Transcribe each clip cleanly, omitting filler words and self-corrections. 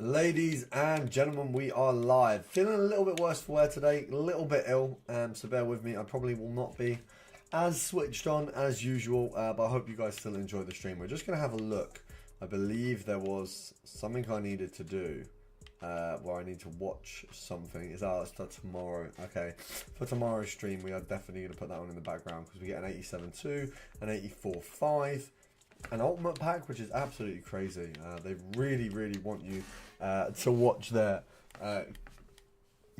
Ladies and gentlemen, we are live. Feeling a little bit worse for wear today, a little bit ill, so bear with me. I probably will not be as switched on as usual, but I hope you guys still enjoy the stream. We're just going to have a look. I believe there was something I needed to do, where I need to watch something. Is that that's tomorrow? Okay, for tomorrow's stream, we are definitely going to put that one in the background because we get an 87.2, an 84.5. An ultimate pack, which is absolutely crazy. They really want you to watch their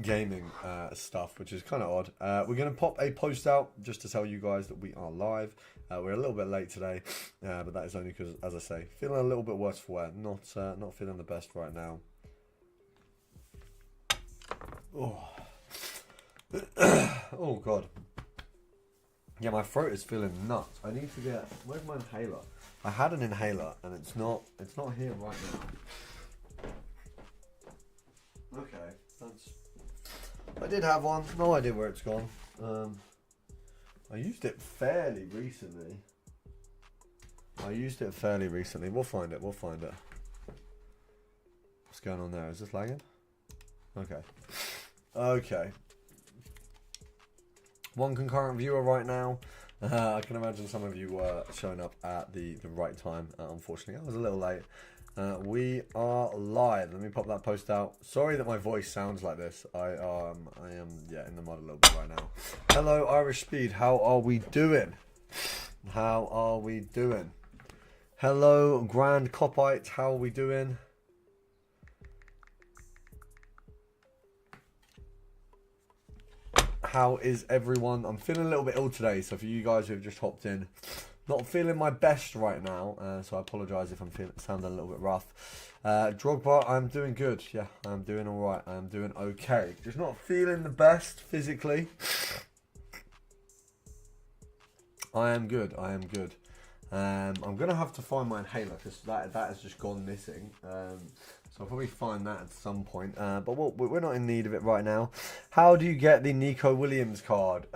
gaming stuff, which is kind of odd. We're going to pop a post out just to tell you guys that we are live. We're a little bit late today, but that is only because, as I say, feeling a little bit worse for wear. Not feeling the best right now. Oh, oh God. Yeah, my throat is feeling nuts. I need to get. Where's my inhaler? I had an inhaler and it's not here right now. Okay, I did have one. No idea where it's gone. I used it fairly recently. We'll find it. What's going on there? Is this lagging? Okay. One concurrent viewer right now. I can imagine some of you were showing up at the right time. Unfortunately, I was a little late. We are live. Let me pop that post out. Sorry that my voice sounds like this. I am in the mud a little bit right now. Hello, Irish Speed. How are we doing? Hello, Grand Copite. How are we doing? How is everyone? I'm feeling a little bit ill today, so for you guys who have just hopped in, not feeling my best right now, so I apologise if I'm sounding a little bit rough. Drogba, I'm doing good. Yeah, I'm doing all right. I'm doing okay. Just not feeling the best physically. I am good. I'm gonna have to find my inhaler because that has just gone missing. So I'll probably find that at some point. But we're not in need of it right now. How do you get the Nico Williams card?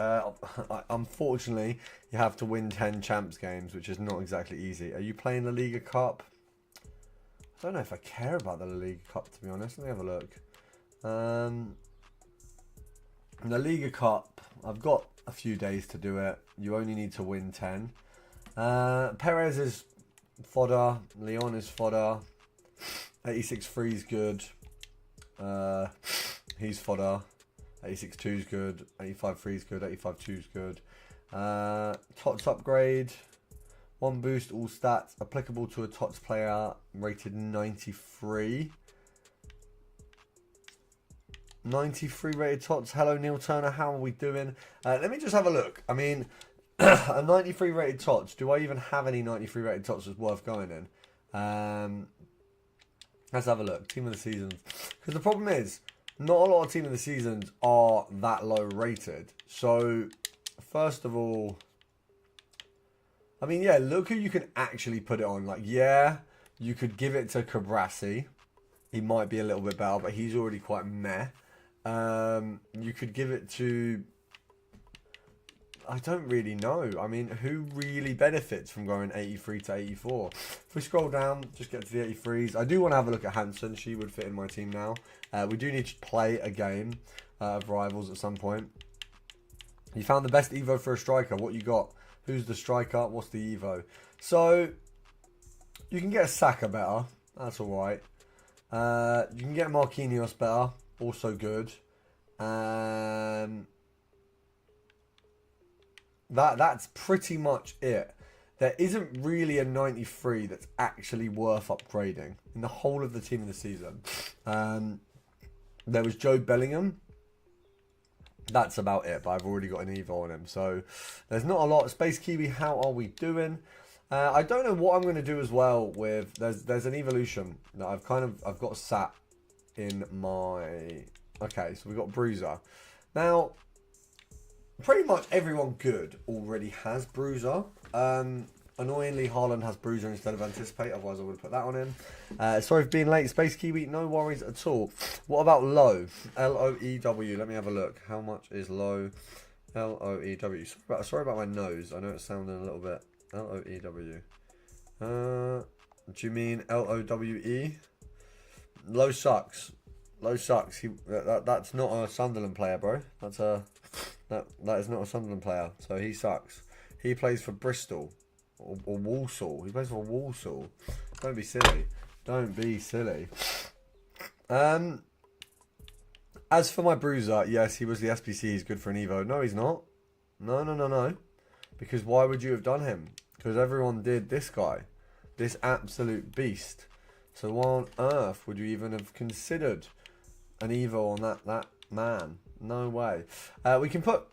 Unfortunately, you have to win 10 champs games, which is not exactly easy. Are you playing the Liga Cup? I don't know if I care about the Liga Cup, to be honest. Let me have a look. The Liga Cup, I've got a few days to do it. You only need to win 10. Perez is fodder. Leon is fodder. 86.3 is good. He's fodder. 86.2 is good. 85.3 is good. 85.2 is good. Tots upgrade. One boost, all stats. Applicable to a Tots player rated 93. 93 rated Tots. Hello, Neil Turner. How are we doing? Let me just have a look. I mean, a 93 rated Tots. Do I even have any 93 rated Tots that's worth going in? Let's have a look. Team of the seasons. Because the problem is, not a lot of team of the seasons are that low rated. So, first of all, I mean, yeah, look who you can actually put it on. Like, yeah, you could give it to Cabrassi. He might be a little bit better, but he's already quite meh. You could give it to... I don't really know. I mean, who really benefits from going 83 to 84? If we scroll down, just get to the 83s. I do want to have a look at Hansen. She would fit in my team now. We do need to play a game of Rivals at some point. You found the best Evo for a striker. What you got? Who's the striker? What's the Evo? So, you can get a Saka better. That's alright. You can get Marquinhos better. Also good. That's pretty much it. There isn't really a 93 that's actually worth upgrading in the whole of the team of the season. There was Joe Bellingham. That's about it, but I've already got an Evo on him. So there's not a lot. Space Kiwi, how are we doing? I don't know what I'm going to do as well with... There's an evolution that I've got sat in my... Okay, so we've got Bruiser. Now... Pretty much everyone good already has Bruiser. Annoyingly, Haaland has Bruiser instead of Anticipate, otherwise I would have put that on him. Sorry for being late, Space Kiwi, no worries at all. What about Low? L-O-E-W, let me have a look. How much is Low? L-O-E-W. Sorry about my nose, I know it's sounding a little bit. L-O-E-W. Do you mean L-O-W-E? Low sucks. Low sucks. That's not a Sunderland player, bro. That is not a Sunderland player. So he sucks. He plays for Bristol or Walsall. He plays for Walsall. Don't be silly. Don't be silly. As for my bruiser, yes, he was the SPC. He's good for an Evo. No, he's not. No. Because why would you have done him? Because everyone did this guy. This absolute beast. So why on earth would you even have considered an Evo on that man? No way. We can put...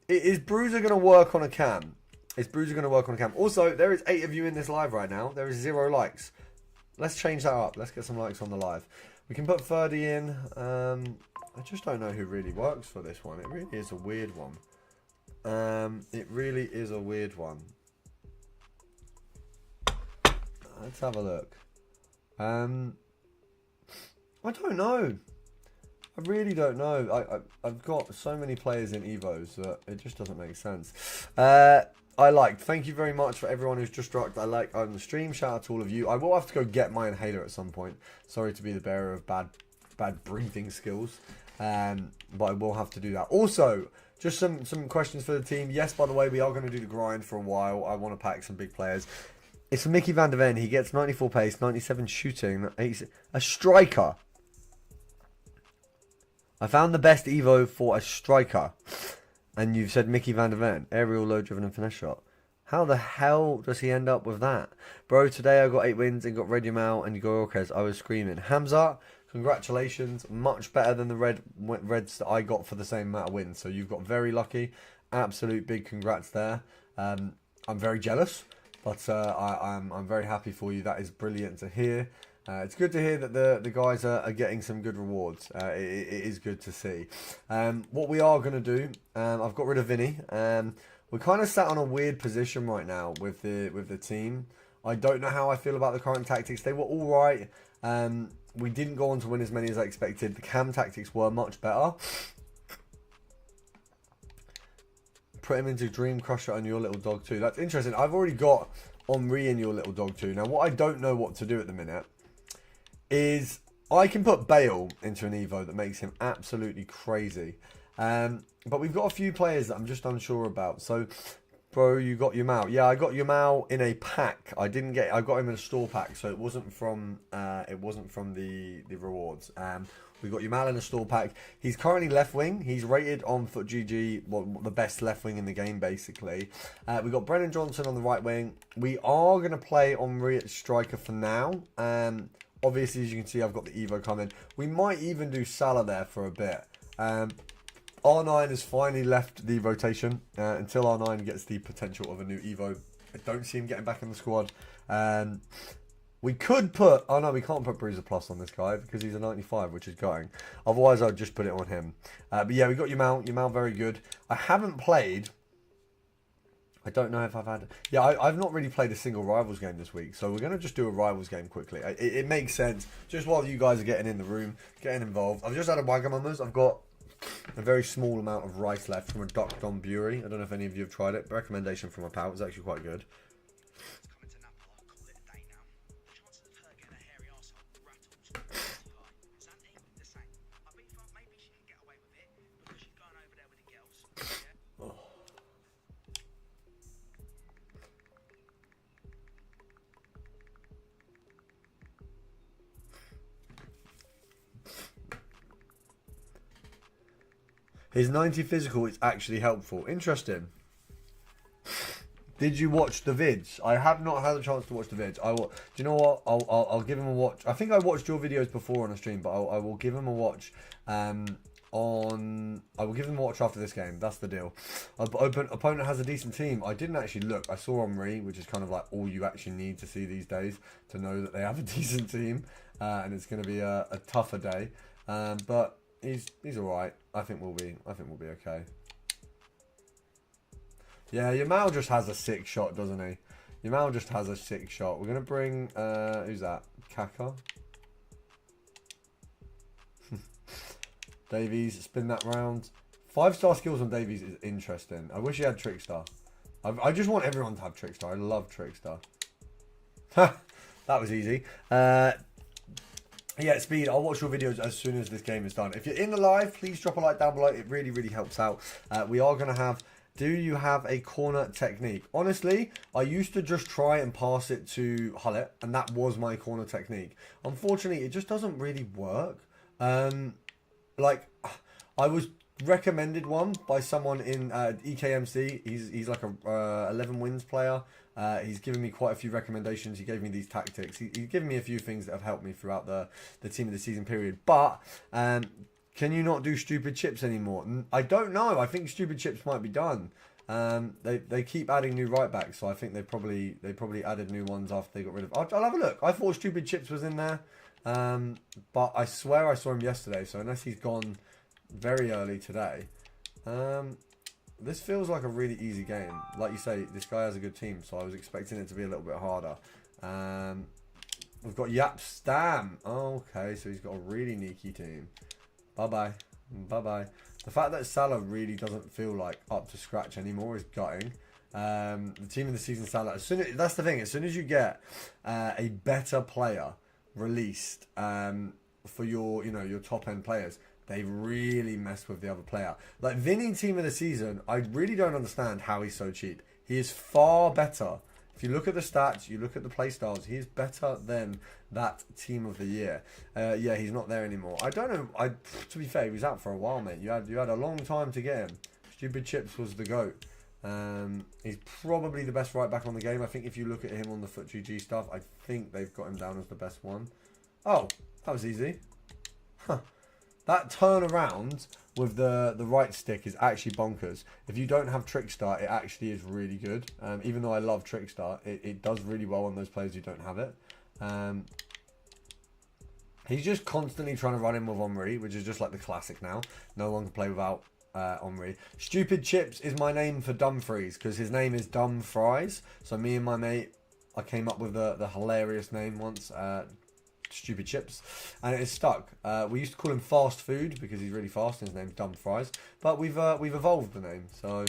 Is Bruiser going to work on a cam? Is Bruiser going to work on a cam? Also, there is 8 of you in this live right now. There is 0 likes. Let's change that up. Let's get some likes on the live. We can put 30 in. I just don't know who really works for this one. It really is a weird one. It really is a weird one. Let's have a look. I don't know. I really don't know. I've got so many players in Evos that it just doesn't make sense. Thank you very much for everyone who's just dropped I like on the stream. Shout out to all of you. I will have to go get my inhaler at some point. Sorry to be the bearer of bad breathing skills. But I will have to do that. Also, just some questions for the team. Yes, by the way, we are going to do the grind for a while. I want to pack some big players. It's for Mickey van der Ven. He gets 94 pace, 97 shooting. He's a striker. I found the best Evo for a striker. And you've said Mickey van der Ven. Aerial, low driven and finesse shot. How the hell does he end up with that? Bro, today I got 8 wins and got Red Yamal and Gorokez. I was screaming. Hamza, congratulations. Much better than the Reds that I got for the same amount of wins. So you've got very lucky. Absolute big congrats there. I'm very jealous. But I'm very happy for you. That is brilliant to hear. It's good to hear that the guys are getting some good rewards. It is good to see. What we are going to do, I've got rid of Vinny. We're kind of sat on a weird position right now with the team. I don't know how I feel about the current tactics. They were all right. We didn't go on to win as many as I expected. The cam tactics were much better. Put him into Dream Crusher and Your Little Dog too. That's interesting. I've already got Henri in Your Little Dog too. Now, what I don't know what to do at the minute is I can put Bale into an Evo that makes him absolutely crazy. But we've got a few players that I'm just unsure about. So, bro, you got Yamal. Yeah, I got Yamal in a pack. I got him in a store pack, so it wasn't from the rewards. We got Yamal in a store pack. He's currently left wing. He's rated on FootGG, well, the best left wing in the game, basically. We got Brennan Johnson on the right wing. We are going to play Henri at striker for now. Obviously, as you can see, I've got the Evo coming. We might even do Salah there for a bit. R9 has finally left the rotation. Until R9 gets the potential of a new Evo, I don't see him getting back in the squad. We could put... Oh, no, we can't put Bruiser Plus on this guy because he's a 95, which is going. Otherwise, I'd just put it on him. But yeah, we got Yamal. Yamal, very good. I haven't played... I don't know if I've had... Yeah, I've not really played a single Rivals game this week. So we're going to just do a Rivals game quickly. It makes sense. Just while you guys are getting in the room, getting involved. I've just had a Wagamama's. I've got a very small amount of rice left from a Duck Don Bury. I don't know if any of you have tried it. Recommendation from a pal. It's actually quite good. His 90 physical is actually helpful. Interesting. Did you watch the vids? I have not had a chance to watch the vids. Do you know what? I'll give him a watch. I think I watched your videos before on a stream, but I will give him a watch. I will give him a watch after this game. That's the deal. Opponent has a decent team. I didn't actually look. I saw Henri, which is kind of like all you actually need to see these days to know that they have a decent team, and it's going to be a tougher day. But he's all right. I think we'll be okay. Yeah, Yamal just has a sick shot, doesn't he? Yamal just has a sick shot. We're gonna bring who's that? Kaka. Davies, spin that round. 5-star skills on Davies is interesting. I wish he had Trickstar. I just want everyone to have Trickstar. I love Trickstar. That was easy. Yeah, Speed, I'll watch your videos as soon as this game is done. If you're in the live, please drop a like down below. It really, really helps out. We are going to have... Do you have a corner technique? Honestly, I used to just try and pass it to Hullet, and that was my corner technique. Unfortunately, it just doesn't really work. Like, I was recommended one by someone in EKMC. He's like a 11 wins player. He's given me quite a few recommendations. He gave me these tactics. He's given me a few things that have helped me throughout the team of the season period. But can you not do stupid chips anymore? I don't know. I think stupid chips might be done. They keep adding new right backs, so I think they probably added new ones after they got rid of. I'll have a look. I thought stupid chips was in there, but I swear I saw him yesterday. So unless he's gone very early today, this feels like a really easy game. Like you say, this guy has a good team, so I was expecting it to be a little bit harder. We've got Yap Stam. Okay, so he's got a really sneaky team. Bye-bye. Bye-bye. The fact that Salah really doesn't feel like up to scratch anymore is gutting. The team of the season Salah, that's the thing, as soon as you get a better player released for your top end players, they really mess with the other player. Like Vinny team of the season, I really don't understand how he's so cheap. He is far better. If you look at the stats, you look at the play styles, he is better than that team of the year. Yeah, he's not there anymore. I don't know. To be fair, he was out for a while, mate. You had a long time to get him. Stupid Chips was the GOAT. He's probably the best right back on the game. I think if you look at him on the FootGG stuff, I think they've got him down as the best one. Oh, that was easy. Huh. That turnaround with the right stick is actually bonkers. If you don't have Trickstar, it actually is really good. Even though I love Trickstar, it does really well on those players who don't have it. He's just constantly trying to run in with Omri, which is just like the classic now. No one can play without Omri. Stupid Chips is my name for Dumfries, because his name is Dumb Fries. So me and my mate, I came up with the hilarious name once. Stupid Chips, and it is stuck. We used to call him Fast Food because he's really fast and his name's Dumb Fries, but we've evolved the name, so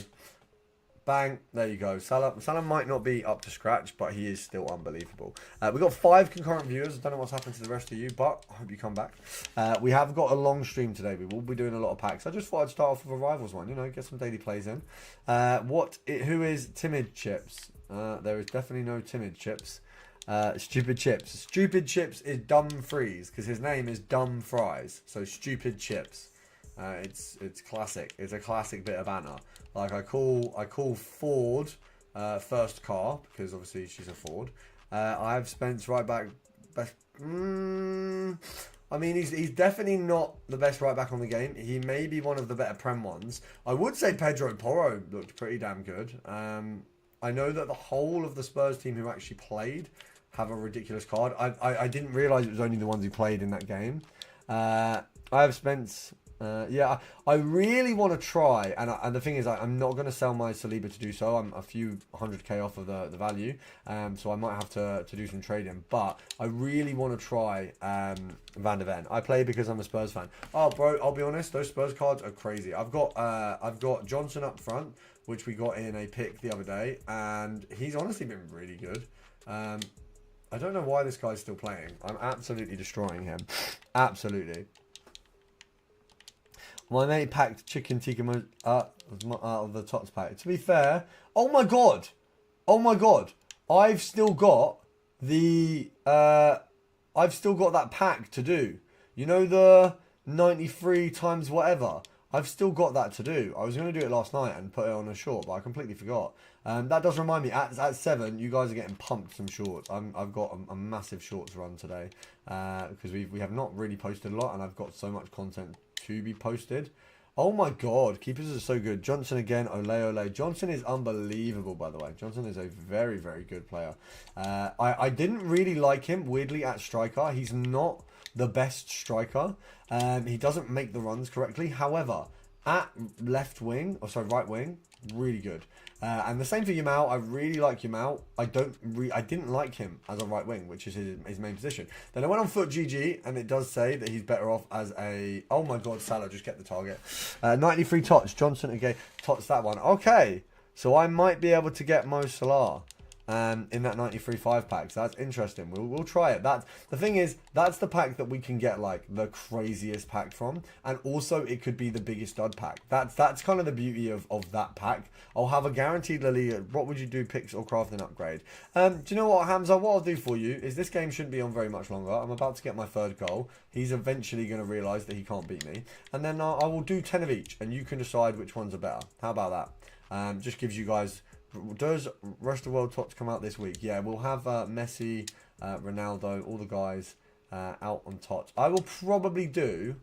bang, there you go. Salah might not be up to scratch, but he is still unbelievable. We've got 5 concurrent viewers. I don't know what's happened to the rest of you, but I hope you come back. We have got a long stream today. We will be doing a lot of packs. I just thought I'd start off with a Rivals one, get some daily plays in. Who is Timid Chips? There is definitely no Timid Chips. Stupid Chips. Stupid Chips is Dumb Freeze because his name is Dumb Fries. So Stupid Chips. It's classic. It's a classic bit of banter. Like I call Ford first car because obviously she's a Ford. I have Spence right back. Best. I mean, he's definitely not the best right back on the game. He may be one of the better Prem ones. I would say Pedro Porro looked pretty damn good. I know that the whole of the Spurs team who actually played have a ridiculous card. I didn't realise it was only the ones who played in that game. I have Spence. Yeah, I really want to try, and the thing is, I'm not going to sell my Saliba to do so. I'm a few 100k off of the value, so I might have to do some trading. But I really want to try Van de Ven. I play because I'm a Spurs fan. Oh, bro, I'll be honest, those Spurs cards are crazy. I've got Johnson up front, which we got in a pick the other day, and he's honestly been really good. I don't know why this guy's still playing. I'm absolutely destroying him. Absolutely. My mate packed chicken tikka out of the Tots pack. To be fair, oh my god, I've still got that pack to do. You know, the 93 times whatever. I've still got that to do. I was going to do it last night and put it on a short, but I completely forgot. That does remind me, at 7, you guys are getting pumped some shorts. I've got a massive shorts run today because we have not really posted a lot, and I've got so much content to be posted. Oh my god, keepers are so good. Johnson again, ole. Johnson is unbelievable, by the way. Johnson is a very, very good player. I didn't really like him, weirdly, at striker. He's not the best striker. He doesn't make the runs correctly. However, at right wing, really good. And the same for Yamal. I really like Yamal. I didn't like him as a right wing, which is his main position. Then I went on FootGG, and it does say that he's better off as a... Oh my god, Salah just kept the target. 93 Tots. Johnson again. Tots that one. Okay, so I might be able to get Mo Salah. in that 93 5-pack. So that's interesting. We'll try it. The thing is, that's the pack that we can get like the craziest pack from, and also it could be the biggest stud pack. That's kind of the beauty of that pack. I'll have a guaranteed La Liga. What would you do, picks or craft an upgrade? Do you know what, Hamza? What I'll do for you is, this game shouldn't be on very much longer. I'm about to get my 3rd goal. He's eventually going to realise that he can't beat me, and then I will do 10 of each, and you can decide which ones are better. How about that? Just gives you guys. Does Rest of the World Tots come out this week? Yeah, we'll have Messi, Ronaldo, all the guys out on Tots. I will probably do.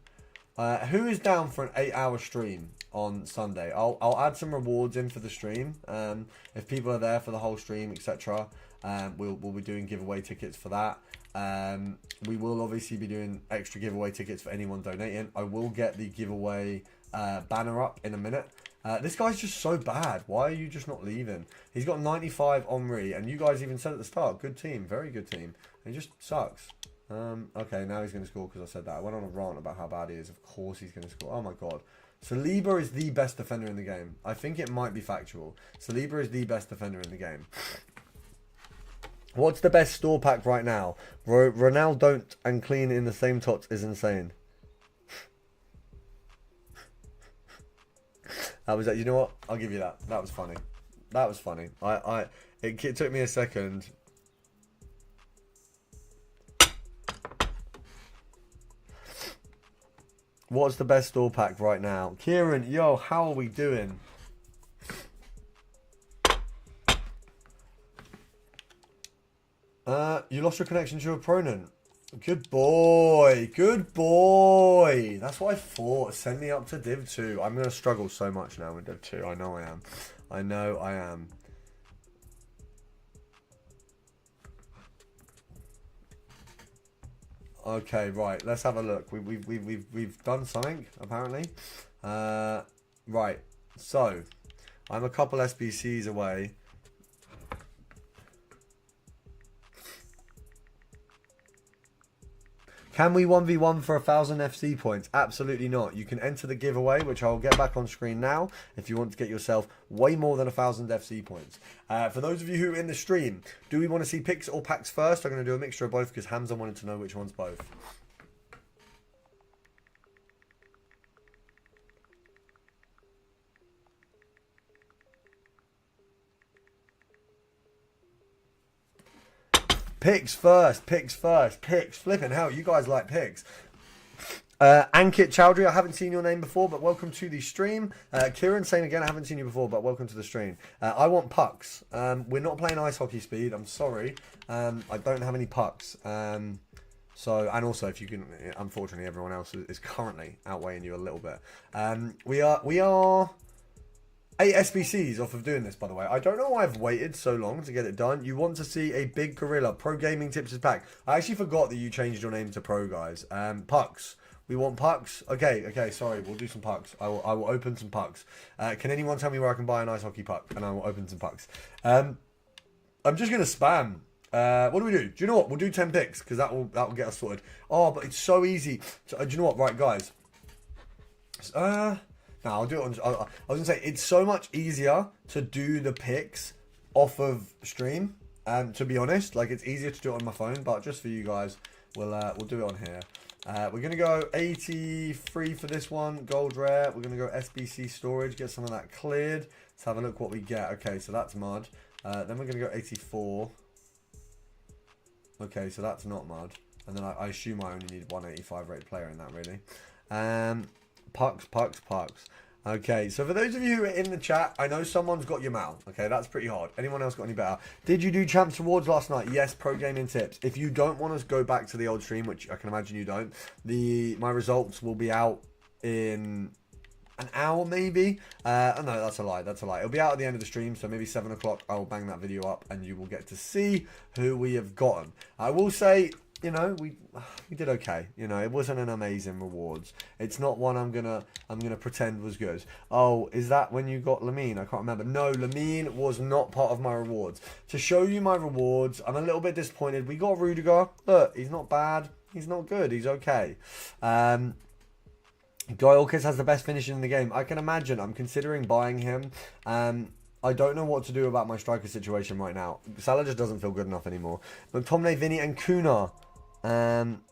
Who is down for an 8-hour stream on Sunday? I'll add some rewards in for the stream. If people are there for the whole stream, etc. We'll be doing giveaway tickets for that. We will obviously be doing extra giveaway tickets for anyone donating. I will get the giveaway banner up in a minute. This guy's just so bad. Why are you just not leaving? He's got 95 Omri, and you guys even said at the start, good team, very good team. And he just sucks. Okay, now he's going to score because I said that. I went on a rant about how bad he is. Of course he's going to score. Oh my god. Saliba is the best defender in the game. I think it might be factual. Saliba is the best defender in the game. What's the best store pack right now? Ronaldo and clean in the same tots is insane. That was that. You know what? I'll give you that. That was funny. That was funny. It took me a second. What's the best store pack right now? Kieran, yo, how are we doing? You lost your connection to your opponent. Good boy. Good boy. That's what I thought. Send me up to Div 2. I'm going to struggle so much now with Div 2. I know I am. I know I am. Okay, right. Let's have a look. We've done something, apparently. Right. So, I'm a couple SBCs away. Can we 1v1 for 1,000 FC points? Absolutely not. You can enter the giveaway, which I'll get back on screen now, if you want to get yourself way more than 1,000 FC points. For those of you who are in the stream, do we want to see picks or packs first? I'm going to do a mixture of both because Hamza wanted to know which one's both. Picks first, picks first, picks. Flipping hell, you guys like picks. Ankit Chowdhury, I haven't seen your name before, but welcome to the stream. Kieran, same again, I haven't seen you before, but welcome to the stream. I want pucks. We're not playing ice hockey speed, I'm sorry. I don't have any pucks. So, and also, if you can, unfortunately, everyone else is currently outweighing you a little bit. We are 8 SBCs off of doing this, by the way. I don't know why I've waited so long to get it done. You want to see a big gorilla. Pro Gaming Tips is back. I actually forgot that you changed your name to Pro, guys. Pucks. We want pucks. Okay, sorry. We'll do some pucks. I will open some pucks. Can anyone tell me where I can buy an ice hockey puck? And I will open some pucks. I'm just going to spam. What do we do? Do you know what? We'll do 10 picks because that will get us sorted. Oh, but it's so easy. So, do you know what? Right, guys. No, I'll do it on. I was gonna say it's so much easier to do the picks off of stream. To be honest, like it's easier to do it on my phone, but just for you guys, we'll do it on here. We're gonna go 83 for this one, gold rare. We're gonna go SBC storage, get some of that cleared. Let's have a look what we get. Okay, so that's mud. Then we're gonna go 84. Okay, so that's not mud. And then I assume I only need 185 rated player in that, really. Pucks. Okay, so for those of you who are in the chat, I know someone's got your mal. Okay, that's pretty hard. Anyone else got any better? Did you do Champs Rewards last night? Yes, Pro Gaming Tips. If you don't want to go back to the old stream, which I can imagine you don't, my results will be out in an hour maybe. Oh no, that's a lie. It'll be out at the end of the stream, so maybe 7 o'clock I will bang that video up and you will get to see who we have gotten. I will say, you know, we did okay. You know, it wasn't an amazing rewards. It's not one I'm gonna pretend was good. Oh, is that when you got Lamine? I can't remember. No, Lamine was not part of my rewards. To show you my rewards, I'm a little bit disappointed. We got Rudiger. Look, he's not bad. He's not good. He's okay. Guy Orkis has the best finishing in the game. I can imagine. I'm considering buying him. I don't know what to do about my striker situation right now. Salah just doesn't feel good enough anymore. McTominay, Vinny, and Kuna.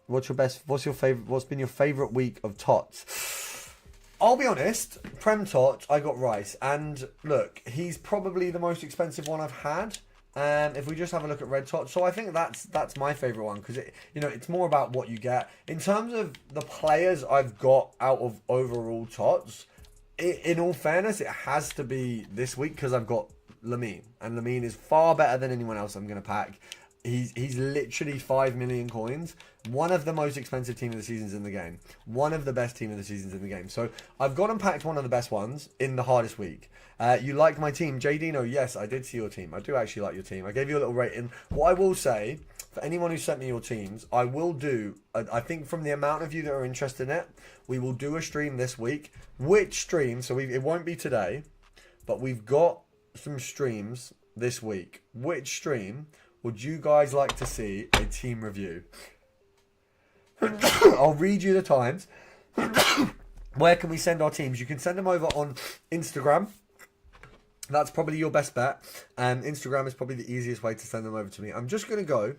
What's been your favourite week of Tots? I'll be honest, Prem Tots, I got Rice. And look, he's probably the most expensive one I've had. If we just have a look at Red Tots, so I think that's my favourite one because it's more about what you get. In terms of the players I've got out of overall Tots, in all fairness, it has to be this week because I've got Lamine, and Lamine is far better than anyone else I'm going to pack. He's literally 5 million coins. One of the most expensive team of the seasons in the game. One of the best team of the seasons in the game. So I've gone and packed one of the best ones in the hardest week. You liked my team. JDino, yes, I did see your team. I do actually like your team. I gave you a little rating. What I will say, for anyone who sent me your teams, I will do, I think from the amount of you that are interested in it, we will do a stream this week. Which stream? So it won't be today, but we've got some streams this week. Which stream would you guys like to see a team review? I'll read you the times. Where can we send our teams? You can send them over on Instagram. That's probably your best bet. Instagram is probably the easiest way to send them over to me. I'm just going to go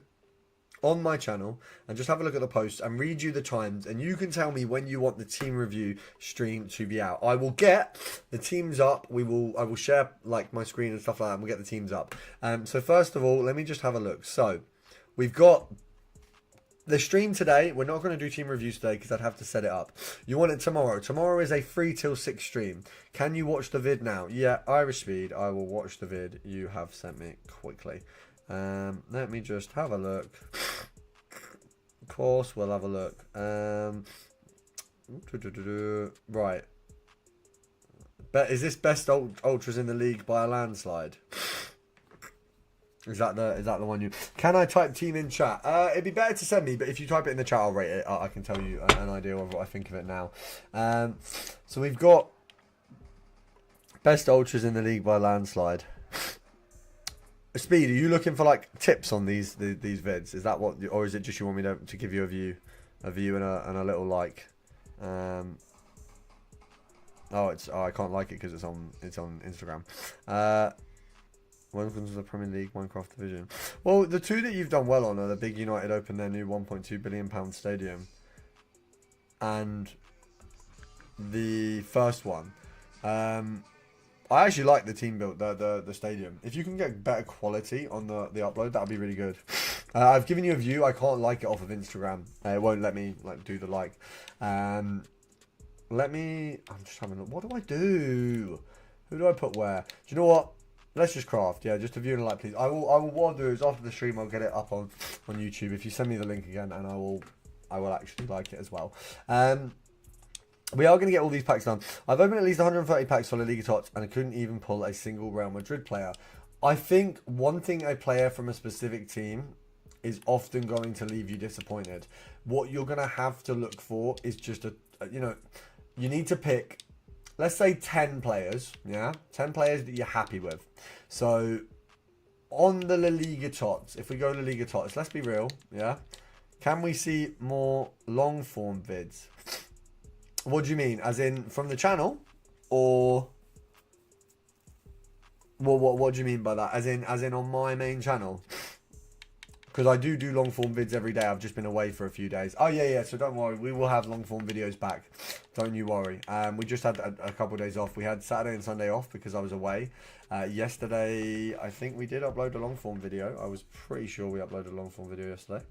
on my channel and just have a look at the post and read you the times, and you can tell me when you want the team review stream to be out. I will get the teams up. I will share like my screen and stuff like that, and we'll get the teams up. So first of all, let me just have a look. So we've got the stream today. We're not going to do team reviews today because I'd have to set it up. You want it tomorrow. Tomorrow is a 3 till 6 stream. Can you watch the vid now? Yeah, Irish Speed. I will watch the vid you have sent me quickly. Let me just have a look. Of course, we'll have a look. Right. Is this best ultras in the league by a landslide? Is that the one you? Can I type team in chat? It'd be better to send me, but if you type it in the chat, I'll rate it. I can tell you an idea of what I think of it now. So we've got best ultras in the league by landslide. Speed, are you looking for like tips on these vids? Is that what, or is it just you want me to give you a view and a little like? I can't like it because it's on Instagram. Welcome to the Premier League Minecraft Division. Well, the two that you've done well on are the Big United open their new £1.2 billion stadium, and the first one. I actually like the team built, the stadium. If you can get better quality on the upload, that would be really good. I've given you a view. I can't like it off of Instagram. It won't let me do the like. I'm just having a look. What do I do? Who do I put where? Do you know what? Let's just craft. Yeah, just a view and a like, please. What I'll do is after the stream, I'll get it up on YouTube. If you send me the link again, and I will actually like it as well. We are going to get all these packs done. I've opened at least 130 packs for the Liga Tots, and I couldn't even pull a single Real Madrid player. I think one thing a player from a specific team is often going to leave you disappointed. What you're going to have to look for is just you need to pick, let's say 10 players, yeah? 10 players that you're happy with. So, on the La Liga Tots, if we go to La Liga Tots, let's be real, yeah? Can we see more long form vids? What do you mean? As in from the channel? Or what do you mean by that? As in on my main channel? Because I do long form vids every day. I've just been away for a few days. Oh yeah, so don't worry. We will have long form videos back. Don't you worry. We just had a couple of days off. We had Saturday and Sunday off because I was away. Yesterday, I think we did upload a long form video. I was pretty sure we uploaded a long form video yesterday.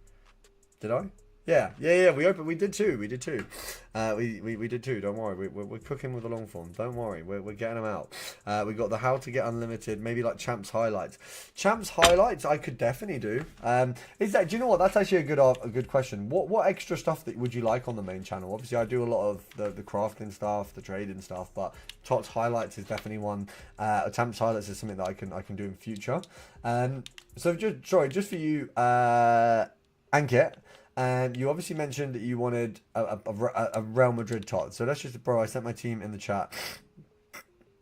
Did I? Yeah. We did too. We did too. Don't worry. We're cooking with the long form. Don't worry. We're getting them out. We got the how to get unlimited. Maybe like champs highlights. Champs highlights. I could definitely do. Do you know what? That's actually a good question. What extra stuff that would you like on the main channel? Obviously, I do a lot of the crafting stuff, the trading stuff, but Tots highlights is definitely one. Champs highlights is something that I can do in future. So just for you, Ankit. You obviously mentioned that you wanted a Real Madrid tot. So let's just, bro, I sent my team in the chat.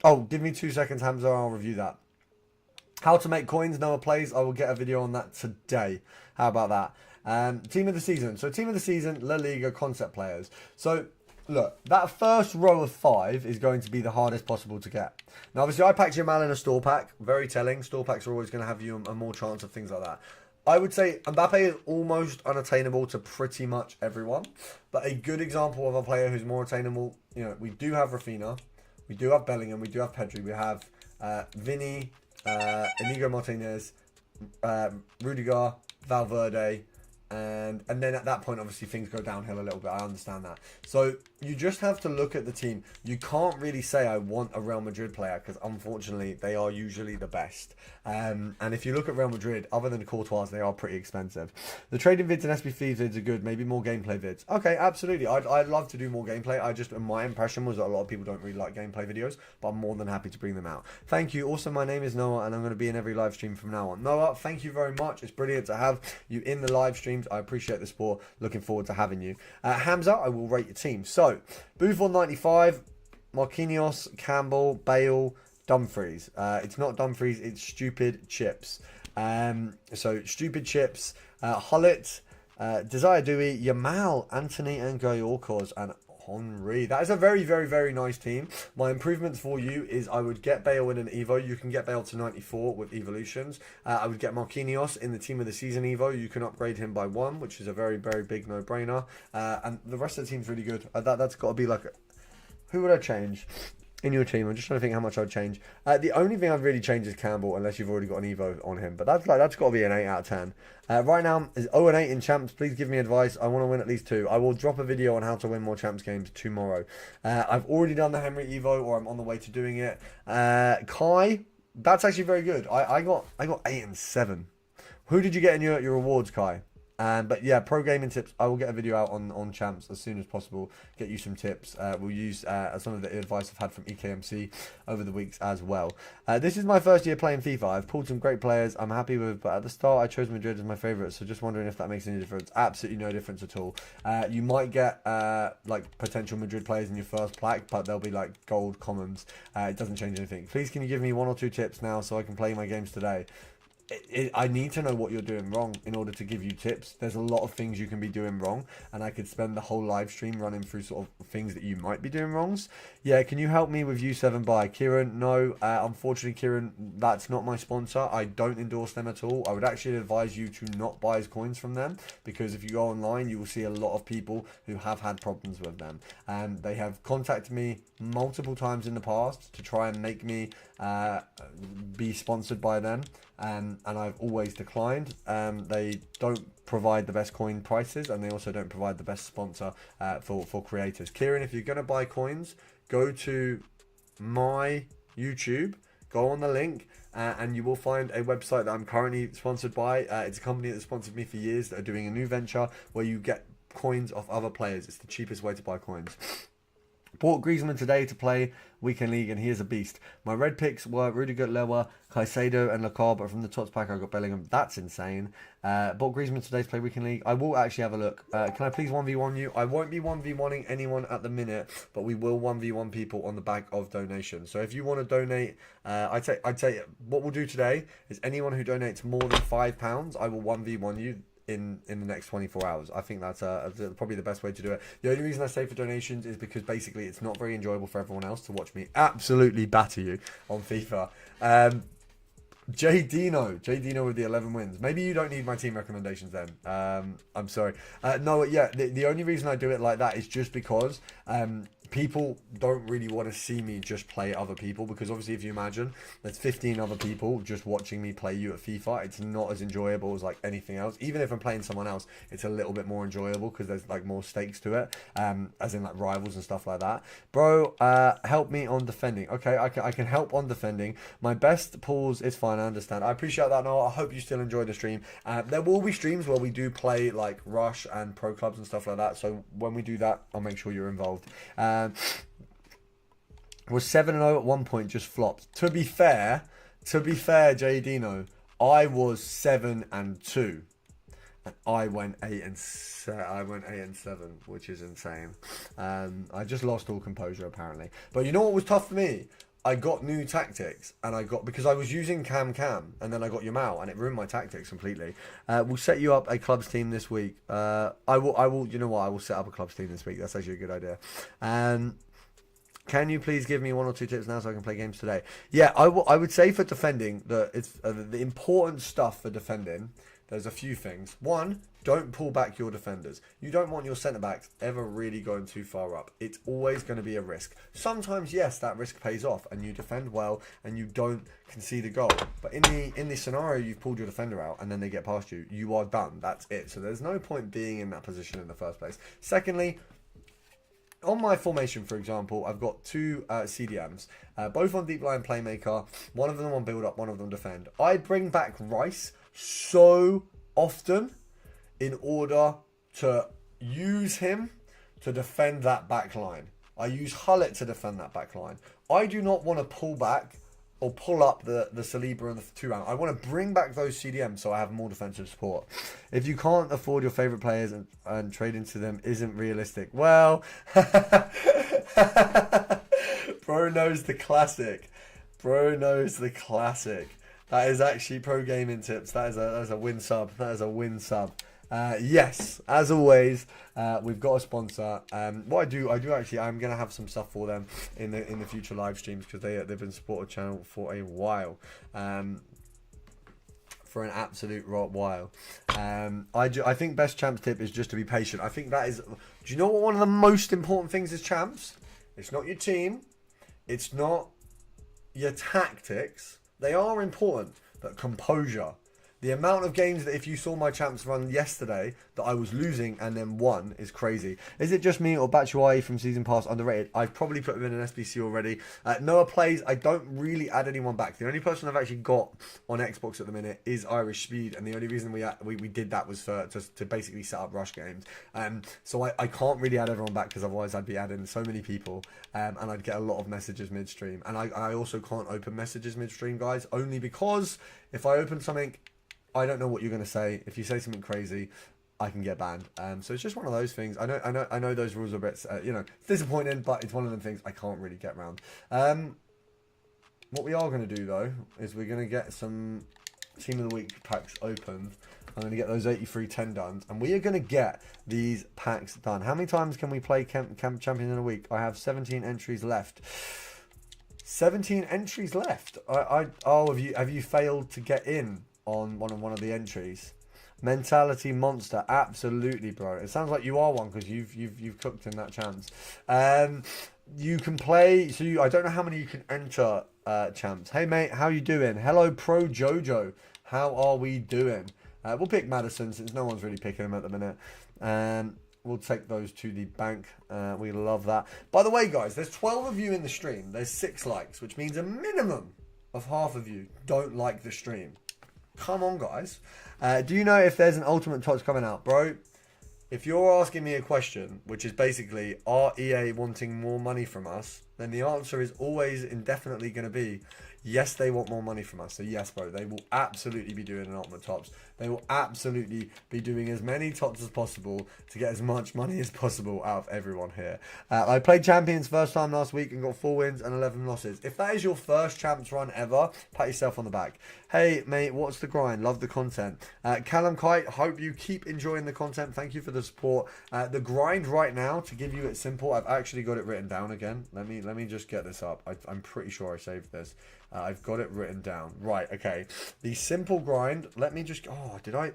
Oh, give me 2 seconds, Hamza, I'll review that. How to make coins, Noah plays. I will get a video on that today. How about that? Team of the season. So team of the season, La Liga concept players. So look, that first row of 5 is going to be the hardest possible to get. Now, obviously, I packed Yamal in a store pack. Very telling. Store packs are always going to have you a more chance of things like that. I would say Mbappe is almost unattainable to pretty much everyone. But a good example of a player who's more attainable, you know, we do have Rafinha, we do have Bellingham, we do have Pedri, we have Vinny, Inigo Martinez, Rudiger, Valverde, and then at that point, obviously, things go downhill a little bit. I understand that. So you just have to look at the team. You can't really say I want a Real Madrid player because, unfortunately, they are usually the best. And if you look at Real Madrid, other than Courtois, they are pretty expensive. The trading vids and SBC vids are good. Maybe more gameplay vids. Okay, absolutely. I'd love to do more gameplay. My impression was that a lot of people don't really like gameplay videos, but I'm more than happy to bring them out. Thank you. Also, my name is Noah, and I'm going to be in every live stream from now on. Noah, thank you very much. It's brilliant to have you in the live streams. I appreciate the support. Looking forward to having you. Hamza, I will rate your team. So, Buffon 95, Marquinhos, Campbell, Bale, Dumfries. It's not Dumfries, it's Stupid Chips. So, Stupid Chips, Hullet, Desire Dewey, Yamal, Anthony, and Gayorkos, and Henry. That is a very, very, very nice team. My improvements for you is I would get Bale in an Evo. You can get Bale to 94 with evolutions. I would get Marquinhos in the Team of the Season Evo. You can upgrade him by 1, which is a very, very big no-brainer. And the rest of the team's really good. That's got to be like... Who would I change in your team? I'm just trying to think how much I'd change. The only thing I'd really change is Campbell, unless you've already got an Evo on him. But that's got to be an 8 out of 10. Right now is 0-8 in champs. Please give me advice. I want to win at least 2. I will drop a video on how to win more champs games tomorrow. I've already done the Henry Evo, or I'm on the way to doing it. Kai, that's actually very good. I got 8 and 7. Who did you get in your rewards, Kai? But yeah, pro gaming tips. I will get a video out on champs as soon as possible. Get you some tips. We'll use some of the advice I've had from EKMC over the weeks as well. This is my first year playing FIFA. I've pulled some great players I'm happy with, but at the start I chose Madrid as my favourite, so just wondering if that makes any difference. Absolutely no difference at all. You might get like potential Madrid players in your first pack, but they'll be like gold commons. It doesn't change anything. Please can you give me 1 or 2 tips now so I can play my games today? I need to know what you're doing wrong in order to give you tips. There's a lot of things you can be doing wrong, and I could spend the whole live stream running through sort of things that you might be doing wrongs. Yeah, can you help me with U7 buy? Kieran, no. Unfortunately, Kieran, that's not my sponsor. I don't endorse them at all. I would actually advise you to not buy coins from them, because if you go online, you will see a lot of people who have had problems with them. And they have contacted me multiple times in the past to try and make me be sponsored by them. And I've always declined. They don't provide the best coin prices, and they also don't provide the best sponsor for creators. Kieran, if you're going to buy coins, go to my YouTube, go on the link, and you will find a website that I'm currently sponsored by. It's a company that sponsored me for years that are doing a new venture where you get coins off other players. It's the cheapest way to buy coins. Bought Griezmann today to play Weekend League, and he is a beast. My red picks were Rudiger, Lewa, Caicedo, and Lacar, but from the Tots pack I got Bellingham. That's insane. Bought Griezmann today to play Weekend League. I will actually have a look. Can I please 1v1 you? I won't be 1v1ing anyone at the minute, but we will 1v1 people on the back of donations. So if you want to donate, I'd say what we'll do today is anyone who donates more than £5, I will 1v1 you in the next 24 hours. I think that's probably the best way to do it. The only reason I say for donations is because basically it's not very enjoyable for everyone else to watch me absolutely batter you on FIFA. J Dino with the 11 wins. Maybe you don't need my team recommendations then. I'm sorry. No, yeah, the only reason I do it like that is just because people don't really want to see me just play other people, because obviously if you imagine there's 15 other people just watching me play you at FIFA, it's not as enjoyable as like anything else. Even if I'm playing someone else, it's a little bit more enjoyable because there's like more stakes to it, as in like rivals and stuff like that. Bro, help me on defending. Okay, I can help on defending. My best pulls is fine, I understand. I appreciate that, Noah. I hope you still enjoy the stream. There will be streams where we do play like Rush and Pro Clubs and stuff like that, so when we do that, I'll make sure you're involved. Was 7-0 at one point, just flopped. To be fair, J Dino, I was 7-2, and I went 8-7, which is insane. I just lost all composure apparently. But you know what was tough for me? I got new tactics, and because I was using Cam, and then I got Yamal, and it ruined my tactics completely. We'll set you up a clubs team this week. I will. You know what? I will set up a clubs team this week. That's actually a good idea. Can you please give me 1 or 2 tips now so I can play games today? Yeah, I would say for defending that it's the important stuff for defending. There's a few things. One, don't pull back your defenders. You don't want your centre-backs ever really going too far up. It's always going to be a risk. Sometimes, yes, that risk pays off and you defend well and you don't concede a goal. But in the scenario, you've pulled your defender out and then they get past you, you are done. That's it. So there's no point being in that position in the first place. Secondly, on my formation, for example, I've got 2 CDMs, both on deep line playmaker, one of them on build up, one of them defend. I bring back Rice so often in order to use him to defend that back line. I use Hullet to defend that back line. I do not want to pull back or pull up the Saliba and the 2 out. I want to bring back those CDMs so I have more defensive support. If you can't afford your favourite players and trade into them isn't realistic. Well, bro knows the classic. Bro knows the classic. That is actually pro gaming tips. That is a win sub. That is a win sub. Yes, as always, we've got a sponsor. What I do actually, I'm gonna have some stuff for them in the future live streams because they've been supporting the channel for a while, for an absolute while. I think best champs tip is just to be patient. I think that is. Do you know what one of the most important things is champs? It's not your team. It's not your tactics. They are important, but composure. The amount of games that if you saw my champs run yesterday that I was losing and then won is crazy. Is it just me or Batshuayi from season pass underrated? I've probably put him in an SBC already. Noah plays. I don't really add anyone back. The only person I've actually got on Xbox at the minute is Irish Speed, and the only reason we did that was to basically set up rush games. So I can't really add everyone back because otherwise I'd be adding so many people, and I'd get a lot of messages midstream. And I also can't open messages midstream, guys, only because if I open something, I don't know what you're going to say. If you say something crazy, I can get banned. So it's just one of those things. I know those rules are a bit, it's disappointing, but it's one of them things I can't really get around. What we are going to do, though, is we're going to get some Team of the Week packs opened. I'm going to get those 83-10 done, and we are going to get these packs done. How many times can we play Camp Champion in a week? I have 17 entries left. 17 entries left. Have you failed to get in on one of the entries? Mentality monster, absolutely, bro. It sounds like you are one because you've cooked in that chance. You can play. So I don't know how many you can enter, champs. Hey mate, how you doing? Hello, Pro Jojo. How are we doing? We'll pick Madison since no one's really picking him at the minute. We'll take those to the bank. We love that. By the way, guys, there's 12 of you in the stream. There's 6 likes, which means a minimum of half of you don't like the stream. Come on, guys. Do you know if there's an Ultimate Tots coming out? Bro, if you're asking me a question, which is basically, are EA wanting more money from us? Then the answer is always indefinitely going to be, yes, they want more money from us. So yes, bro, they will absolutely be doing an Ultimate Tots. They will absolutely be doing as many Tots as possible to get as much money as possible out of everyone here. I played Champions first time last week and got 4 wins and 11 losses. If that is your first Champs run ever, pat yourself on the back. Hey, mate, what's the grind? Love the content. Callum Kite, hope you keep enjoying the content. Thank you for the support. The grind right now, to give you it simple, I've actually got it written down again. Let me just get this up. I'm pretty sure I saved this. I've got it written down. Right, okay. The simple grind, let me just... Oh, did I...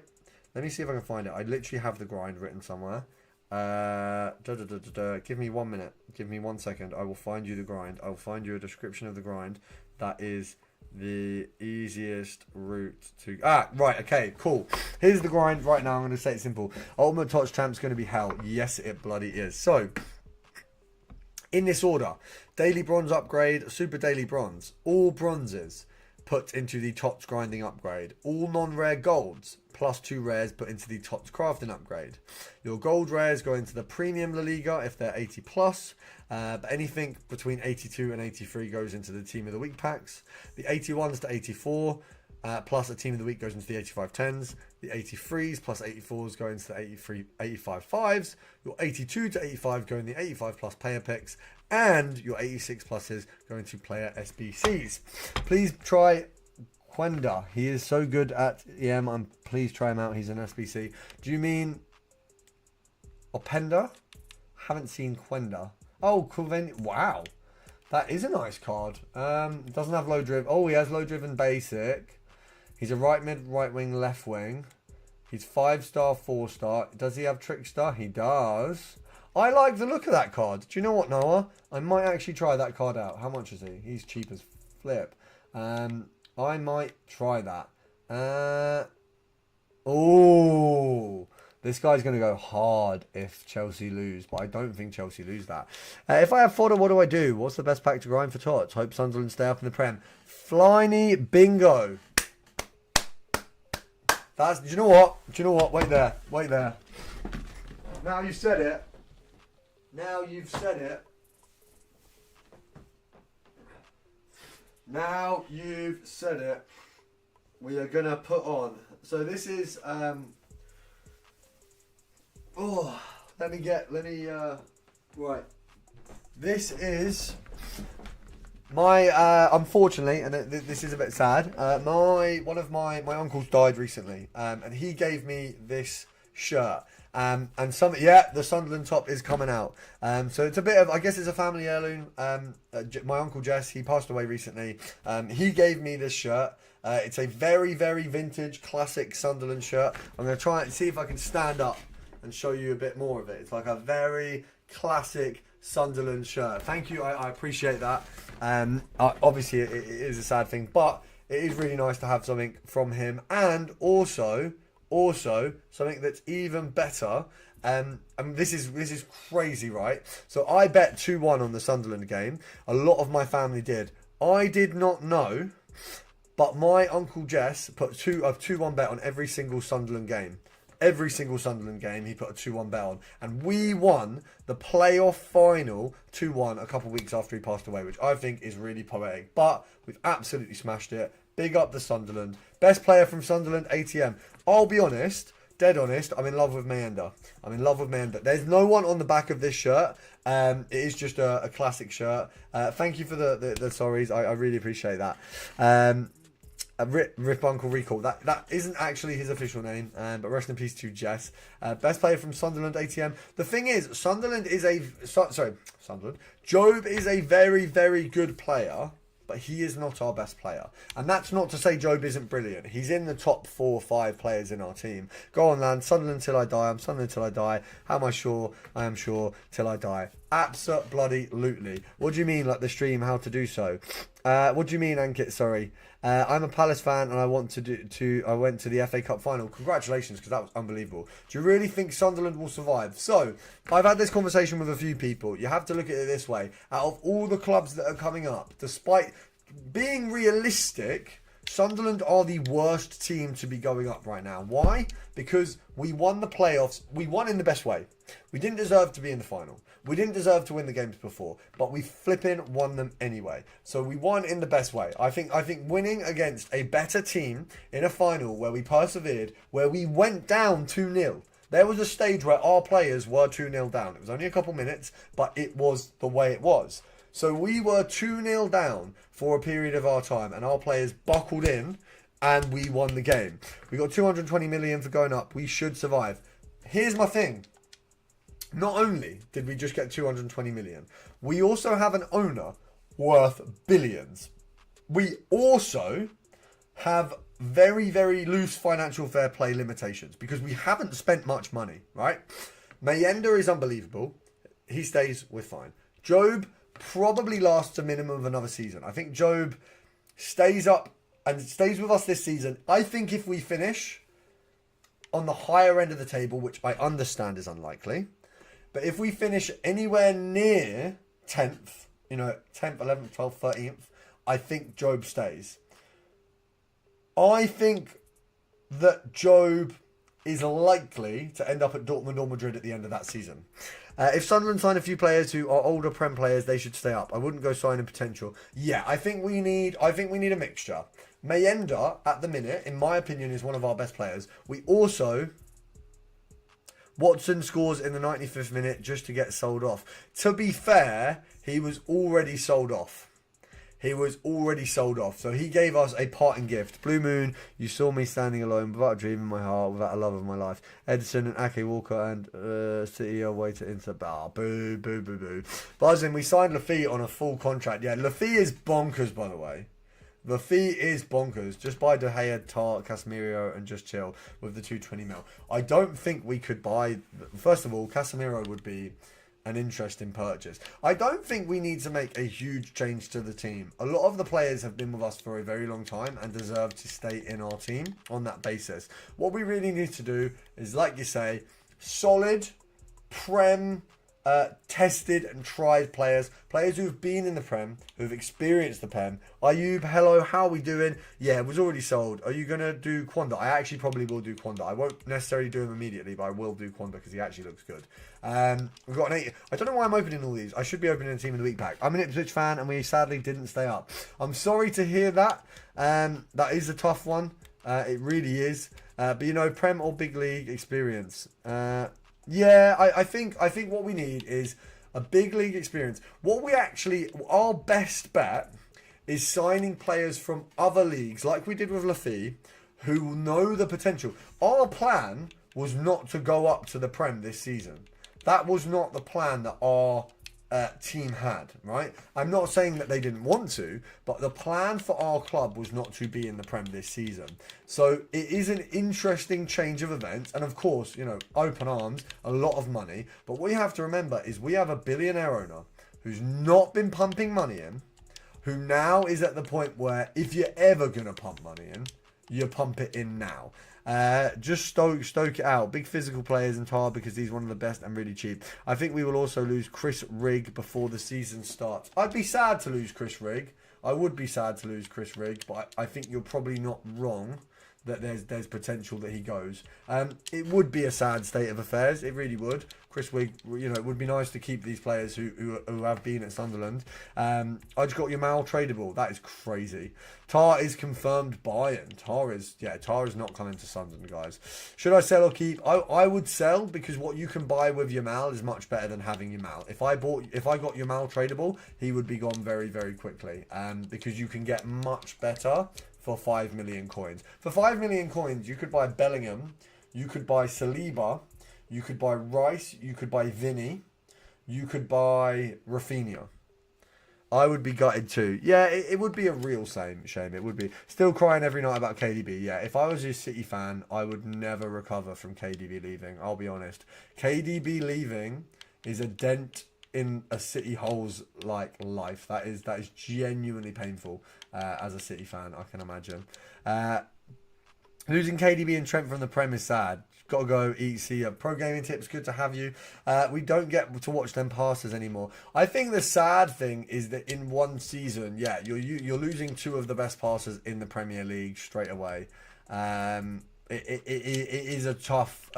Let me see if I can find it. I literally have the grind written somewhere. Give me 1 minute. Give me 1 second. I will find you the grind. I will find you a description of the grind. That is the easiest route to... right, okay, cool. Here's the grind right now. I'm going to say it simple. Ultimate Tots Champ's going to be hell. Yes, it bloody is. So... in this order, Daily Bronze upgrade, Super Daily Bronze, all bronzes put into the Tots grinding upgrade, all non-rare golds plus 2 rares put into the Tots crafting upgrade. Your gold rares go into the Premium La Liga if they're 80 plus, but anything between 82 and 83 goes into the Team of the Week packs. The 81s to 84 plus a team of the week goes into the 85-10s. The 83s plus 84s go into the 85-5s. Your 82 to 85 go in the 85 plus player picks. And your 86 pluses go into player SBCs. Please try Quenda. He is so good at EM. Please try him out. He's an SBC. Do you mean Openda? Haven't seen Quenda. Oh, Coven. Wow. That is a nice card. Doesn't have low driven. Oh, he has low driven basic. He's a right mid, right wing, left wing. He's 5-star, 4-star. Does he have Trickster? He does. I like the look of that card. Do you know what, Noah? I might actually try that card out. How much is he? He's cheap as flip. I might try that. Oh, this guy's going to go hard if Chelsea lose, but I don't think Chelsea lose that. If I have fodder, what do I do? What's the best pack to grind for Tots? Hope Sunderland stay up in the Prem. Flyny bingo. Do you know what? Do you know what? Wait there. Wait there. Now you've said it. Now you've said it. Now you've said it. We are going to put on. So this is... right. This is my, unfortunately, and this is a bit sad, one of my uncles died recently, and he gave me this shirt. And the Sunderland top is coming out. So it's a bit of, I guess it's a family heirloom. My uncle Jess, he passed away recently. He gave me this shirt. It's a very, very vintage, classic Sunderland shirt. I'm going to try and see if I can stand up and show you a bit more of it. It's like a very classic Sunderland shirt. Thank you, I appreciate that. Obviously, it is a sad thing, but it is really nice to have something from him. And also something that's even better. This is crazy, right? So I bet 2-1 on the Sunderland game. A lot of my family did. I did not know, but my Uncle Jess put a 2-1 bet on every single Sunderland game. Every single Sunderland game, he put a 2-1 bet on. And we won the playoff final 2-1 a couple of weeks after he passed away, which I think is really poetic. But we've absolutely smashed it. Big up the Sunderland. Best player from Sunderland, ATM. I'll be honest, dead honest, I'm in love with Mayenda. There's no one on the back of this shirt. It is just a classic shirt. Thank you for the sorries. I really appreciate that. Rip Uncle Recall. That isn't actually his official name, but rest in peace to Jess. Best player from Sunderland, ATM. The thing is, Job is a very, very good player, but he is not our best player. And that's not to say Job isn't brilliant. He's in the top 4 or 5 players in our team. Go on, land. Sunderland till I die. I'm Sunderland till I die. How am I sure? I am sure till I die. Absolutely. What do you mean, like the stream, how to do so? What do you mean, Ankit? Sorry. I'm a Palace fan and I went to the FA Cup final. Congratulations, because that was unbelievable. Do you really think Sunderland will survive? So, I've had this conversation with a few people. You have to look at it this way. Out of all the clubs that are coming up, despite being realistic, Sunderland are the worst team to be going up right now. Why? Because we won the playoffs. We won in the best way. We didn't deserve to be in the final. We didn't deserve to win the games before, but we flipping won them anyway. So we won in the best way. I think winning against a better team in a final where we persevered, where we went down 2-0. There was a stage where our players were 2-0 down. It was only a couple minutes, but it was the way it was. So we were 2-0 down for a period of our time, and our players buckled in, and we won the game. We got 220 million for going up. We should survive. Here's my thing. Not only did we just get 220 million, we also have an owner worth billions. We also have very, very loose financial fair play limitations because we haven't spent much money, right? Mayenda is unbelievable. He stays, we're fine. Job probably lasts a minimum of another season. I think Job stays up and stays with us this season. I think if we finish on the higher end of the table, which I understand is unlikely, but if we finish anywhere near 10th, 10th, 11th, 12th, 13th, I think Job stays. I think that Job is likely to end up at Dortmund or Madrid at the end of that season. If Sunderland sign a few players who are older Prem players, they should stay up. I wouldn't go signing potential. Yeah, I think we need a mixture. Mayenda, at the minute, in my opinion, is one of our best players. We also... Watson scores in the 95th minute just to get sold off. To be fair, he was already sold off. He was already sold off. So he gave us a parting gift. Blue Moon, you saw me standing alone without a dream in my heart, without a love of my life. Edison and Ake Walker and City away to Inter. Boo, boo, boo, boo. Buzzing, we signed Lafitte on a full contract. Yeah, Lafitte is bonkers, by the way. Lafitte is bonkers. Just buy De Gea, Tart, Casemiro, and just chill with the 220 mil. I don't think we could buy... First of all, Casemiro would be an interesting purchase. I don't think we need to make a huge change to the team. A lot of the players have been with us for a very long time and deserve to stay in our team on that basis. What we really need to do is, like you say, solid, Prem... tested and tried players who've been in the Prem, who've experienced the Prem. Ayub, hello, how are we doing? Yeah, it was already sold. Are you going to do Quanda? I actually probably will do Quanda. I won't necessarily do him immediately, but I will do Quanda because he actually looks good. We've got an 8. I don't know why I'm opening all these. I should be opening a Team of the Week pack. I'm an Ipswich fan and we sadly didn't stay up. I'm sorry to hear that. That is a tough one. It really is. But you know, Prem or Big League experience. Yeah, I think what we need is a big league experience. What we actually, our best bet is signing players from other leagues, like we did with Lafitte, who know the potential. Our plan was not to go up to the Prem this season. That was not the plan that our team had, right? I'm not saying that they didn't want to, but the plan for our club was not to be in the Prem this season. So it is an interesting change of events, and of course, you know, open arms, a lot of money. But what you have to remember is we have a billionaire owner who's not been pumping money in, who now is at the point where if you're ever gonna pump money in, you pump it in now. Just stoke it out. Big physical players in Tar because he's one of the best and really cheap. I think we will also lose Chris Rigg before the season starts. I'd be sad to lose Chris Rigg. I would be sad to lose Chris Rigg, but I think you're probably not wrong that there's potential that he goes. It would be a sad state of affairs. It really would. Chris Rigg, you know, it would be nice to keep these players who have been at Sunderland. I just got Yamal tradable. That is crazy. Tar is confirmed buy-in. Tar is not coming to Sunderland, guys. Should I sell or keep? I would sell because what you can buy with Yamal is much better than having Yamal. If I got Yamal tradable, he would be gone very, very quickly. Because you can get much better for 5 million coins. For 5 million coins, you could buy Bellingham, you could buy Saliba, you could buy Rice, you could buy Vinny, you could buy Rafinha. I would be gutted too. Yeah, it would be a real shame. It would be. Still crying every night about KDB. Yeah, if I was a City fan, I would never recover from KDB leaving. I'll be honest. KDB leaving is a dent in a City hole's like life. That is genuinely painful as a City fan, I can imagine. Losing KDB and Trent from the Prem is sad. Got to go eat, see ya. Pro Gaming Tips, good to have you. We don't get to watch them passes anymore. I think the sad thing is that in one season, yeah, you're losing 2 of the best passers in the Premier League straight away. It is a tough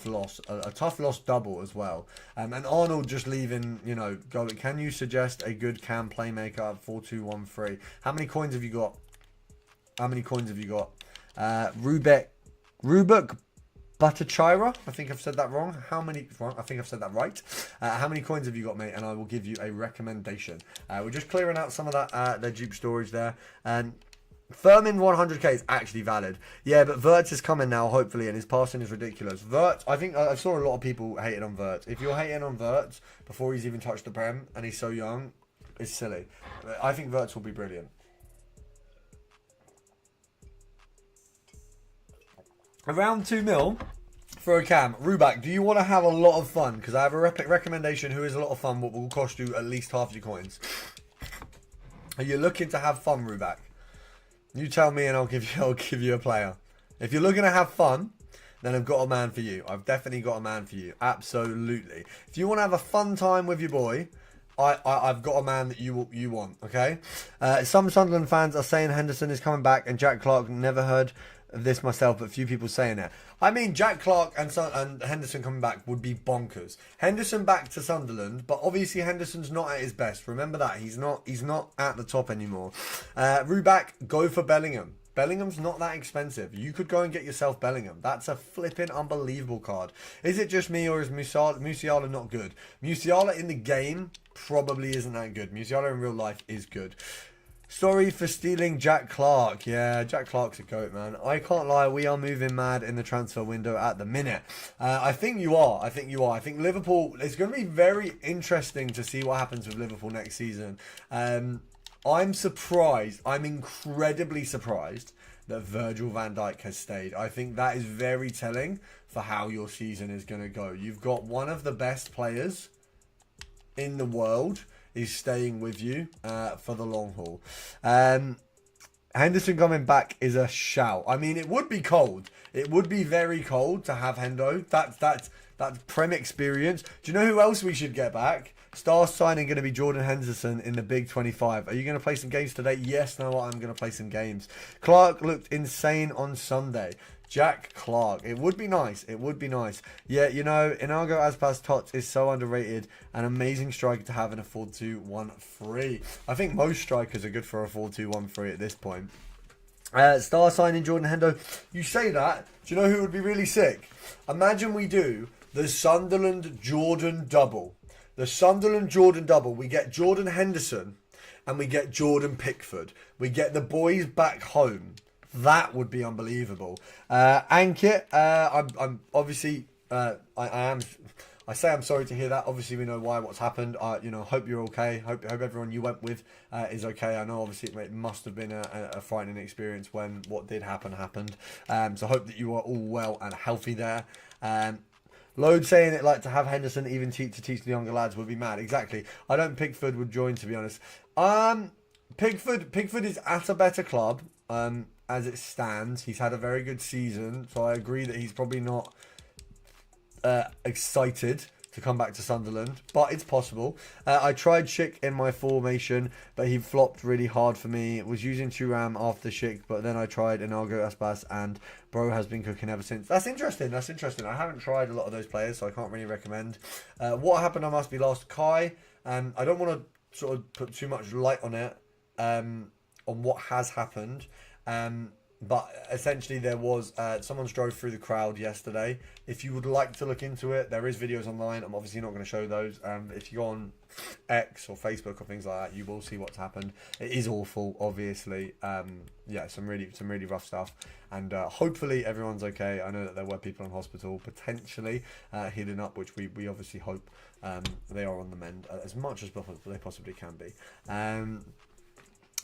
loss, a tough loss double as well. And Arnold just leaving, you know, go. Can you suggest a good cam playmaker at 4-2-1-3? How many coins have you got? Rubik Bhattacharya, I think I've said that wrong. I think I've said that right. How many coins have you got, mate? And I will give you a recommendation. We're just clearing out some of that their dupe storage there. And Furman 100k is actually valid. Yeah, but Wirtz is coming now, hopefully, and his passing is ridiculous. Wirtz, I think I saw a lot of people hating on Wirtz. If you're hating on Wirtz before he's even touched the Prem and he's so young, it's silly. I think Wirtz will be brilliant. Around 2 mil for a cam. Rubak, do you want to have a lot of fun? Because I have a recommendation who is a lot of fun, but will cost you at least half your coins. Are you looking to have fun, Rubak? You tell me and I'll give you a player. If you're looking to have fun, then I've got a man for you. I've definitely got a man for you. Absolutely. If you want to have a fun time with your boy, I've got a man that you want, okay? Some Sunderland fans are saying Henderson is coming back and Jack Clark never heard this myself, but few people saying it. I mean, Jack Clark and Henderson coming back would be bonkers. Henderson back to Sunderland, but obviously Henderson's not at his best. Remember that he's not at the top anymore. Ruback, go for Bellingham. Bellingham's not that expensive. You could go and get yourself Bellingham. That's a flipping unbelievable card. Is it just me or is Musiala not good? Musiala in the game probably isn't that good. Musiala in real life is good. Sorry for stealing Jack Clark. Yeah, Jack Clark's a goat, man. I can't lie. We are moving mad in the transfer window at the minute. I think you are. I think Liverpool, it's going to be very interesting to see what happens with Liverpool next season. I'm surprised. I'm incredibly surprised that Virgil van Dijk has stayed. I think that is very telling for how your season is going to go. You've got one of the best players in the world is staying with you for the long haul. Henderson coming back is a shout. I mean, it would be cold. It would be very cold to have Hendo. That's Prem experience. Do you know who else we should get back? Star signing going to be Jordan Henderson in the Big 25. Are you going to play some games today? Yes, no, I'm going to play some games. Clark looked insane on Sunday. Jack Clark. It would be nice. It would be nice. Yeah, you know, Inago Aspas Tots is so underrated. An amazing striker to have in a 4-2-1-3. I think most strikers are good for a 4-2-1-3 at this point. Star signing Jordan Hendo. You say that. Do you know who would be really sick? Imagine we do the Sunderland Jordan double. The Sunderland Jordan double. We get Jordan Henderson and we get Jordan Pickford. We get the boys back home. That would be unbelievable. Ankit, I'm obviously, I say I'm sorry to hear that. Obviously, we know what's happened. You know, hope you're okay. Hope everyone you went with is okay. I know, obviously, it must have been a frightening experience when what did happen happened. So hope that you are all well and healthy there. Load saying it like to have Henderson even teach the younger lads would be mad. Exactly. I don't think Pickford would join, to be honest. Pickford is at a better club. As it stands, he's had a very good season, so I agree that he's probably not excited to come back to Sunderland, but it's possible. I tried Schick in my formation, but he flopped really hard for me. Was using Thuram after Schick, but then I tried Inago Aspas, and bro has been cooking ever since. That's interesting. I haven't tried a lot of those players, so I can't really recommend. What happened? I must be lost. Kai, I don't want to sort of put too much light on it, on what has happened. But essentially there was someone drove through the crowd yesterday. If you would like to look into it, there is videos online. I'm obviously not going to show those. If you go on X or Facebook or things like that, you will see what's happened. It is awful, obviously. Yeah, some really rough stuff. And hopefully everyone's okay. I know that there were people in hospital potentially healing up, which we obviously hope they are on the mend as much as they possibly can be.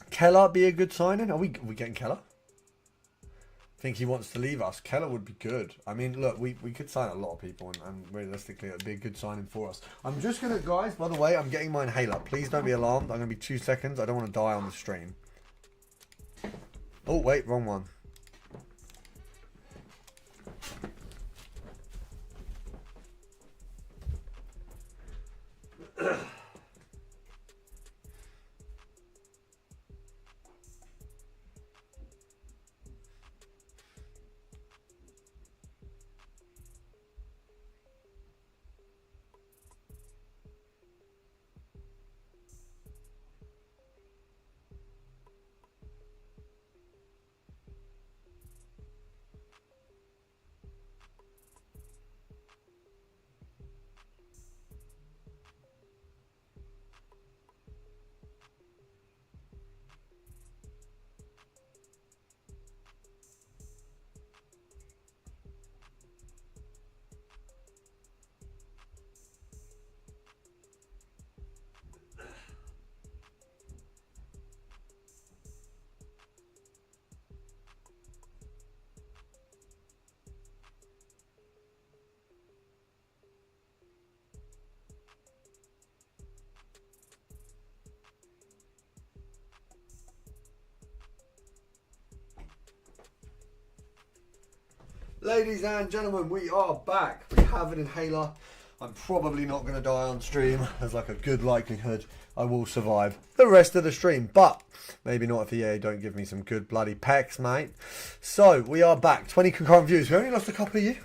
Keller be a good signing? Are we getting Keller? I think he wants to leave us. Keller would be good. I mean, look, we could sign a lot of people, and realistically, it would be a good signing for us. I'm just going to, guys, by the way, I'm getting my inhaler. Please don't be alarmed. I'm going to be 2 seconds. I don't want to die on the stream. Oh, wait, wrong one. Ladies and gentlemen, we are back. We have an inhaler. I'm probably not going to die on stream. There's like a good likelihood I will survive the rest of the stream. But maybe not if EA don't give me some good bloody pecs, mate. So, we are back. 20 concurrent views. We only lost a couple of you.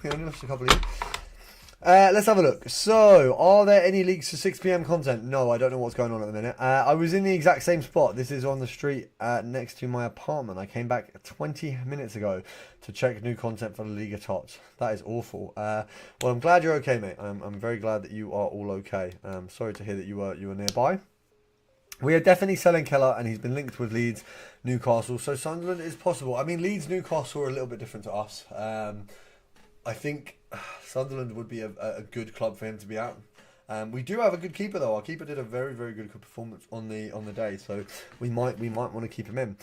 Let's have a look. So, are there any leaks for 6 PM content? No, I don't know what's going on at the minute. I was in the exact same spot. This is on the street next to my apartment. I came back 20 minutes ago to check new content for the Liga Tots. That is awful. Well, I'm glad you're okay, mate. I'm very glad that you are all okay. Sorry to hear that you were nearby. We are definitely selling Keller, and he's been linked with Leeds, Newcastle. So Sunderland is possible. I mean, Leeds, Newcastle are a little bit different to us. I think Sunderland would be a good club for him to be at. We do have a good keeper though. Our keeper did a very, very good performance on the day, so we might want to keep him in.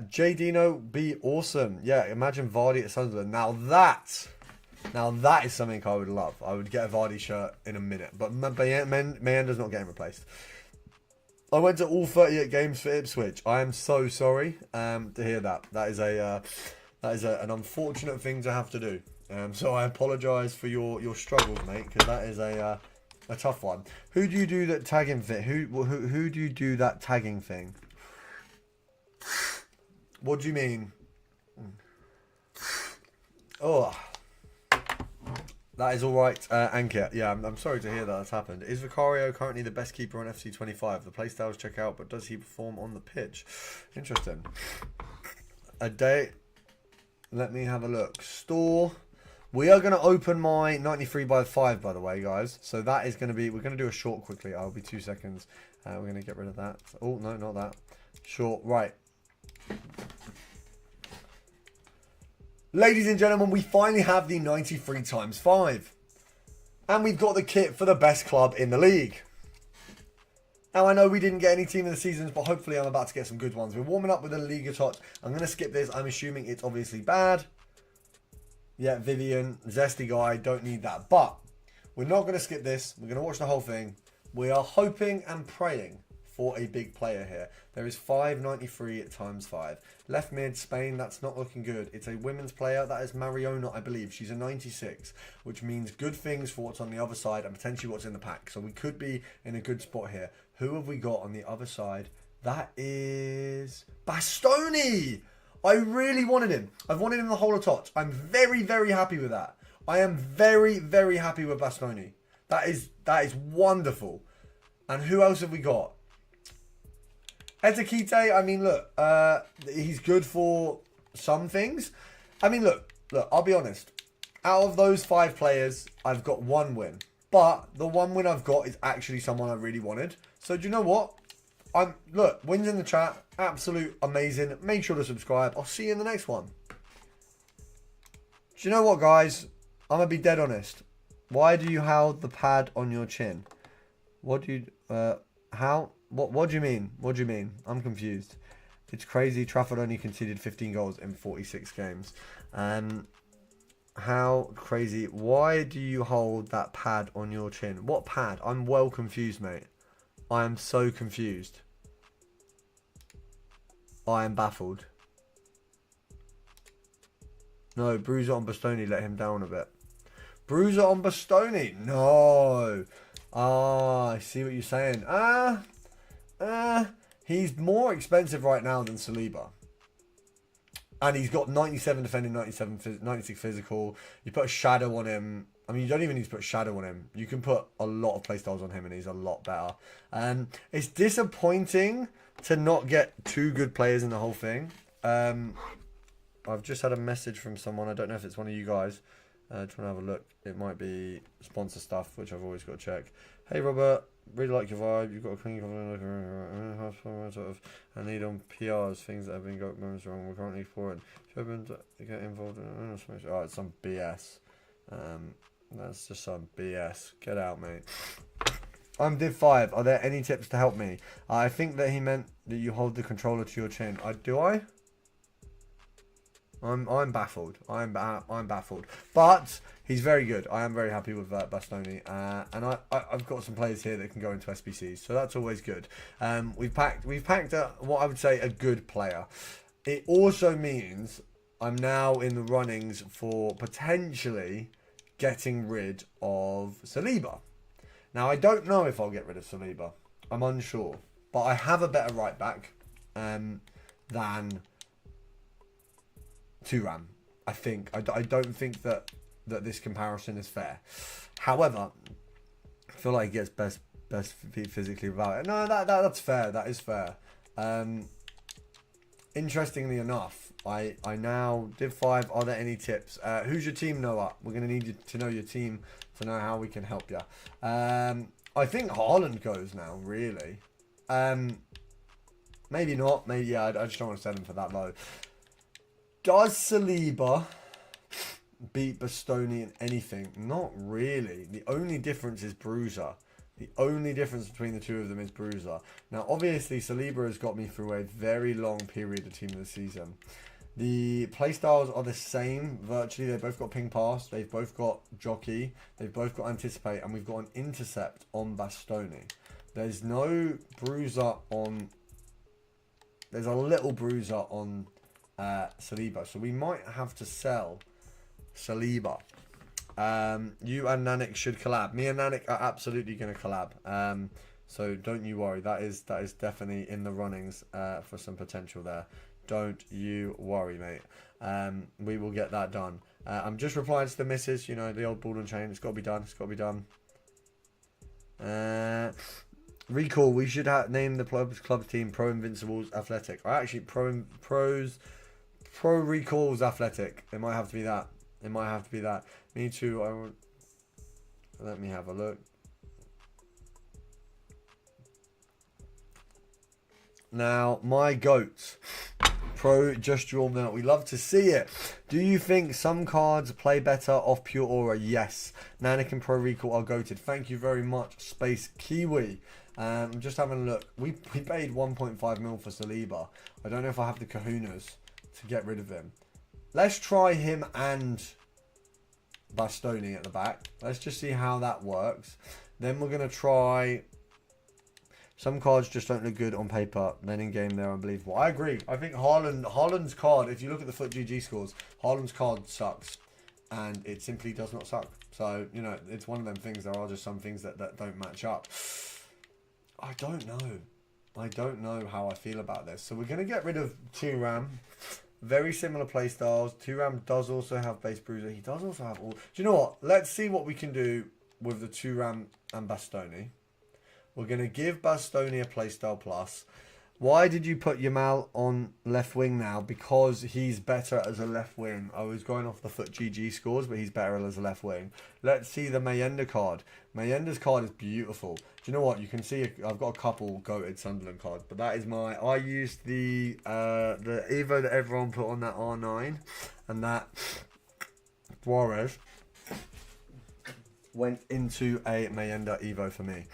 J Dino be awesome. Yeah, imagine Vardy at Sunderland. Now that is something I would love. I would get a Vardy shirt in a minute, but Meyenda's not getting replaced. I went to all 38 games for Ipswich. I am so sorry to hear that. That is an unfortunate thing to have to do. So I apologise for your struggles, mate, because that is a tough one. Who do you do that tagging thing? Who do you do that tagging thing? What do you mean? Oh, that is all right, Ankit. Yeah, I'm sorry to hear that's happened. Is Vicario currently the best keeper on FC25? The playstyles check out, but does he perform on the pitch? Interesting. A day. Let me have a look. Store. We are going to open my 93 by 5, by the way, guys. So that is going to be... We're going to do a short quickly. I'll be 2 seconds. We're going to get rid of that. Oh, no, not that. Short. Right. Ladies and gentlemen, we finally have the 93 times 5. And we've got the kit for the best club in the league. Now, I know we didn't get any team of the seasons, but hopefully I'm about to get some good ones. We're warming up with the Liga Tots. I'm going to skip this. I'm assuming it's obviously bad. Yeah, Vivian, zesty guy, don't need that. But we're not going to skip this. We're going to watch the whole thing. We are hoping and praying for a big player here. There is 593 times 5. Left mid, Spain, that's not looking good. It's a women's player. That is Mariona, I believe. She's a 96, which means good things for what's on the other side and potentially what's in the pack. So we could be in a good spot here. Who have we got on the other side? That is Bastoni. I really wanted him. I've wanted him the whole of Tots. I'm very, very happy with that. I am very, very happy with Bastoni. That is wonderful. And who else have we got? Etekite, I mean, look, he's good for some things. I mean, look, I'll be honest. Out of those 5 players, I've got 1 win. But the 1 win I've got is actually someone I really wanted. So do you know what? Look, wins in the chat, absolute amazing. Make sure to subscribe. I'll see you in the next one. Do you know what, guys? I'm going to be dead honest. Why do you hold the pad on your chin? What do you... how... What do you mean? What do you mean? I'm confused. It's crazy. Trafford only conceded 15 goals in 46 games. How crazy. Why do you hold that pad on your chin? What pad? I'm well confused, mate. I am so confused. I am baffled. No, Bruiser on Bastoni let him down a bit. Bruiser on Bastoni? No. Ah, I see what you're saying. He's more expensive right now than Saliba. And he's got 97 defending, 96 physical. You put a shadow on him. I mean, you don't even need to put shadow on him. You can put a lot of playstyles on him and he's a lot better. It's disappointing to not get 2 good players in the whole thing. I've just had a message from someone. I don't know if it's one of you guys. Trying to have a look. It might be sponsor stuff, which I've always got to check. Hey, Robert. Really like your vibe. You've got a clean sort of. I need on PRs, things that have been got moments wrong. We're currently exploring. If you're open to get involved in oh, it's some BS. That's just some BS. Get out, mate. I'm Div 5. Are there any tips to help me? I think that he meant that you hold the controller to your chin. Do I? I'm baffled. I'm baffled. But he's very good. I am very happy with Bastoni. And I've got some players here that can go into SBCs, so that's always good. We've packed what I would say a good player. It also means I'm now in the runnings for potentially getting rid of Saliba. Now, I don't know if I'll get rid of Saliba. I'm unsure. But I have a better right back than Thuram, I think. I don't think that this comparison is fair. However, I feel like he gets best physically without it. No, that's fair. That is fair. Interestingly enough, I now Div 5. Are there any tips? Who's your team, Noah? We're going to need you to know your team to know how we can help you. I think Haaland goes now, really. Maybe not. Maybe, yeah, I just don't want to sell him for that low. Does Saliba beat Bastoni in anything? Not really. The only difference is Bruiser. The only difference between the two of them is Bruiser. Now, obviously, Saliba has got me through a very long period of Team of the Season. The playstyles are the same, virtually. They've both got ping pass. They've both got jockey. They've both got anticipate. And we've got an intercept on Bastoni. There's no bruiser on... There's a little bruiser on Saliba. So we might have to sell Saliba. You and Nanik should collab. Me and Nanik are absolutely going to collab. So don't you worry. That is definitely in the runnings for some potential there. Don't you worry, mate. We will get that done. I'm just replying to the missus. You know, the old ball and chain. It's got to be done. It's got to be done. Recall. We should name the club's team Pro Invincibles Athletic. Or actually, Pro Recalls Athletic. It might have to be that. It might have to be that. Me too. Let me have a look. Now, my goat. Pro Just Your Milk. We love to see it. Do you think some cards play better off pure aura? Yes. Nanik and Pro Recall are goated. Thank you very much, Space Kiwi. I'm just having a look. We paid 1.5 mil for Saliba. I don't know if I have the kahunas to get rid of him. Let's try him and Bastoni at the back. Let's just see how that works. Then we're going to try... Some cards just don't look good on paper. Then in game, they're unbelievable. I agree. I think Haaland's card, if you look at the FUT GG scores, Haaland's card sucks. And it simply does not suck. So, you know, it's one of them things. There are just some things that don't match up. I don't know. I don't know how I feel about this. So we're going to get rid of Thuram. Very similar play styles. Thuram does also have base bruiser. He does also have all... Do you know what? Let's see what we can do with the Thuram and Bastoni. We're going to give Bastoni a playstyle plus. Why did you put Yamal on left wing now? Because he's better as a left wing. I was going off the FUT GG scores, but he's better as a left wing. Let's see the Mayenda card. Mayenda's card is beautiful. Do you know what? You can see I've got a couple goated Sunderland cards, but that is my... I used the Evo that everyone put on that R9, and that Suarez went into a Mayenda Evo for me.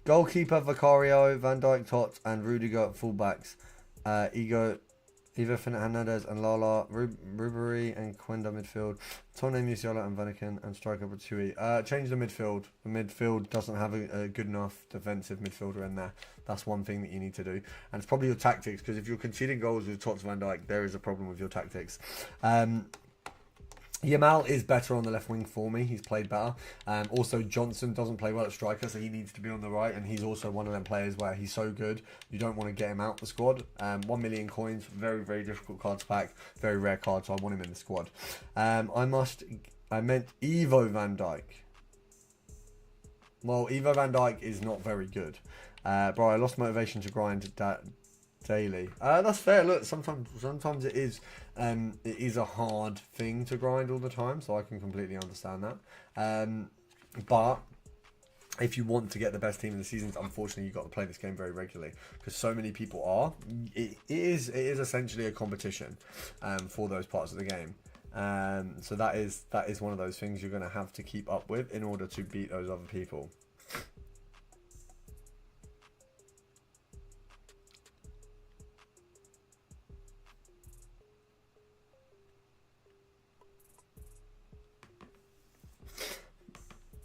Goalkeeper Vicario, Van Dijk, Tots, and Rudiger at fullbacks. Ivo Hernandez and Lala, Ribery and Quenda midfield. Tone Musiala and Vanaken, and striker Batui. Change the midfield. The midfield doesn't have a good enough defensive midfielder in there. That's one thing that you need to do. And it's probably your tactics, because if you're conceding goals with Tots, Van Dijk, there is a problem with your tactics. Yamal is better on the left wing for me. He's played better. Also, Johnson doesn't play well at striker, so he needs to be on the right. And he's also one of them players where he's so good, you don't want to get him out the squad. 1 million coins, very, very difficult card to pack. Very rare card, so I want him in the squad. I meant Ivo Van Dijk. Well, Ivo Van Dijk is not very good. Bro, I lost motivation to grind that daily. That's fair. Look, sometimes it is a hard thing to grind all the time, so I can completely understand that. But if you want to get the best team in the seasons, unfortunately you've got to play this game very regularly, because so many people are. It is essentially a competition for those parts of the game. So that is one of those things you're going to have to keep up with in order to beat those other people.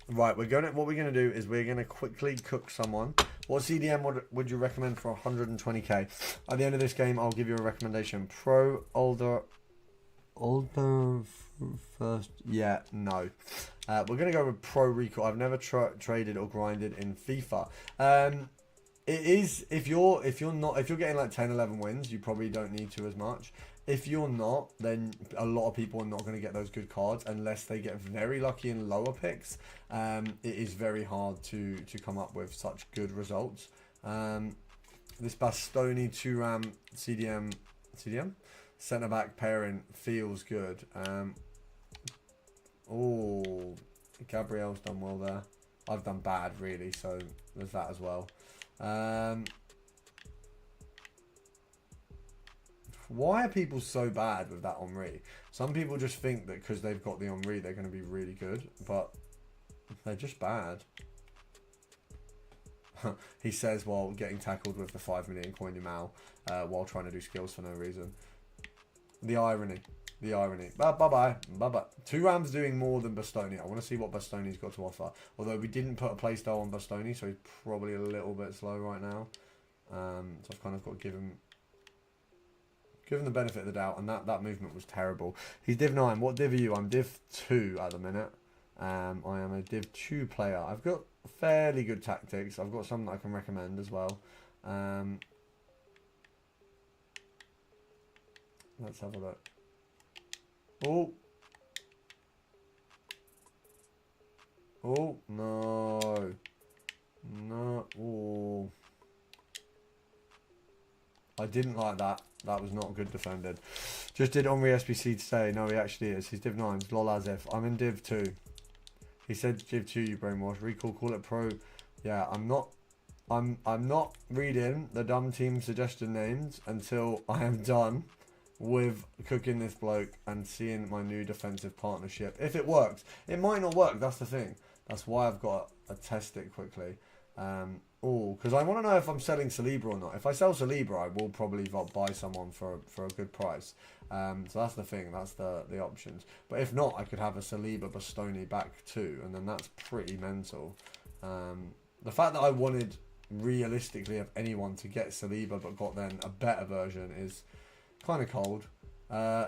Right, what we're gonna do is we're gonna quickly cook someone. What CDM would you recommend for 120k? At the end of this game, I'll give you a recommendation. Pro Older first, yeah, no. We're gonna go with Pro Recall. I've never traded or grinded in FIFA. It is if you're getting like 10, 11 wins, you probably don't need to as much. If you're not, then a lot of people are not going to get those good cards unless they get very lucky in lower picks. It is very hard to come up with such good results. This Bastoni 2-ram CDM centre back pairing feels good. Oh, Gabriel's done well there. I've done bad really, so there's that as well. Why are people so bad with that Henry? Some people just think that because they've got the Henry, they're going to be really good, but they're just bad. He says while getting tackled with the 5 million coin Yamal while trying to do skills for no reason. The irony. The irony. Bye-bye. 2-ram's doing more than Bastoni. I want to see what Bastoni's got to offer. Although we didn't put a playstyle on Bastoni, so he's probably a little bit slow right now. So I've kind of got to give him the benefit of the doubt, and that movement was terrible. He's Div 9. What Div are you? I'm Div 2 at the minute. I am a Div 2 player. I've got fairly good tactics. I've got some that I can recommend as well. Let's have a look. Oh. Oh, no. No. Oh. I didn't like that. That was not good defended. Just did Henry SBC today. No, he actually is. He's Div 9s. Lol as if. I'm in Div 2. He said Div 2, you brainwash. Recall, call it pro. Yeah, I'm not reading the dumb team suggestion names until I am done with cooking this bloke and seeing my new defensive partnership. If it works. It might not work. That's the thing. That's why I've got to test it quickly. Because I want to know if I'm selling Saliba or not. If I sell Saliba, I will probably buy someone for a good price. So that's the thing. That's the options. But if not, I could have a Saliba Bastoni back too, and then that's pretty mental. The fact that I wanted realistically of anyone to get Saliba but got then a better version is kind of cold.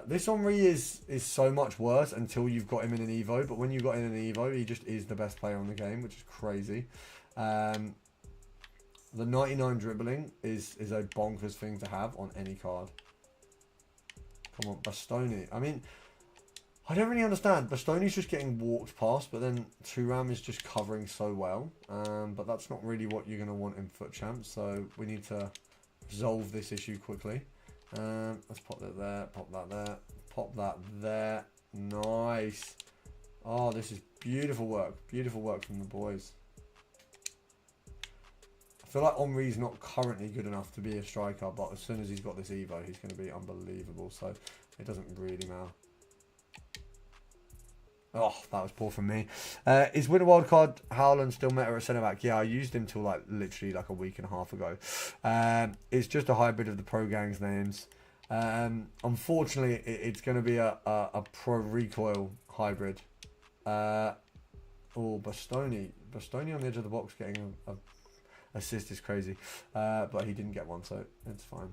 This Henry is so much worse until you've got him in an Evo, but when you got in an Evo, he just is the best player on the game, which is crazy. The 99 dribbling is a bonkers thing to have on any card. Come on, Bastoni. I mean, I don't really understand. Bastoni's just getting walked past, but then 2-ram is just covering so well. But that's not really what you're going to want in FUT Champs, so we need to resolve this issue quickly. Let's pop that there, pop that there, pop that there. Nice. Oh, this is beautiful work. Beautiful work from the boys. I feel like Henry's not currently good enough to be a striker, but as soon as he's got this Evo, he's going to be unbelievable. So it doesn't really matter. Oh, that was poor from me. Is Winter Wildcard Howland still meta at centre back? Yeah, I used him till literally a week and a half ago. It's just a hybrid of the pro gang's names. Unfortunately, it's going to be a pro recoil hybrid. Oh, Bastoni on the edge of the box getting a assist is crazy, but he didn't get one, so it's fine.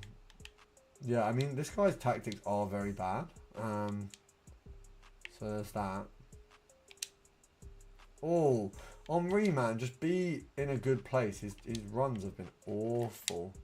Yeah, I mean, this guy's tactics are very bad. So there's that. Oh, Henry, man, just be in a good place. His runs have been awful.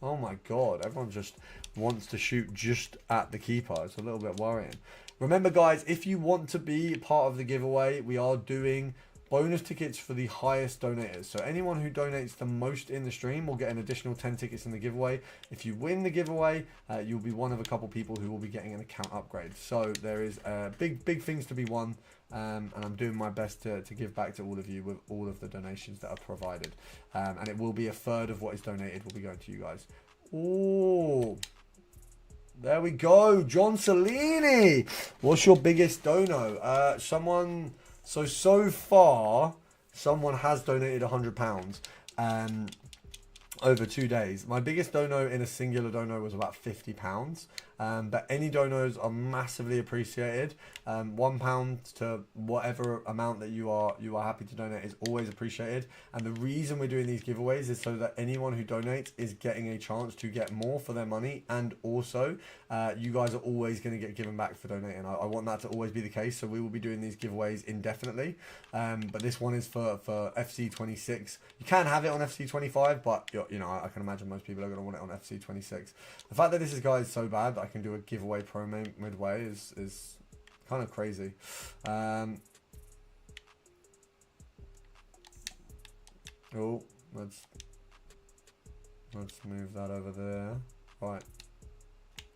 Oh my god, everyone just wants to shoot just at the keeper. It's a little bit worrying. Remember, guys, if you want to be part of the giveaway, we are doing bonus tickets for the highest donators. So anyone who donates the most in the stream will get an additional 10 tickets in the giveaway. If you win the giveaway, you'll be one of a couple people who will be getting an account upgrade. So there is big things to be won. And I'm doing my best to give back to all of you with all of the donations that are provided. And it will be a third of what is donated will be going to you guys. Oh, there we go. John Cellini. What's your biggest dono? So far, someone has donated £100 over 2 days. My biggest dono in a singular dono was about £50. But any donos are massively appreciated. £1 to whatever amount that you are happy to donate is always appreciated. And the reason we're doing these giveaways is so that anyone who donates is getting a chance to get more for their money, and also you guys are always going to get given back for donating. I want that to always be the case, so we will be doing these giveaways indefinitely. But this one is for FC26. You can have it on FC25, but you know, I can imagine most people are going to want it on FC26. The fact that this is so bad that I can do a giveaway pro midway is kind of crazy. Oh, let's move that over there. Right.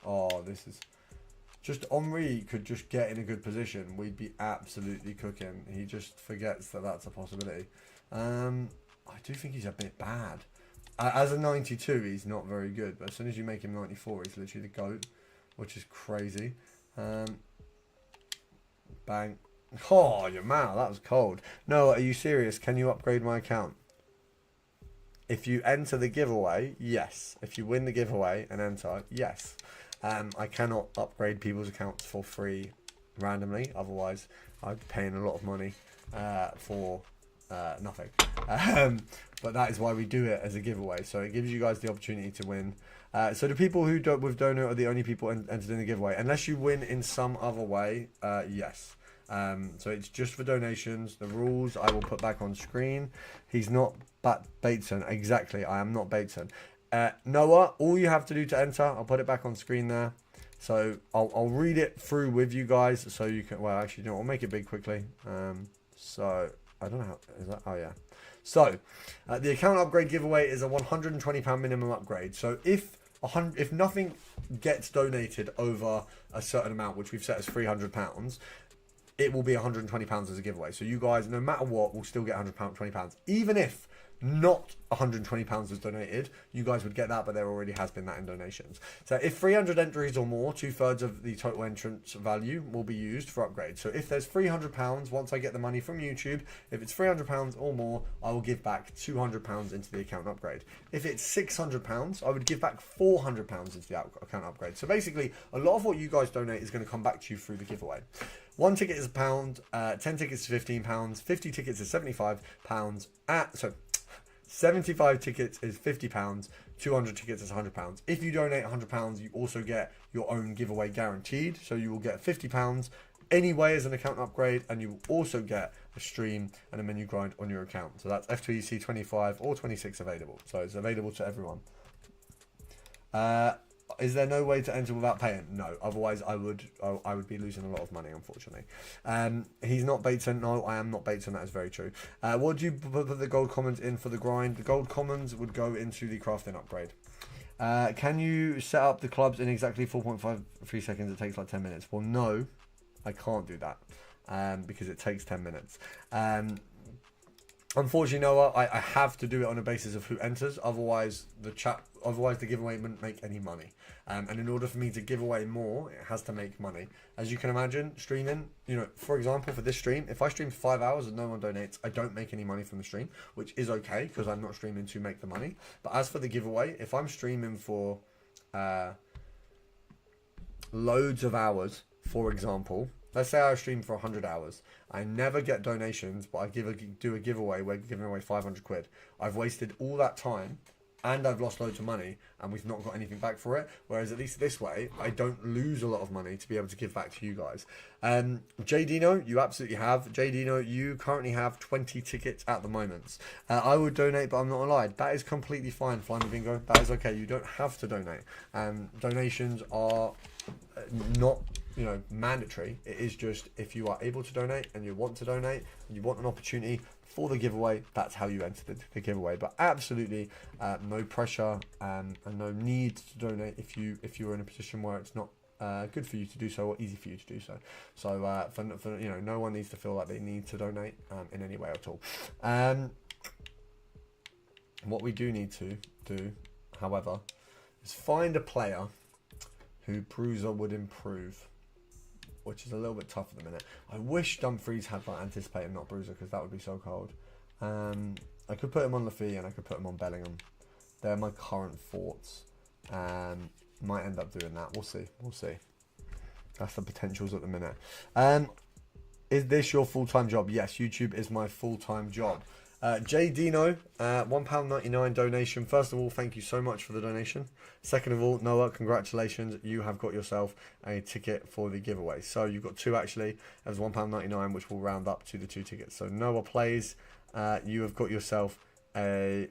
Oh, this is just Henri could just get in a good position. We'd be absolutely cooking. He just forgets that that's a possibility. I do think he's a bit bad. As a 92, he's not very good, but as soon as you make him 94, he's literally the GOAT, which is crazy. Bang. Oh, your mouth, that was cold. No, are you serious? Can you upgrade my account? If you enter the giveaway, yes. If you win the giveaway and enter, yes. I cannot upgrade people's accounts for free randomly. Otherwise, I'd be paying a lot of money for nothing. But that is why we do it as a giveaway. So it gives you guys the opportunity to win. So the people who don't with donor are the only people entered in the giveaway. Unless you win in some other way, yes. So it's just for donations. The rules I will put back on screen. He's not Bateson. Exactly, I am not Bateson. Noah, all you have to do to enter, I'll put it back on screen there. So I'll read it through with you guys so you can, well, actually, you know, I'll make it big quickly. So I don't know how, is that, oh yeah. So the account upgrade giveaway is a £120 minimum upgrade. So if nothing gets donated over a certain amount, which we've set as £300, it will be £120 as a giveaway. So you guys, no matter what, will still get £120. Even if not £120 was donated, you guys would get that, but there already has been that in donations. So if 300 entries or more, 2/3 of the total entrance value will be used for upgrade. So if there's £300, once I get the money from YouTube, if it's £300 or more, I will give back £200 into the account upgrade. If it's £600, I would give back £400 into the account upgrade. So basically, a lot of what you guys donate is going to come back to you through the giveaway. 1 ticket is £1, 10 tickets is £15, 50 tickets is £75. So 75 tickets is £50, 200 tickets is £100. If you donate £100, you also get your own giveaway guaranteed. So you will get £50 anyway as an account upgrade, and you will also get a stream and a menu grind on your account. So that's FTC 25 or 26 available. So it's available to everyone. Is there no way to enter without paying? No, otherwise I would be losing a lot of money, unfortunately. He's not Bateson. No, I am not Bateson. That is very true. What do you put the gold commons in for the grind? The gold commons would go into the crafting upgrade. Can you set up the clubs in exactly 4.53 seconds? It takes like 10 minutes. Well, no, I can't do that because it takes 10 minutes. Unfortunately, Noah, I have to do it on a basis of who enters. Otherwise, the giveaway wouldn't make any money. And in order for me to give away more, it has to make money. As you can imagine, streaming, you know, for example, for this stream, if I stream for 5 hours and no one donates, I don't make any money from the stream, which is okay because I'm not streaming to make the money. But as for the giveaway, if I'm streaming for loads of hours, for example, let's say I stream for 100 hours. I never get donations, but I do a giveaway where we're giving away 500 quid. I've wasted all that time and I've lost loads of money and we've not got anything back for it. Whereas at least this way, I don't lose a lot of money to be able to give back to you guys. JDino, you absolutely have. JDino, you currently have 20 tickets at the moment. I would donate, but I'm not allowed. That is completely fine, Flying Bingo. That is okay. You don't have to donate. Donations are not, you know, mandatory. It is just if you are able to donate and you want to donate and you want an opportunity for the giveaway, that's how you enter the giveaway. But absolutely no pressure and no need to donate if you're in a position where it's not good for you to do so or easy for you to do so. So for you know, no one needs to feel like they need to donate in any way at all. What we do need to do, however, is find a player who Bruiser would improve, which is a little bit tough at the minute. I wish Dumfries had like anticipated, not Bruiser, because that would be so cold. I could put him on Lafayette and I could put him on Bellingham. They're my current thoughts. Might end up doing that. We'll see. We'll see. That's the potentials at the minute. Is this your full-time job? Yes, YouTube is my full-time job. J Dino, £1.99 donation. First of all, thank you so much for the donation. Second of all, Noah, congratulations. You have got yourself a ticket for the giveaway. So you've got two actually. There's £1.99, which will round up to the 2 tickets. So Noah plays. You have got yourself a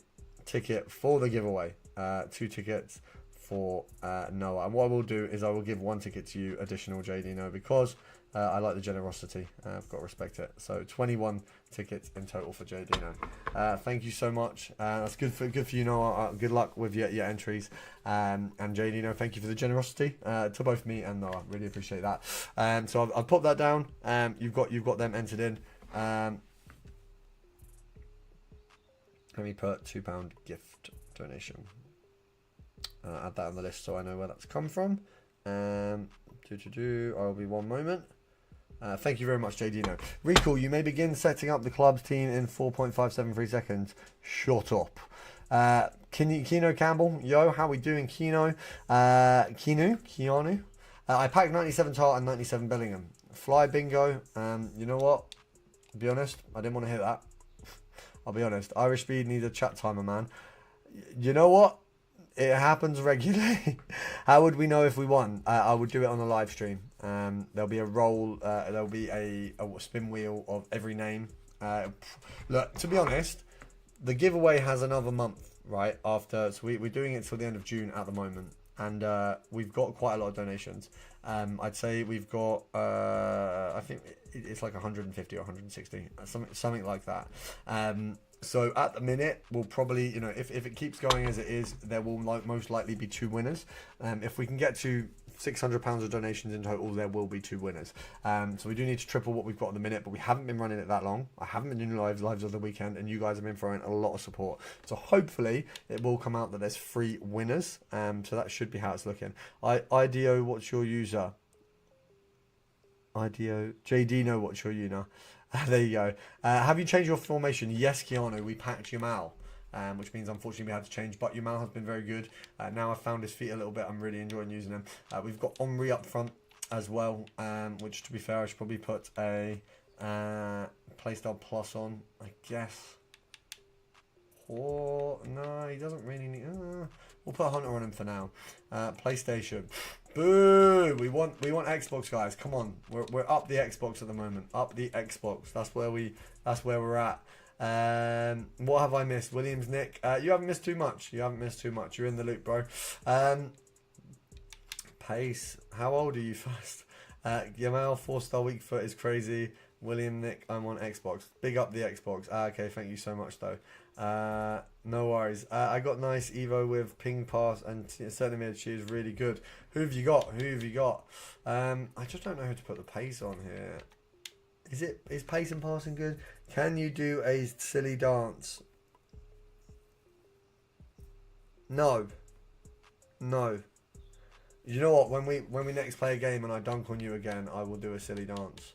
ticket for the giveaway. 2 tickets for Noah. And what I will do is I will give 1 ticket to you, additional J Dino, because I like the generosity. I've got to respect it. So 21 tickets in total for J Dino. Thank you so much. That's good for you, Noah. Good luck with your entries. And J Dino, thank you for the generosity to both me and Noah. Really appreciate that. So I've popped that down. You've got them entered in. Let me put £2 gift donation. Add that on the list so I know where that's come from. I'll be 1 moment. Thank you very much, JDino. Recall, you may begin setting up the club's team in 4.573 seconds. Shut up. Keno Campbell, yo, how we doing, Keno? Keanu. I packed 97 Tart and 97 Bellingham. Fly bingo. You know what? To be honest, I didn't want to hit that. I'll be honest. Irish Speed needs a chat timer, man. You know what? It happens regularly. How would we know if we won? I would do it on a live stream. There'll be a roll. There'll be a spin wheel of every name. Look, to be honest, the giveaway has another month, right? After, so we're doing it till the end of June at the moment, and we've got quite a lot of donations. I'd say we've got, I think it's like 150 or 160, something like that. So at the minute, we'll probably, you know, if it keeps going as it is, there will most likely be 2 winners. If we can get to £600 of donations in total, there will be 2 winners. So we do need to triple what we've got at the minute, but we haven't been running it that long. I haven't been doing lives of the weekend, and you guys have been throwing a lot of support. So hopefully it will come out that there's 3 winners. So that should be how it's looking. IDO, what's your user? IDO, JDino, what's your user? There you go. Have you changed your formation? Yes, Keanu. We packed Yamal, which means unfortunately we had to change. But Yamal has been very good. Now I've found his feet a little bit. I'm really enjoying using him. We've got Henry up front as well, which to be fair, I should probably put a Playstyle Plus on, I guess. Or no, he doesn't really need. We'll put a Hunter on him for now. PlayStation. Boo! We want Xbox, guys. Come on, we're up the Xbox at the moment. Up the Xbox. That's where we're at. What have I missed? Williams, Nick. You haven't missed too much. You're in the loop, bro. Pace. How old are you first? Yamal 4-star weak foot is crazy. William, Nick, I'm on Xbox. Big up the Xbox. Okay, thank you so much though. No worries. I got nice Evo with ping pass and certainly made she is really good. Who have you got? I just don't know how to put the pace on here. Is pace and passing good? Can you do a silly dance? No. You know what? When we next play a game and I dunk on you again, I will do a silly dance.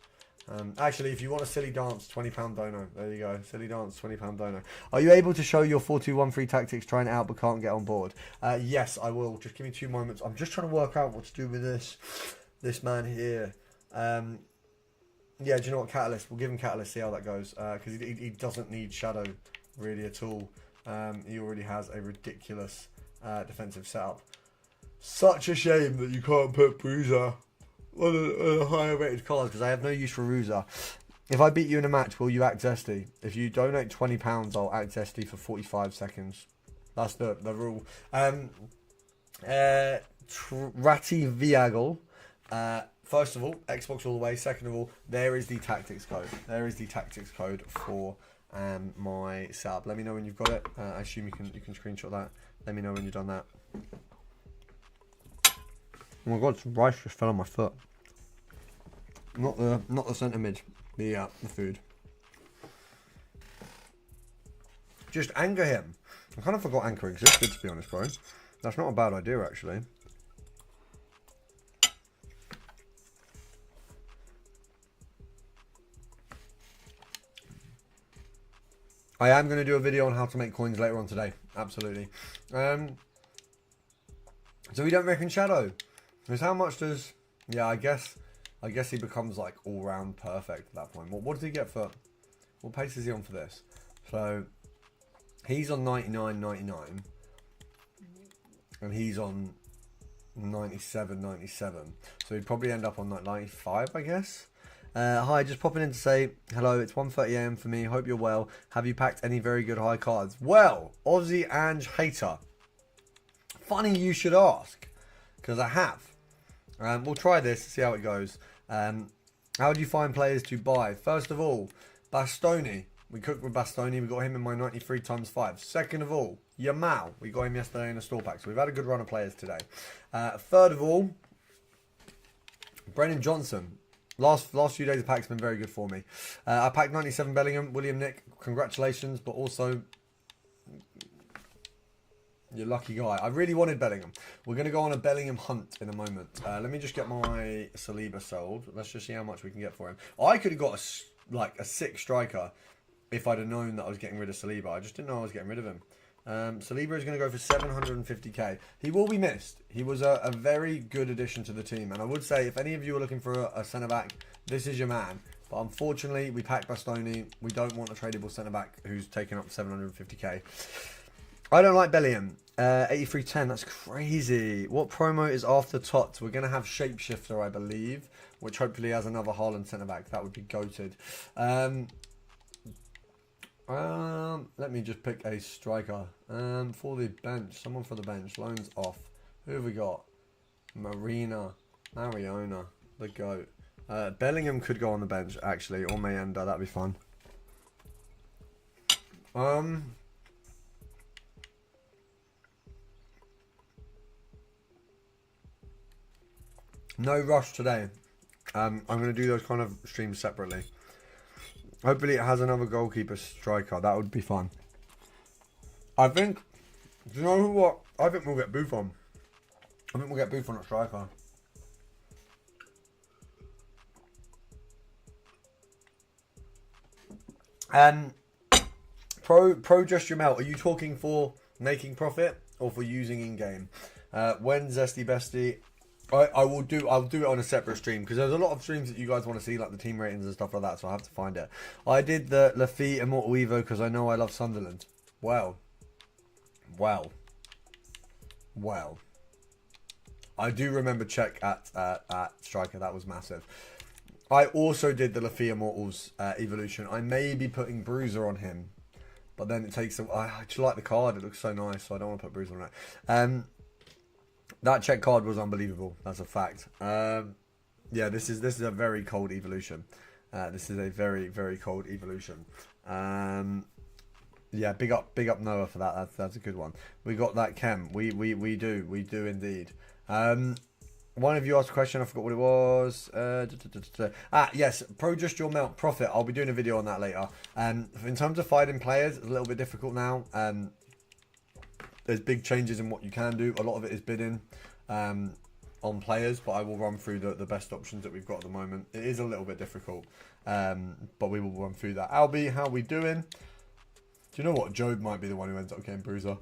Actually, if you want a silly dance, £20 dono. There you go. Silly dance, £20 dono. Are you able to show your 4-2-1-3 tactics trying it out but can't get on board? Yes, I will. Just give me 2 moments. I'm just trying to work out what to do with this man here. Yeah, do you know what? Catalyst. We'll give him Catalyst, see how that goes. Because he doesn't need Shadow really at all. He already has a ridiculous defensive setup. Such a shame that you can't put Bruiser on a higher rated card, because I have no use for Ruza. If I beat you in a match, will you act zesty? If you donate £20, I'll act zesty for 45 seconds. That's the rule. Ratty Viagle. First of all, Xbox all the way. Second of all, there is the tactics code. For my setup. Let me know when you've got it. I assume you can screenshot that. Let me know when you've done that. Oh my god, some rice just fell on my foot. Not the centre mid, the food. Just anchor him. I kind of forgot anchor existed, to be honest, bro. That's not a bad idea, actually. I am going to do a video on how to make coins later on today. Absolutely. So we don't reckon Shadow. Because how much does... Yeah, I guess he becomes like all-round perfect at that point. What does he get for... What pace is he on for this? So he's on 99.99. And he's on 97.97. So he'd probably end up on like 95, I guess. Hi, just popping in to say hello. It's 1:30 AM for me. Hope you're well. Have you packed any very good high cards? Well, Aussie Ange Hater. Funny you should ask, because I have. We'll try this, see how it goes. How do you find players to buy? First of all, Bastoni. We cooked with Bastoni. We got him in my 93 times 5. Second of all, Yamal. We got him yesterday in a store pack. So we've had a good run of players today. Third of all, Brennan Johnson. Last few days of packs been very good for me. I packed 97 Bellingham. William Nick, congratulations. But also, you're a lucky guy. I really wanted Bellingham. We're going to go on a Bellingham hunt in a moment. Let me just get my Saliba sold. Let's just see how much we can get for him. I could have got a sick striker if I'd have known that I was getting rid of Saliba. I just didn't know I was getting rid of him. Saliba is going to go for 750k. He will be missed. He was a very good addition to the team. And I would say, if any of you are looking for a centre-back, this is your man. But unfortunately, we packed Bastoni. We don't want a tradable centre-back who's taking up 750k. I don't like Bellingham. 83.10, that's crazy. What promo is after Tots? We're going to have Shapeshifter, I believe, which hopefully has another Haaland centre-back. That would be goated. Let me just pick a striker. For the bench, someone for the bench. Loans off. Who have we got? Mariona, the GOAT. Bellingham could go on the bench, actually, or Mayenda. That'd be fun. No rush today. I'm going to do those kind of streams separately. Hopefully it has another goalkeeper striker. That would be fun. I think... Do you know what? I think we'll get Buffon. I think we'll get Buffon at striker. Pro Just Your Melt. Are you talking for making profit or for using in-game? When Zesty Bestie... I'll do it on a separate stream, because there's a lot of streams that you guys want to see, like the team ratings and stuff like that, so I have to find it. I did the Lafitte Immortal Evo because I know I love Sunderland. Well. I do remember check at striker. That was massive. I also did the Lafitte Immortals evolution. I may be putting Bruiser on him, but then it takes... I actually like the card. It looks so nice, so I don't want to put Bruiser on it. That check card was unbelievable. That's a fact. Yeah, this is a very cold evolution. This is a very, very cold evolution. Yeah, big up Noah for that. That's a good one. We got that chem. We do indeed. One of you asked a question. I forgot what it was. Yes, Pro Just Your Melt Profit. I'll be doing a video on that later. In terms of finding players, it's a little bit difficult now. There's big changes in what you can do. A lot of it is bidding on players, but I will run through the best options that we've got at the moment. It is a little bit difficult, but we will run through that. Albie, how are we doing? Do you know what? Job might be the one who ends up getting Bruiser.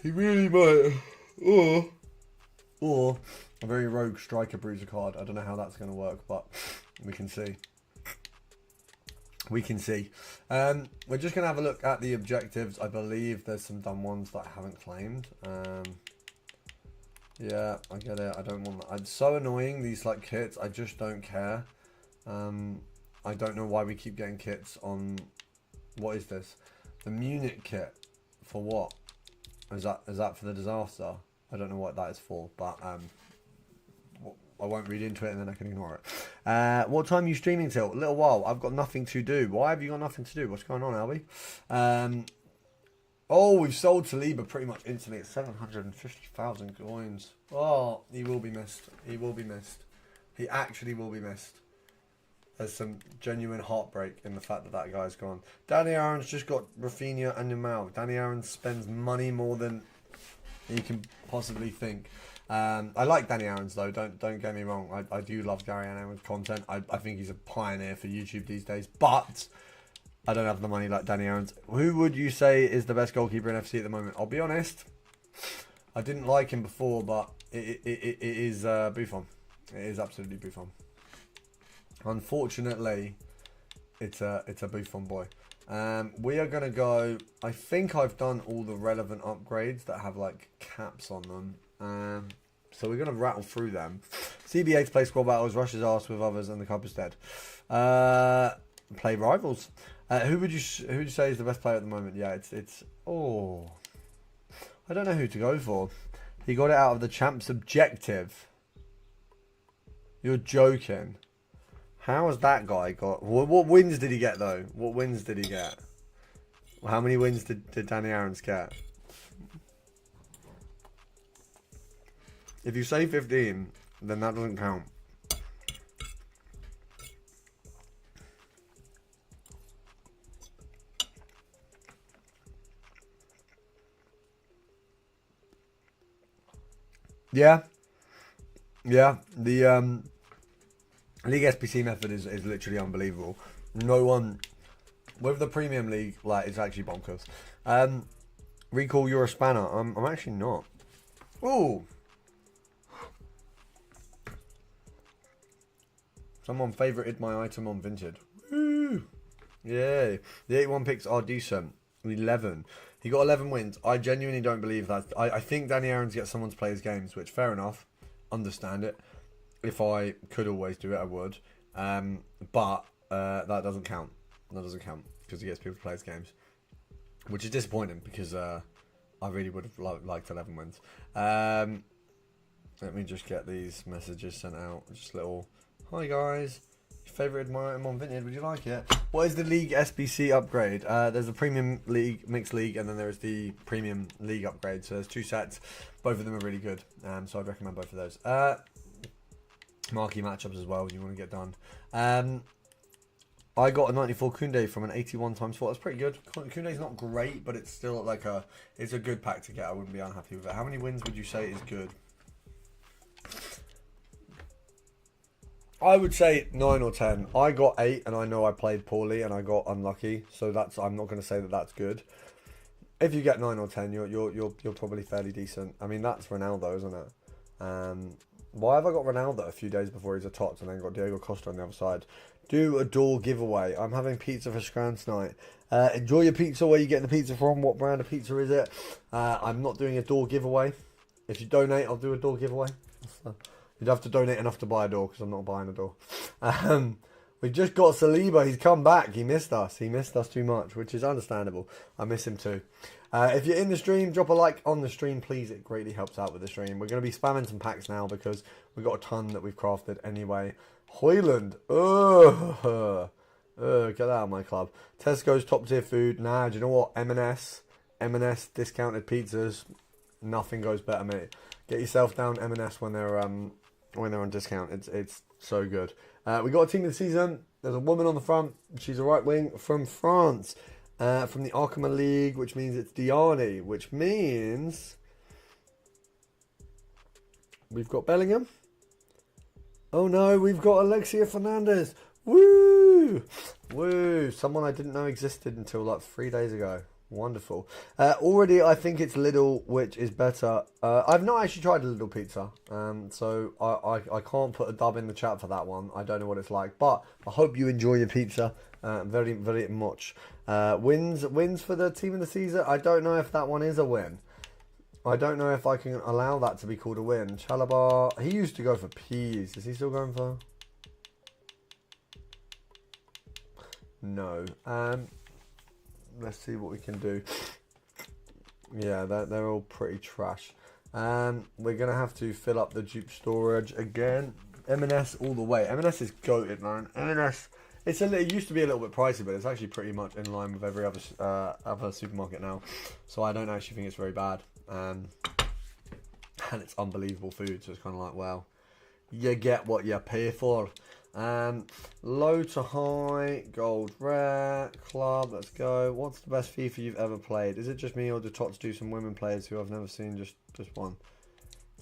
He really might. Or a very rogue striker Bruiser card. I don't know how that's going to work, but we can see. We can see. We're just going to have a look at the objectives. I believe there's some done ones that I haven't claimed. Yeah, I get it. I don't want that. It's so annoying, these like kits. I just don't care. I don't know why we keep getting kits on... What is this? The Munich kit. For what? Is that for the disaster? I don't know what that is for, but... I won't read into it and then I can ignore it. What time are you streaming till? A little while. I've got nothing to do. Why have you got nothing to do? What's going on, Albie? Oh, we've sold Saliba pretty much instantly at 750,000 coins. Oh, he will be missed. He will be missed. He actually will be missed. There's some genuine heartbreak in the fact that that guy's gone. Danny Aaron's just got Rafinha and Yamal. Danny Aaron spends money more than you can possibly think. I like Danny Aaron's though, don't get me wrong. I do love Gary Aaron's content. I think he's a pioneer for YouTube these days, but I don't have the money like Danny Aaron's. Who would you say is the best goalkeeper in FC at the moment? I'll be honest, I didn't like him before, but it is Buffon. It is absolutely Buffon. Unfortunately, it's a Buffon boy. We are going to go... I think I've done all the relevant upgrades that have, like, caps on them. So we're going to rattle through them. CBA to play squad battles, rush his arse with others, and the cup is dead. Play rivals. Who would you say is the best player at the moment? Yeah, it's... Oh... I don't know who to go for. He got it out of the champ's objective. You're joking. How has that guy got... What wins did he get, though? What wins did he get? How many wins did Danny Aarons get? If you say 15, then that doesn't count. Yeah. Yeah. The League SBC method is literally unbelievable. No one... With the Premium League, like, it's actually bonkers. Recall, you're a spanner. I'm actually not. Ooh. Someone favorited my item on Vinted. Woo. Yay. The 81 picks are decent. 11. He got 11 wins. I genuinely don't believe that. I think Danny Aarons gets someone to play his games, which, fair enough. Understand it. If I could always do it, I would. But that doesn't count. That doesn't count because he gets people to play his games, which is disappointing because I really would have liked 11 wins. Let me just get these messages sent out. Just little, hi guys. Favoured my item on Vinted, would you like it? What is the League SBC upgrade? There's a Premium League, Mixed League, and then there's the Premium League upgrade. So there's 2 sets. Both of them are really good. So I'd recommend both of those. Marquee matchups as well when you want to get done. I got a 94 Koundé from an 81 × 4. That's pretty good. Koundé's not great, but it's still like it's a good pack to get. I wouldn't be unhappy with it. How many wins would you say is good? I would say 9 or 10. I got 8, and I know I played poorly, and I got unlucky. So I'm not going to say that that's good. If you get 9 or 10, you're probably fairly decent. I mean, that's Ronaldo, isn't it? Why have I got Ronaldo a few days before he's a Tots, and then got Diego Costa on the other side? Do a door giveaway. I'm having pizza for Scran tonight. Enjoy your pizza. Where you getting the pizza from? What brand of pizza is it? I'm not doing a door giveaway. If you donate, I'll do a door giveaway. You'd have to donate enough to buy a door because I'm not buying a door. We just got Saliba. He's come back. He missed us. He missed us too much, which is understandable. I miss him too. If you're in the stream, drop a like on the stream, please. It greatly helps out with the stream. We're going to be spamming some packs now because we've got a ton that we've crafted anyway. Hoyland. Get that out of my club. Tesco's top tier food. Nah, do you know what? M&S discounted pizzas. Nothing goes better, mate. Get yourself down M&S when they're on discount. It's so good. We got a team of the season. There's a woman on the front. She's a right wing from France. From the Arkema League, which means it's Diani, which means we've got Bellingham. Oh no, we've got Alexia Fernandez. Woo! Woo! Someone I didn't know existed until like 3 days ago. Wonderful. Already, I think it's Lidl, which is better. I've not actually tried a Lidl pizza, so I can't put a dub in the chat for that one. I don't know what it's like, but I hope you enjoy your pizza very, very much. Wins for the team of the season. I don't know if that one is a win. I don't know if I can allow that to be called a win. Chalabar, he used to go for peas. Is he still going for? No. Let's see what we can do. Yeah, they're all pretty trash. We're going to have to fill up the dupe storage again. M&S all the way. M&S is goated, man. M&S, it used to be a little bit pricey, but it's actually pretty much in line with every other supermarket now. So I don't actually think it's very bad. And it's unbelievable food, so it's kind of like, well, you get what you pay for. Low to high, gold rare, club, let's go. What's the best FIFA you've ever played? Is it just me, or do Tots do some women players who I've never seen, just one?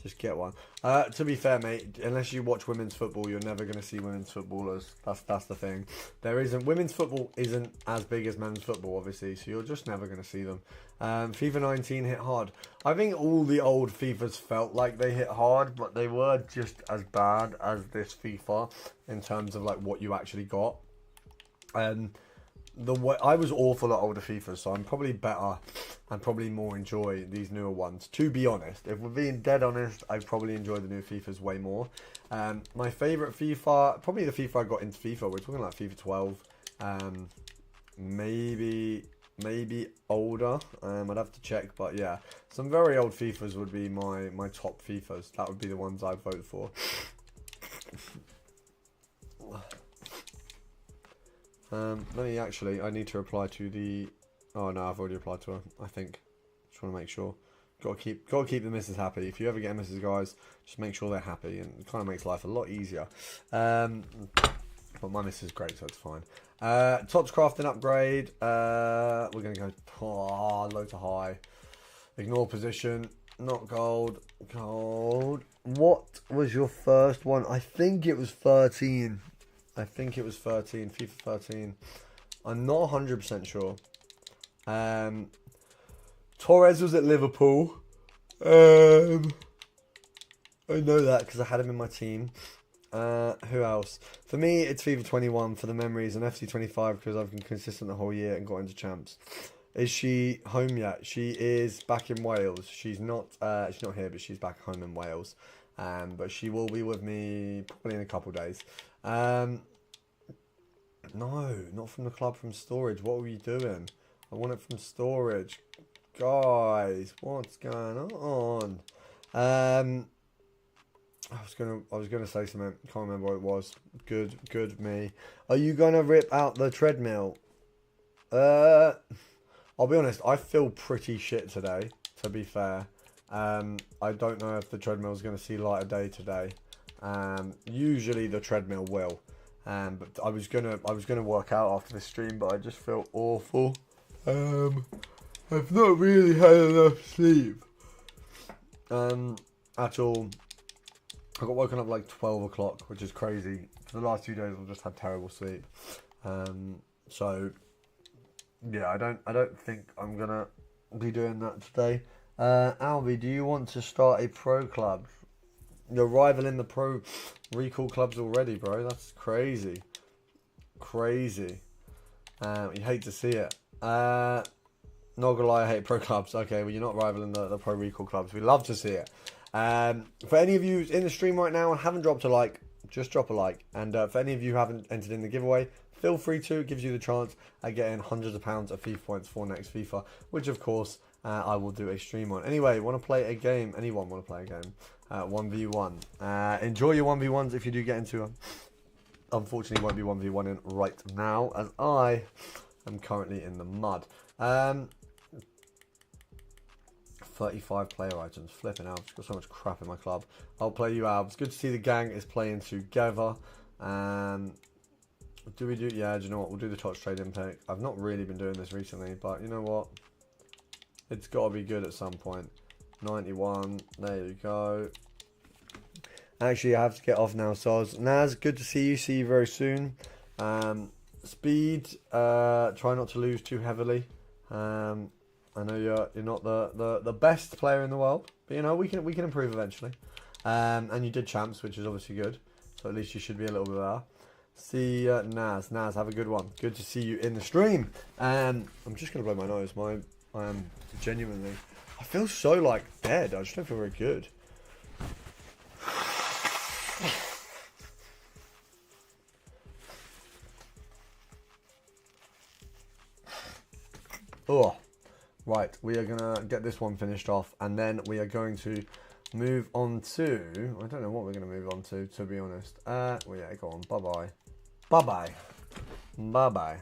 Just get one. To be fair, mate, unless you watch women's football, you're never going to see women's footballers. That's the thing. Women's football isn't as big as men's football, obviously, so you're just never going to see them. FIFA 19 hit hard. I think all the old FIFAs felt like they hit hard, but they were just as bad as this FIFA in terms of like what you actually got. I was awful at older FIFAs, so I'm probably better and probably more enjoy these newer ones. To be honest, if we're being dead honest, I probably enjoy the new FIFAs way more. My favourite FIFA, probably the FIFA I got into FIFA, we're talking like FIFA 12, maybe older, I'd have to check, but yeah, some very old FIFAs would be my top FIFAs. That would be the ones I'd vote for. I need to reply to the... Oh no, I've already replied to her, I think. Just want to make sure. Gotta keep the missus happy. If you ever get a missus, guys, just make sure they're happy, and it kind of makes life a lot easier. But my missus is great, so it's fine. Tots crafting upgrade. We're going to go low to high. Ignore position. Not gold. Gold. What was your first one? I think it was 13. FIFA 13. I'm not 100% sure. Torres was at Liverpool. I know that because I had him in my team. Who else? For me, it's FIFA 21 for the memories, and FC 25 because I've been consistent the whole year and got into champs. Is she home yet? She is back in Wales. She's not here, but she's back home in Wales. But she will be with me probably in a couple of days. No, not from the club, from storage. What were you doing? I want it from storage. Guys, what's going on? I was gonna say something. Can't remember what it was. Good me. Are you gonna rip out the treadmill? I'll be honest. I feel pretty shit today. To be fair, I don't know if the treadmill is gonna see light of day today. Usually the treadmill will. But I was gonna work out after the stream, but I just feel awful. I've not really had enough sleep. At all. I got woken up like 12 o'clock, which is crazy. For the last 2 days, I've just had terrible sleep. So yeah, I don't think I'm gonna be doing that today. Albi, do you want to start a pro club? You're rivaling the pro recall clubs already, bro. That's crazy. Crazy. You hate to see it. Not gonna lie, I hate pro clubs. Okay, well, you're not rivaling the pro recall clubs. We love to see it. For any of you in the stream right now and haven't dropped a like, just drop a like. And for any of you who haven't entered in the giveaway, feel free to. It gives you the chance at getting hundreds of pounds of FIFA points for next FIFA, which of course I will do a stream on. Anyway, want to play a game? Anyone want to play a game? 1v1. Enjoy your 1v1s if you do get into them. Unfortunately, won't be 1v1ing right now as I am currently in the mud. 35 player items. Flipping out. I've got so much crap in my club. I'll play you out. It's good to see the gang is playing together. Do we do... Yeah, do you know what? We'll do the Tots trade-in pick. I've not really been doing this recently, but you know what? It's got to be good at some point. 91. There you go. Actually, I have to get off now, Soz. Naz, good to see you. See you very soon. Speed. Try not to lose too heavily. I know you're not the best player in the world, but you know we can improve eventually. And you did champs, which is obviously good. So at least you should be a little bit better. See Naz. Naz, have a good one. Good to see you in the stream. I'm just gonna blow my nose. I am genuinely. I feel so like dead. I just don't feel very good. Oh, right. We are gonna get this one finished off, and then we are going to move on to. I don't know what we're gonna move on to be honest. Well, yeah, go on. Bye bye. Bye bye. Bye bye.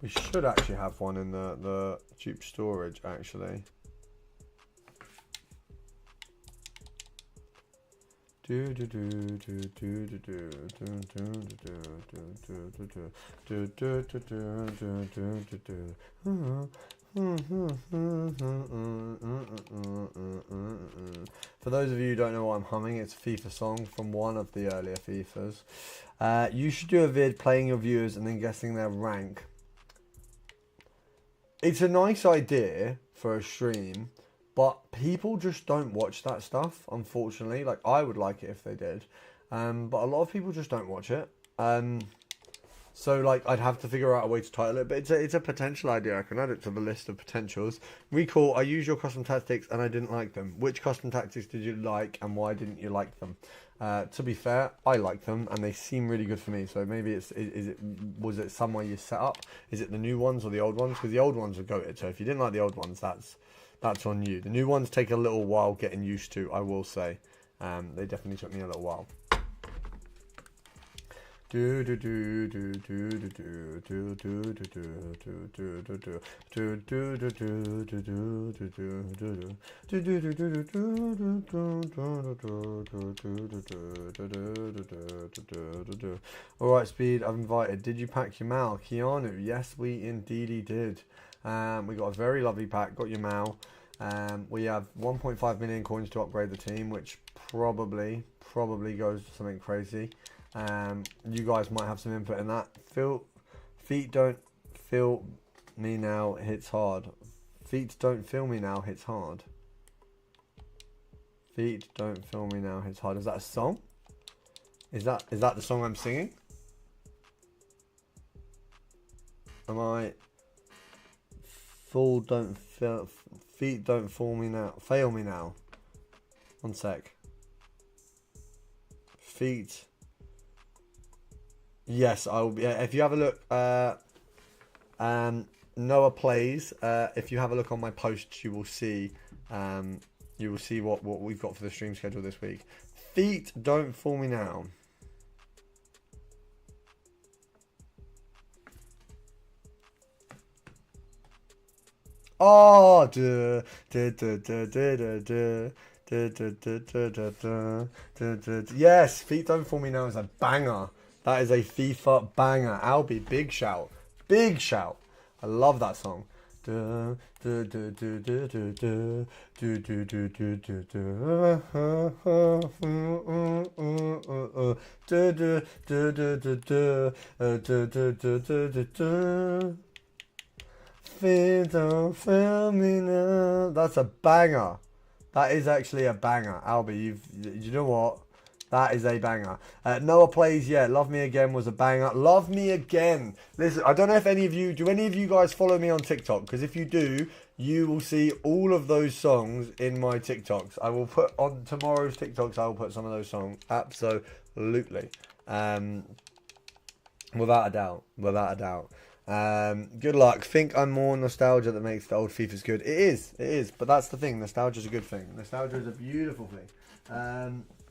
We should actually have one in the cheap storage actually. For those of you who don't know what I'm humming, it's a FIFA song from one of the earlier FIFAs. You should do a vid playing your viewers and then guessing their rank. It's a nice idea for a stream, but people just don't watch that stuff, unfortunately. Like, I would like it if they did. But a lot of people just don't watch it. So, like, I'd have to figure out a way to title it. But it's a potential idea. I can add it to the list of potentials. Recall, I used your custom tactics and I didn't like them. Which custom tactics did you like and why didn't you like them? To be fair, I like them and they seem really good for me. So maybe was it somewhere you set up? Is it the new ones or the old ones? Because the old ones are goated. So if you didn't like the old ones, that's on you. The new ones take a little while getting used to, I will say. They definitely took me a little while. Alright, Speed, I've invited. Did you pack your Mal? Keanu, yes, we indeed did. We got a very lovely pack, got your Mal. We have 1.5 million coins to upgrade the team, which probably goes to something crazy. You guys might have some input in that. Feet don't feel me now hits hard. Feet don't feel me now hits hard. Feet don't feel me now hits hard. Is that a song? Is that the song I'm singing? Am I feet don't fail me now. One sec. Feet. Yes, I will be. If you have a look, Noah plays. If you have a look on my posts, you will see what we've got for the stream schedule this week. Feet don't fool me now. Oh, yes, feet don't fool me now is a banger. That is a FIFA banger. Albie, big shout. Big shout. I love that song. Feet don't feel me now. That's a banger. That is actually a banger. Albie, you know what? That is a banger. Noah plays, yeah, Love Me Again was a banger. Love Me Again. Listen, I don't know if any of you guys follow me on TikTok? Because if you do, you will see all of those songs in my TikToks. I will put on tomorrow's TikToks, I will put some of those songs. Absolutely. Without a doubt. Good luck. Think I'm more nostalgia that makes the old FIFAs good. It is. But that's the thing. Nostalgia is a good thing. Nostalgia is a beautiful thing.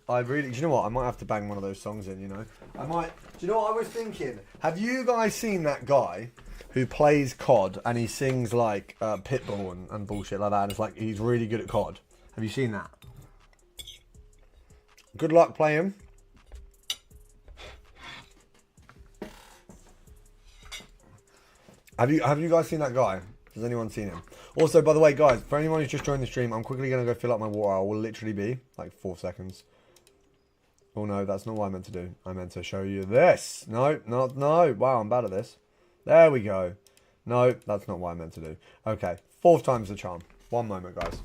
Do you know what? I might have to bang one of those songs in, you know. Do you know what I was thinking? Have you guys seen that guy who plays COD and he sings like Pitbull and bullshit like that? And it's like he's really good at COD. Have you seen that? Good luck playing. Have you guys seen that guy? Has anyone seen him? Also, by the way, guys, for anyone who's just joined the stream, I'm quickly going to go fill up my water. I will literally be like 4 seconds. Oh no, that's not what I meant to do. I meant to show you this. No. Wow, I'm bad at this. There we go. No, that's not what I meant to do. Okay, 4th time's the charm. One moment, guys.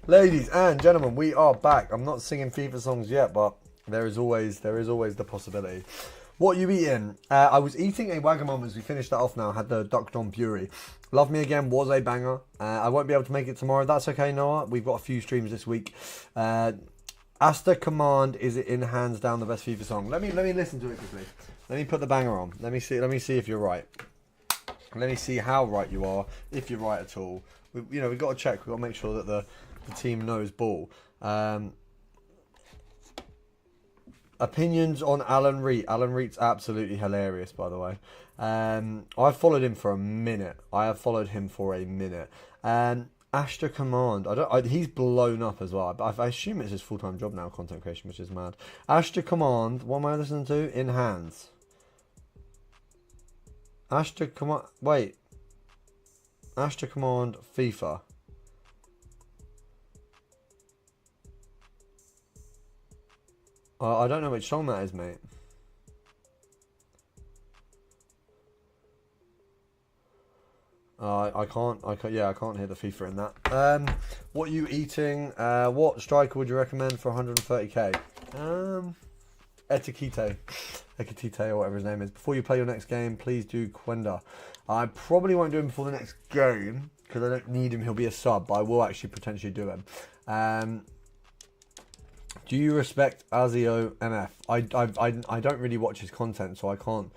Ladies and gentlemen, we are back. I'm not singing FIFA songs yet, but there is always the possibility. What are you eating? I was eating a Wagamama as we finished that off now. Had the Duck Don Puree. Love Me Again was a banger. I won't be able to make it tomorrow. That's okay, Noah. We've got a few streams this week. Asta Command is in hands down the best FIFA song. Let me listen to it quickly. Let me put the banger on. Let me see if you're right. Let me see how right you are, if you're right at all. We've got to check. We've got to make sure that the team knows ball. Opinions on Alan Reed. Alan Reed's absolutely hilarious, by the way. I've followed him for a minute. Ashton Command. He's blown up as well. I assume it's his full-time job now, content creation, which is mad. Ashton Command. What am I listening to? In hands. Ashton Command. Wait. Ashton Command. FIFA. I don't know which song that is, mate. I can't hear the FIFA in that. What are you eating? What striker would you recommend for 130k? Ekitite or whatever his name is. Before you play your next game, please do Quenda. I probably won't do him before the next game because I don't need him. He'll be a sub, but I will actually potentially do him. Do you respect Azio MF? I don't really watch his content, so I can't.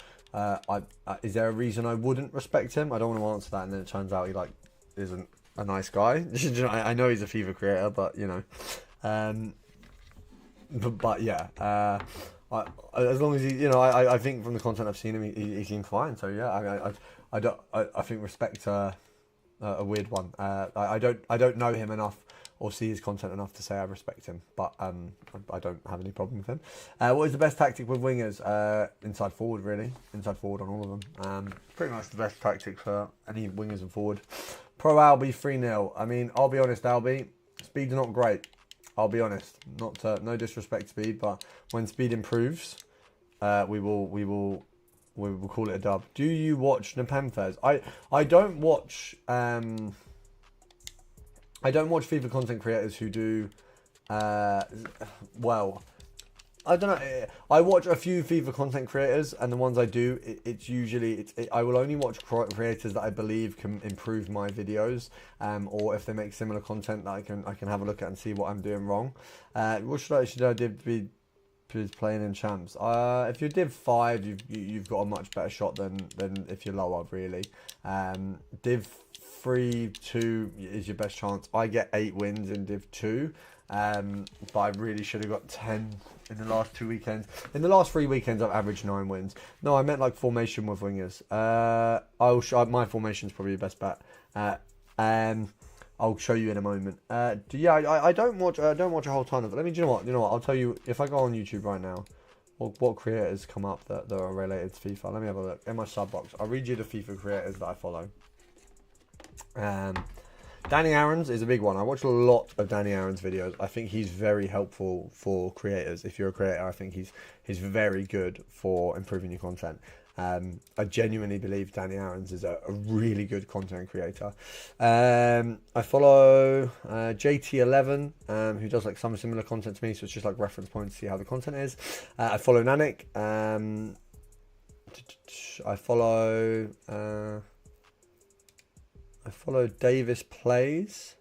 Is there a reason I wouldn't respect him? I don't want to answer that, and then it turns out he isn't a nice guy. I know he's a FIFA creator, but but yeah. As long as he, I think from the content I've seen him, he seems fine. So yeah, I think respect a weird one. I don't know him enough or see his content enough to say I respect him, but I don't have any problem with him. What is the best tactic with wingers? Inside forward, really. Inside forward on all of them. Pretty much the best tactic for any wingers and forward. Pro Albi 3-0. I mean, I'll be honest, Albi, speed's not great. I'll be honest. No disrespect to speed, but when speed improves, we will call it a dub. Do you watch Nepenthes? I don't watch FIFA content creators who do well. I don't know. I watch a few FIFA content creators, and the ones I do, it's usually I will only watch creators that I believe can improve my videos, or if they make similar content that I can have a look at and see what I'm doing wrong. What should I be playing in champs? If you're Div 5, you've got a much better shot than if you're lower, really. Div 3, 2 is your best chance. I get 8 wins in Div 2, but I really should have got 10 in the last 2 weekends. In the last 3 weekends, I've averaged 9 wins. No, I meant like formation with wingers. My formation's probably the best bet. I'll show you in a moment. I don't watch a whole ton of it. You know what? I'll tell you, if I go on YouTube right now, what creators come up that are related to FIFA. Let me have a look in my sub box. I'll read you the FIFA creators that I follow. Danny Aaron's is a big one. I watch a lot of Danny Aaron's videos. I think he's very helpful for creators. If you're a creator, I think he's very good for improving your content. I genuinely believe Danny Aaron's is a really good content creator. I follow JT11, who does like some similar content to me, so it's just like reference points to see how the content is. I follow Nanik. I follow Davis Plays,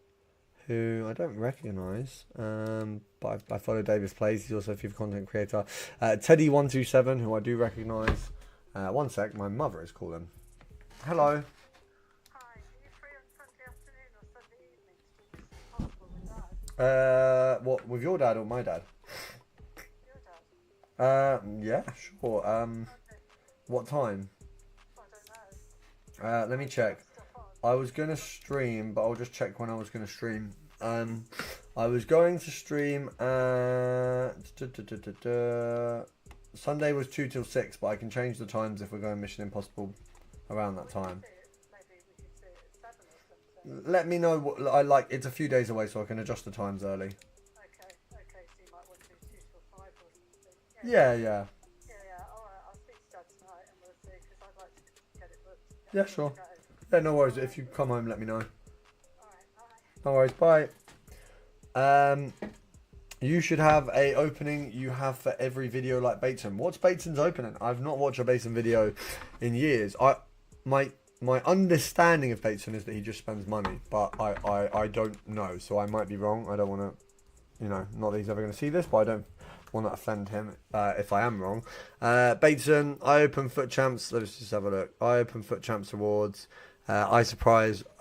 who I don't recognise, but I follow Davis Plays. He's also a FIFA content creator. Teddy127, who I do recognise. One sec, my mother is calling. Hello. Hi, are you free on Sunday afternoon or Sunday evening to do possible with Dad? What, with your dad or my dad? Your dad. Yeah, sure. Okay. What time? I don't know. Let me check. Stuff on. I was going to stream, but I'll just check when I was going to stream. I was going to stream Sunday was 2 till 6, but I can change the times if we're going Mission Impossible around that time. Maybe we could see it at 7 or let me know what I like. It's a few days away, so I can adjust the times early. Okay, okay, so you might want to do 2 till 5 or something. Yeah, yeah, Yeah, yeah, alright, I'll speak to Dad tonight and we'll see, because I'd like to get it booked. Get yeah. it Sure. booked to go. Yeah, no worries. If you come home, let me know. Alright, bye. No worries. Bye. You should have a opening you have for every video like Bateson. What's Bateson's opening? I've not watched a Bateson video in years. My understanding of Bateson is that he just spends money, but I don't know, so I might be wrong. I don't want to, not that he's ever going to see this, but I don't want to offend him if I am wrong. Bateson, I open Foot Champs. Let's just have a look. I open Foot Champs Awards. I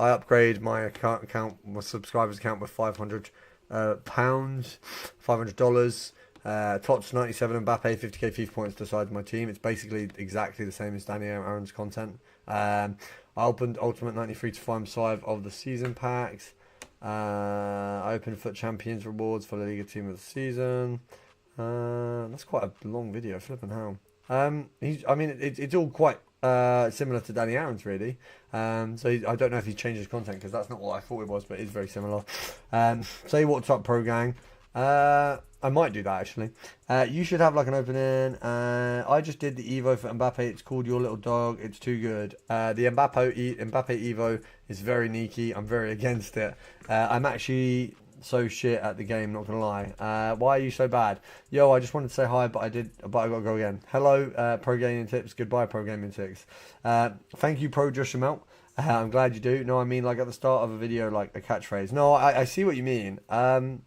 upgrade my account, my subscribers account with £500, $500. Tots 97 Mbappe 50k FIFA points decides my team. It's basically exactly the same as Danny Aaron's content. I opened Ultimate 93 to 5 of the season packs. I opened Foot Champions rewards for the Liga Team of the Season. That's quite a long video, flipping hell. It's all quite similar to Danny Aaron's, really. I don't know if he changed his content, because that's not what I thought it was, but it is very similar. Say what's up, Pro Gang. I might do that, actually. You should have like an opening. I just did the Evo for Mbappe. It's called Your Little Dog. It's too good. The Mbappe Evo is very neaky. I'm very against it. I'm actually so shit at the game, not gonna lie. Why are you so bad? Yo, I just wanted to say hi, but I gotta go again. Hello, Pro Gaming Tips. Goodbye, Pro Gaming Tips. Thank you, Pro Josh Jamel. I'm glad you do. No, I mean, like at the start of a video, like a catchphrase. No, I see what you mean. I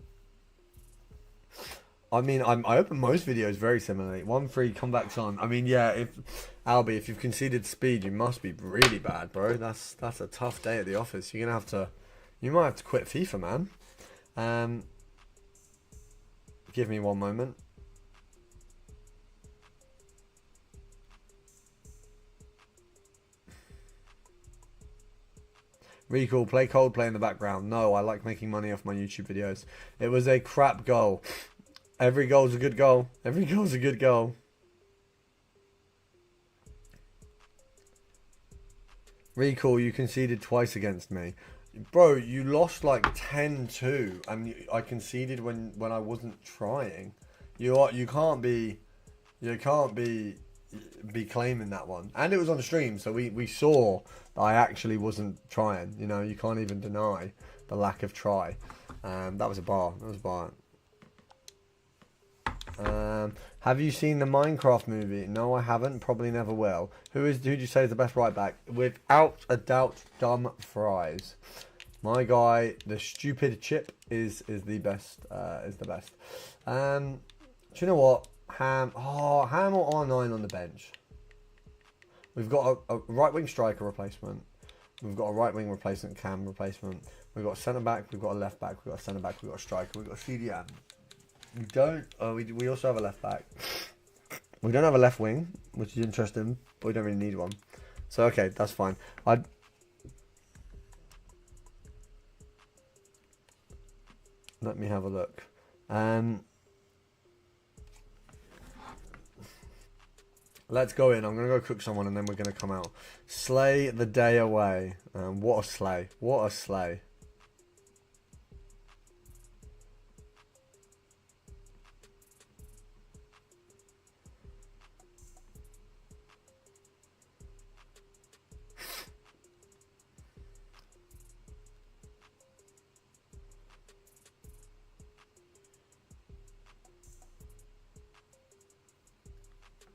open most videos very similarly. 1-3 comebacks on. I mean, yeah, if you've conceded speed, you must be really bad, bro. That's a tough day at the office. You might have to quit FIFA, man. Give me one moment. Recall, play Coldplay in the background. No, I like making money off my YouTube videos. It was a crap goal. Every goal's a good goal. Every goal's a good goal. Recall, you conceded twice against me. Bro, you lost like 10-2 and I conceded when I wasn't trying. You can't be claiming that one. And it was on stream, so we saw that I actually wasn't trying. You can't even deny the lack of try. That was a bar. Have you seen the Minecraft movie? No, I haven't. Probably never will. Who do you say is the best right back? Without a doubt, Dumb Fries. My guy, the stupid chip, is the best. Is the best. Do you know what? Ham or R9 on the bench. We've got a right wing striker replacement. We've got a right wing replacement, cam replacement. We've got a centre back. We've got a left back. We've got a centre back. We've got a striker. We've got a CDM. We don't. We also have a left back. We don't have a left wing, which is interesting, but we don't really need one. So okay, that's fine. Let me have a look. Let's go in. I'm gonna go cook someone, and then we're gonna come out. Slay the day away. What a slay! What a slay!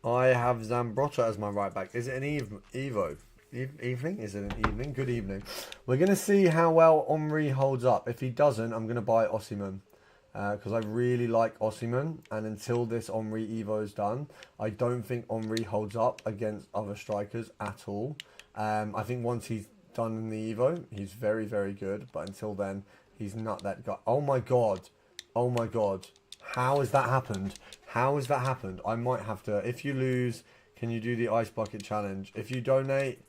I have Zambrotta as my right back. Is it an Evo? Evening? Is it an evening? Good evening. We're going to see how well Omri holds up. If he doesn't, I'm going to buy Osimhen. Because I really like Osimhen. And until this Omri Evo is done, I don't think Omri holds up against other strikers at all. I think once he's done in the Evo, he's very, very good. But until then, he's not that guy. Oh my god. Oh my god. How has that happened? How has that happened? I might have to. If you lose, can you do the ice bucket challenge? If you donate,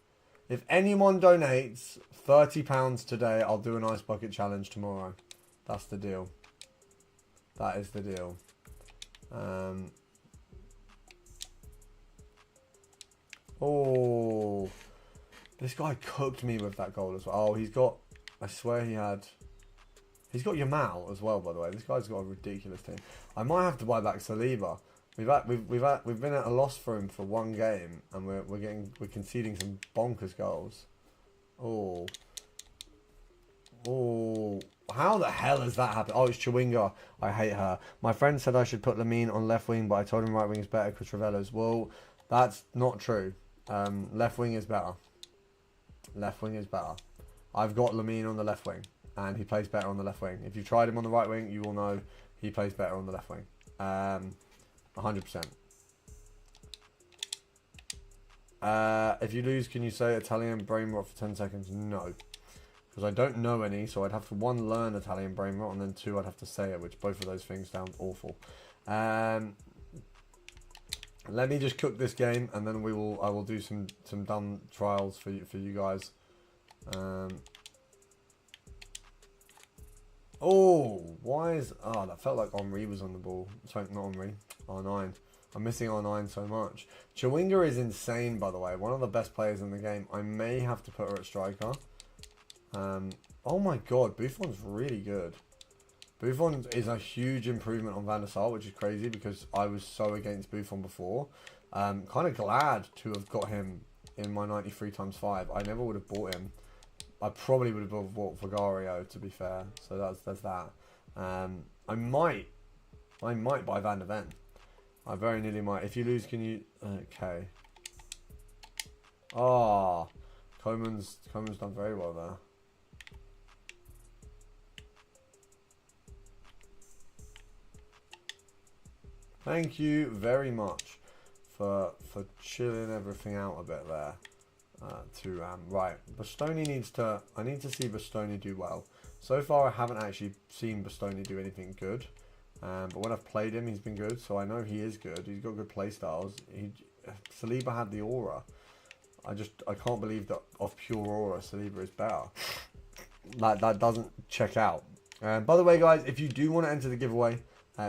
if anyone donates £30 today, I'll do an ice bucket challenge tomorrow. That's the deal. That is the deal. Oh, this guy cooked me with that goal as well. Oh, he's got I swear he had. He's got Yamal as well, by the way. This guy's got a ridiculous team. I might have to buy back Saliba. We've been at a loss for him for one game, and we're conceding some bonkers goals. Oh. Oh, how the hell has that happened? Oh, it's Chewinga. I hate her. My friend said I should put Lamine on left wing, but I told him right wing is better because Ravella's. Well, that's not true. Left wing is better. Left wing is better. I've got Lamine on the left wing, and he plays better on the left wing. If you tried him on the right wing, you will know he plays better on the left wing. 100%. If you lose, can you say Italian brain rot for 10 seconds? No. Because I don't know any, so I'd have to, one, learn Italian brain rot, and then two, I'd have to say it, which both of those things sound awful. Let me just cook this game, and then I will do some dumb trials for you guys. Oh, why is... Oh, that felt like Henri was on the ball. Sorry, not Henri. R9. I'm missing R9 so much. Chewinga is insane, by the way. One of the best players in the game. I may have to put her at striker. Oh my god, Buffon's really good. Buffon is a huge improvement on Van der Sar, which is crazy because I was so against Buffon before. Kind of glad to have got him in my 93x5. I never would have bought him. I probably would have bought Vigario, to be fair. So there's that. I might buy Van der Ven. I very nearly might. If you lose, can you... Okay. Oh, Coman's done very well there. Thank you very much for chilling everything out a bit there. Right, Bastoni needs to... I need to see Bastoni do well. So far, I haven't actually seen Bastoni do anything good. But when I've played him, he's been good. So I know he is good. He's got good play styles. Saliba had the aura. I can't believe that off pure aura, Saliba is better. That doesn't check out. By the way, guys, if you do want to enter the giveaway,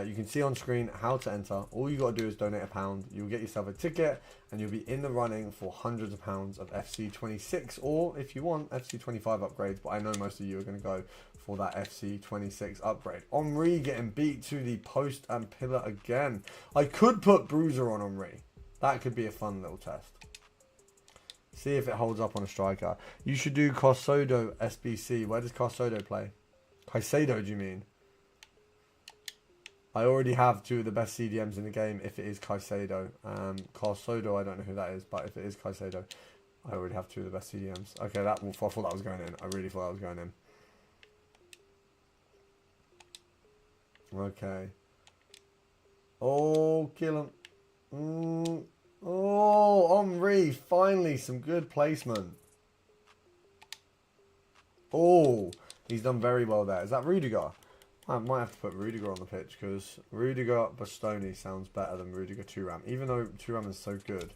you can see on screen how to enter. All you got to do is donate £1. You'll get yourself a ticket, and you'll be in the running for hundreds of pounds of FC26, or if you want, FC25 upgrades. But I know most of you are going to go for that FC26 upgrade. Henri getting beat to the post and pillar again. I could put Bruiser on Henri. That could be a fun little test. See if it holds up on a striker. You should do Caicedo SBC. Where does Caicedo play? Caicedo, do you mean? I already have two of the best CDMs in the game if it is Caicedo. Caicedo, I don't know who that is, but if it is Caicedo, I already have two of the best CDMs. Okay, I thought that was going in. I really thought that was going in. Okay. Oh, kill him. Oh, Henri, finally some good placement. Oh, he's done very well there. Is that Rudiger? I might have to put Rudiger on the pitch because Rudiger Bastoni sounds better than Rudiger Thuram. Even though Thuram is so good,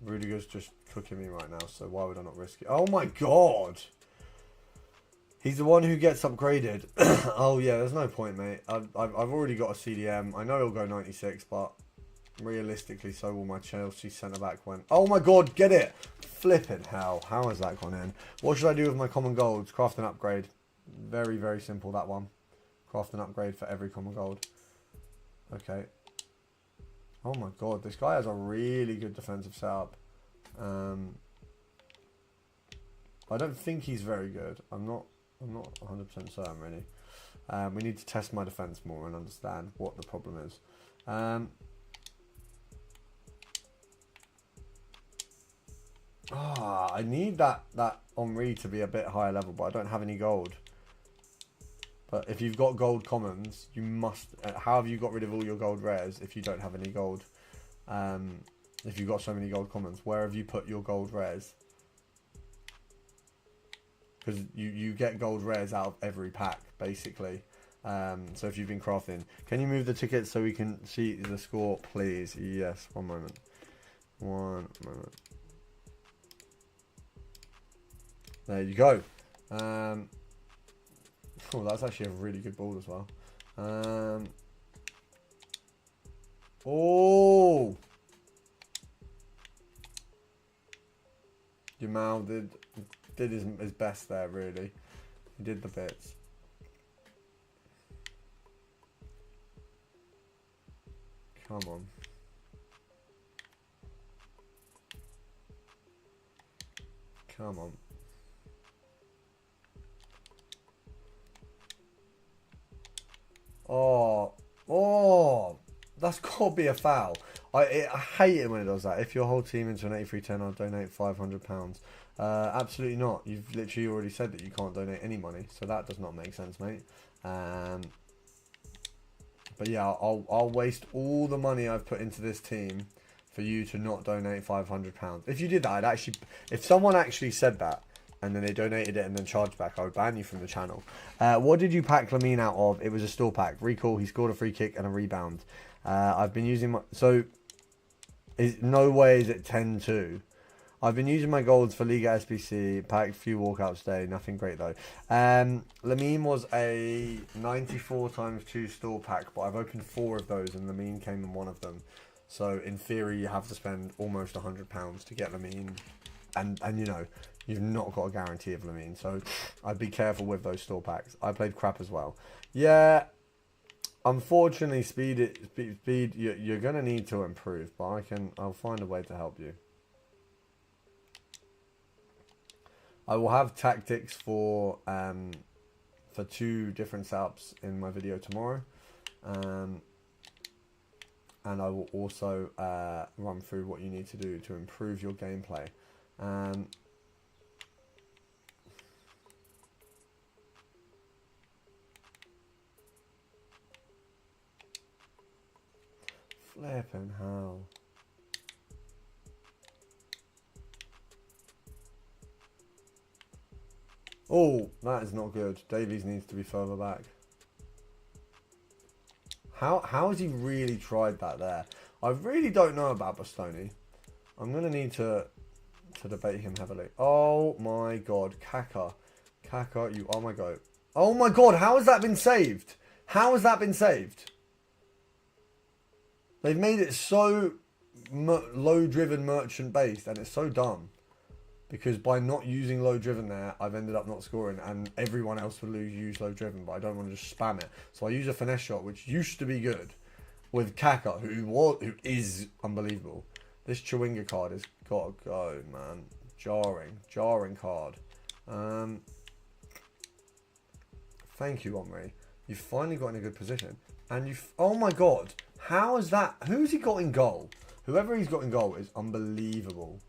Rudiger's just cooking me right now, so why would I not risk it? Oh my god! He's the one who gets upgraded. Oh yeah, there's no point, mate. I've already got a CDM. I know he'll go 96, but realistically, so will my Chelsea centre-back when... Oh my god, get it! Flipping hell. How has that gone in? What should I do with my common golds? Craft an upgrade. Very, very simple, that one. Craft an upgrade for every common gold. Okay. Oh my god, this guy has a really good defensive setup. I don't think he's very good. I'm not 100% certain, really. We need to test my defense more and understand what the problem is. I need that Henri to be a bit higher level, but I don't have any gold. But if you've got gold commons, you must... how have you got rid of all your gold rares if you don't have any gold? If you've got so many gold commons, where have you put your gold rares? Because you get gold rares out of every pack, basically. So if you've been crafting... Can you move the ticket so we can see the score, please? Yes, one moment. One moment. There you go. Oh, that's actually a really good ball as well. Oh! Jamal did did his best there, really. He did the bits. Come on. Come on. Oh, that's got to be a foul. I hate it when it does that. If your whole team into an 83-10, I'll donate £500. Absolutely not. You've literally already said that you can't donate any money, so that does not make sense, mate. But yeah, I'll waste all the money I've put into this team for you to not donate £500. If you did that, I'd actually, if someone actually said that and then they donated it and then charged back, I would ban you from the channel. What did you pack Lamine out of? It was a store pack. Recall, he scored a free kick and a rebound. I've been using my... So, no way is it 10-2. I've been using my golds for Liga SBC. Packed a few walkouts today. Nothing great, though. Lamine was a 94 times 2 store pack, but I've opened 4 of those, and Lamine came in one of them. So, in theory, you have to spend almost £100 to get Lamine. And you know... You've not got a guarantee of Lamine, so I'd be careful with those store packs. I played crap as well. Yeah, unfortunately, speed. You're gonna need to improve, but I'll find a way to help you. I will have tactics for 2 different setups in my video tomorrow, and I will also run through what you need to do to improve your gameplay. Flipping hell. Oh, that is not good. Davies needs to be further back. How has he really tried that there? I really don't know about Bastoni. I'm going to need to debate him heavily. Oh my god. Kaka, you are my goat. Oh my god, how has that been saved? How has that been saved? They've made it so low-driven merchant-based, and it's so dumb. Because by not using low-driven there, I've ended up not scoring, and everyone else would use low-driven, but I don't want to just spam it. So I use a finesse shot, which used to be good, with Kaka, who is unbelievable. This Chewinga card has got to go, man. Jarring card. Thank you, Omri. You've finally got in a good position. And oh my god, how is that? Who's he got in goal? Whoever he's got in goal is unbelievable.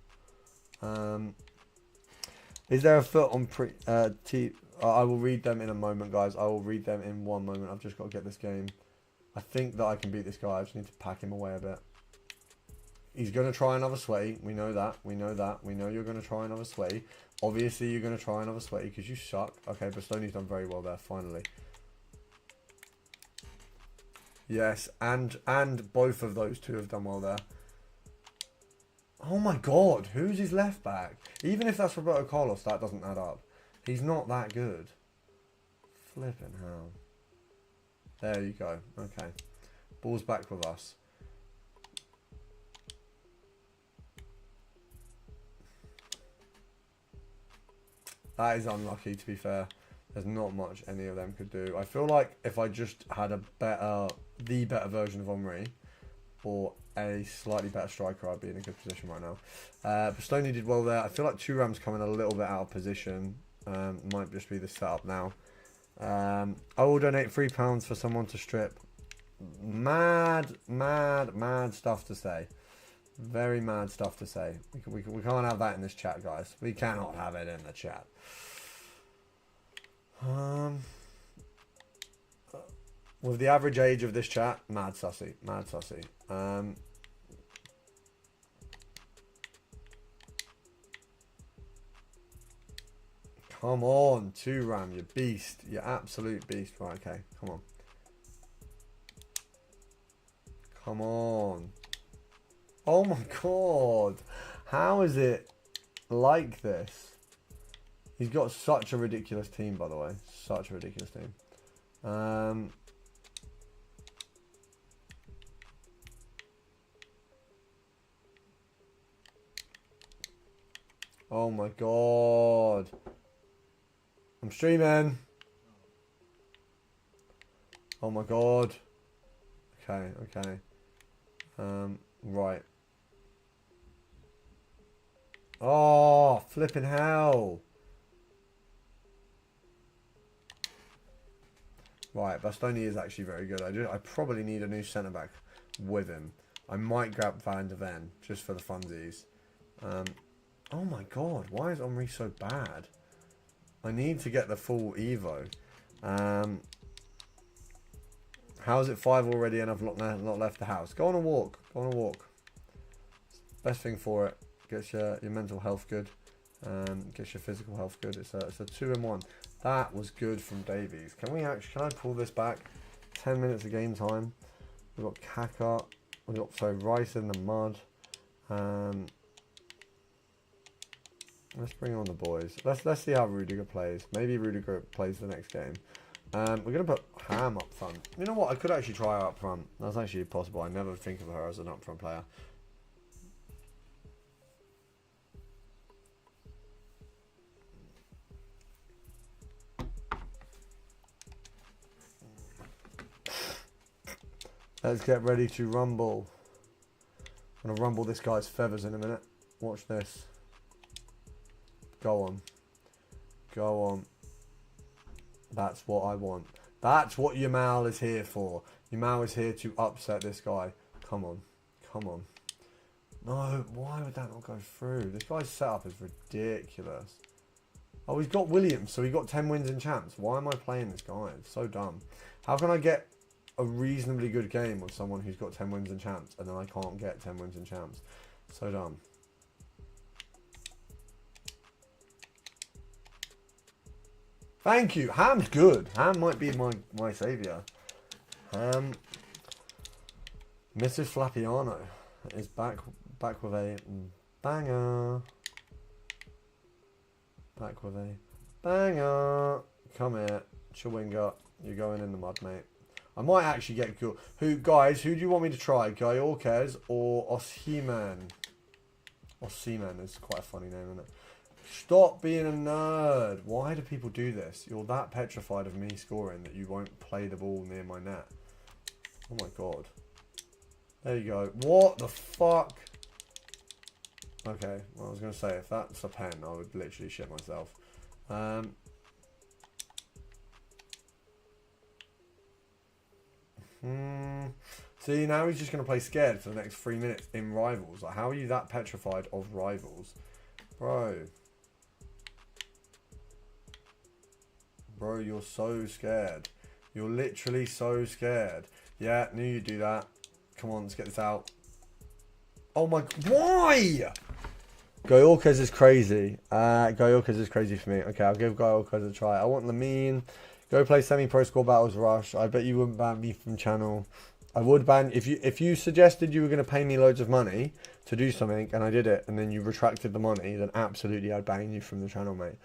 Is there a foot on I will read them in a moment, guys. I will read them in one moment. I've just got to get this game. I think that I can beat this guy. I just need to pack him away a bit. He's going to try another sweaty. We know that. We know that. We know you're going to try another sweaty. Obviously, you're going to try another sweaty because you suck. Okay, Bastoni's done very well there, finally. Yes, and both of those two have done well there. Oh my god, who's his left back? Even if that's Roberto Carlos, that doesn't add up. He's not that good. Flipping hell. There you go. Okay. Ball's back with us. That is unlucky, to be fair. There's not much any of them could do. I feel like if I just had the better version of Omri, or a slightly better striker, I'd be in a good position right now. Bastoni did well there. I feel like Thuram's coming a little bit out of position. Might just be the setup now. I will donate £3 for someone to strip. Mad stuff to say. Very mad stuff to say. We can't have that in this chat, guys. We cannot have it in the chat. With the average age of this chat, mad sussy. Come on, Thuram, you beast. You absolute beast. Right, okay, come on. Come on. Oh my god. How is it like this? He's got such a ridiculous team, by the way. Such a ridiculous team. Oh my god. I'm streaming. Oh my god. Okay, okay. Right. Oh, flipping hell. Right, Bastoni is actually very good. I probably need a new centre back with him. I might grab Van de Ven just for the funsies. Oh my god, why is Omri so bad? I need to get the full Evo. How's it 5 already and I've not left the house? Go on a walk. Go on a walk. Best thing for it. Gets your mental health good. Gets your physical health good. It's a 2-in-1. That was good from Davies. Can I pull this back? 10 minutes of game time. We've got Kaka. We've got Rice in the mud. Let's bring on the boys. Let's see how Rudiger plays. Maybe Rudiger plays the next game. We're gonna put Ham up front. You know what? I could actually try her up front. That's actually possible. I never think of her as an up front player. Let's get ready to rumble. I'm gonna rumble this guy's feathers in a minute. Watch this. Go on. Go on. That's what I want. That's what Yamal is here for. Yamal is here to upset this guy. Come on. Come on. No, why would that not go through? This guy's setup is ridiculous. Oh, he's got Williams, so he got 10 wins and champs. Why am I playing this guy? It's so dumb. How can I get a reasonably good game with someone who's got 10 wins and champs, and then I can't get 10 wins and champs? So dumb. Thank you. Ham's good. Ham might be my saviour. Ham. Mrs. Flappiano is back with a banger. Back with a banger. Come here. Chewinga. You're going in the mud, mate. I might actually get cool. Who do you want me to try? Guy Orquez or Osimhen? Osimhen is quite a funny name, isn't it? Stop being a nerd. Why do people do this? You're that petrified of me scoring that you won't play the ball near my net. Oh my god. There you go. What the fuck? Okay, well, I was going to say, if that's a pen, I would literally shit myself. See, now he's just going to play scared for the next 3 minutes in Rivals. Like, how are you that petrified of Rivals? Bro, you're so scared. You're literally so scared. Yeah, knew you'd do that. Come on, let's get this out. Oh my... Why? Gayorkez is crazy. Gayorkez is crazy for me. Okay, I'll give Gayorkez a try. I want Lamine. Go play semi-pro score battles rush. I bet you wouldn't ban me from channel. I would ban... If you suggested you were going to pay me loads of money to do something, and I did it, and then you retracted the money, then absolutely I'd ban you from the channel, mate.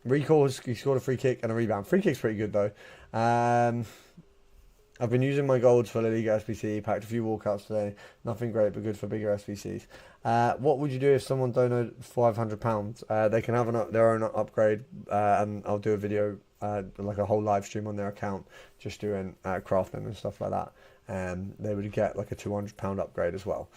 Recalls, he scored a free kick and a rebound. Free kick's pretty good, though. I've been using my golds for La Liga SBC. Packed a few walkouts today. Nothing great, but good for bigger SBCs. What would you do if someone donated £500? They can have their own upgrade, and I'll do a video, like a whole live stream on their account, just doing crafting and stuff like that. They would get like a £200 upgrade as well.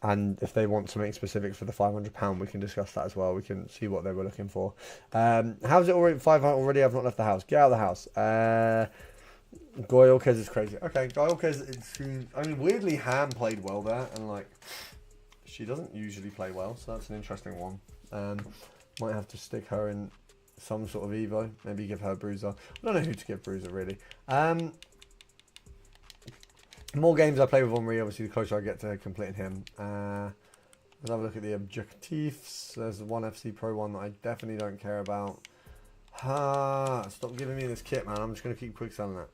And if they want something specific for the £500, we can discuss that as well. We can see what they were looking for. How's it already? 500 already? I've not left the house. Get out of the house. Goyolkez is crazy. Okay, Goyolkez, I mean, weirdly, Ham played well there, and like, she doesn't usually play well, so that's an interesting one. Might have to stick her in some sort of Evo. Maybe give her a Bruiser. I don't know who to give Bruiser, really. More games I play with Henri, obviously, the closer I get to completing him. Let's have a look at the objectives. There's the one FC Pro one that I definitely don't care about. Stop giving me this kit, man. I'm just going to keep quick selling it.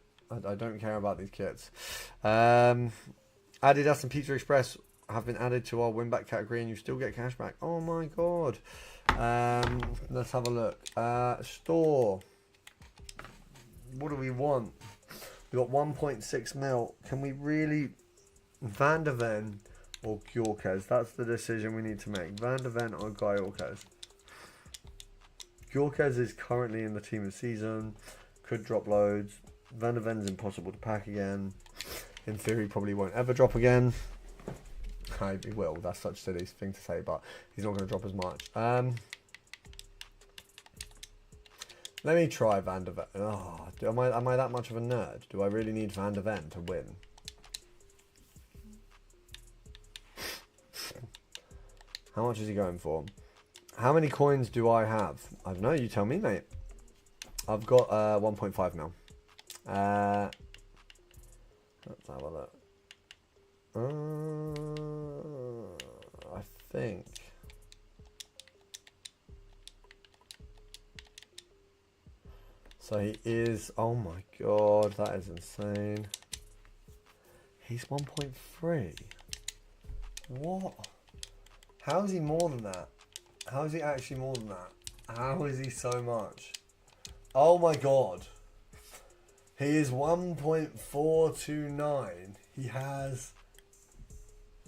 I don't care about these kits. Adidas and Pizza Express have been added to our win back category, and you still get cash back. Oh my god. Let's have a look. Store. What do we want? We got 1.6 mil. Can we really... Van de Ven, or Gyökeres? That's the decision we need to make. Van de Ven or Gyökeres? Gyökeres is currently in the team of season. Could drop loads. Van de Ven's impossible to pack again. In theory, probably won't ever drop again. He will. That's such a silly thing to say, but he's not going to drop as much. Let me try Van de Ven. Oh, am I that much of a nerd? Do I really need Van de Ven to win? How much is he going for? How many coins do I have? I don't know. You tell me, mate. I've got 1.5 mil. Let's have a look. I think. So he is. Oh my god, that is insane. He's 1.3. What? How is he more than that? How is he actually more than that? How is he so much? Oh my god. He is 1.429. He has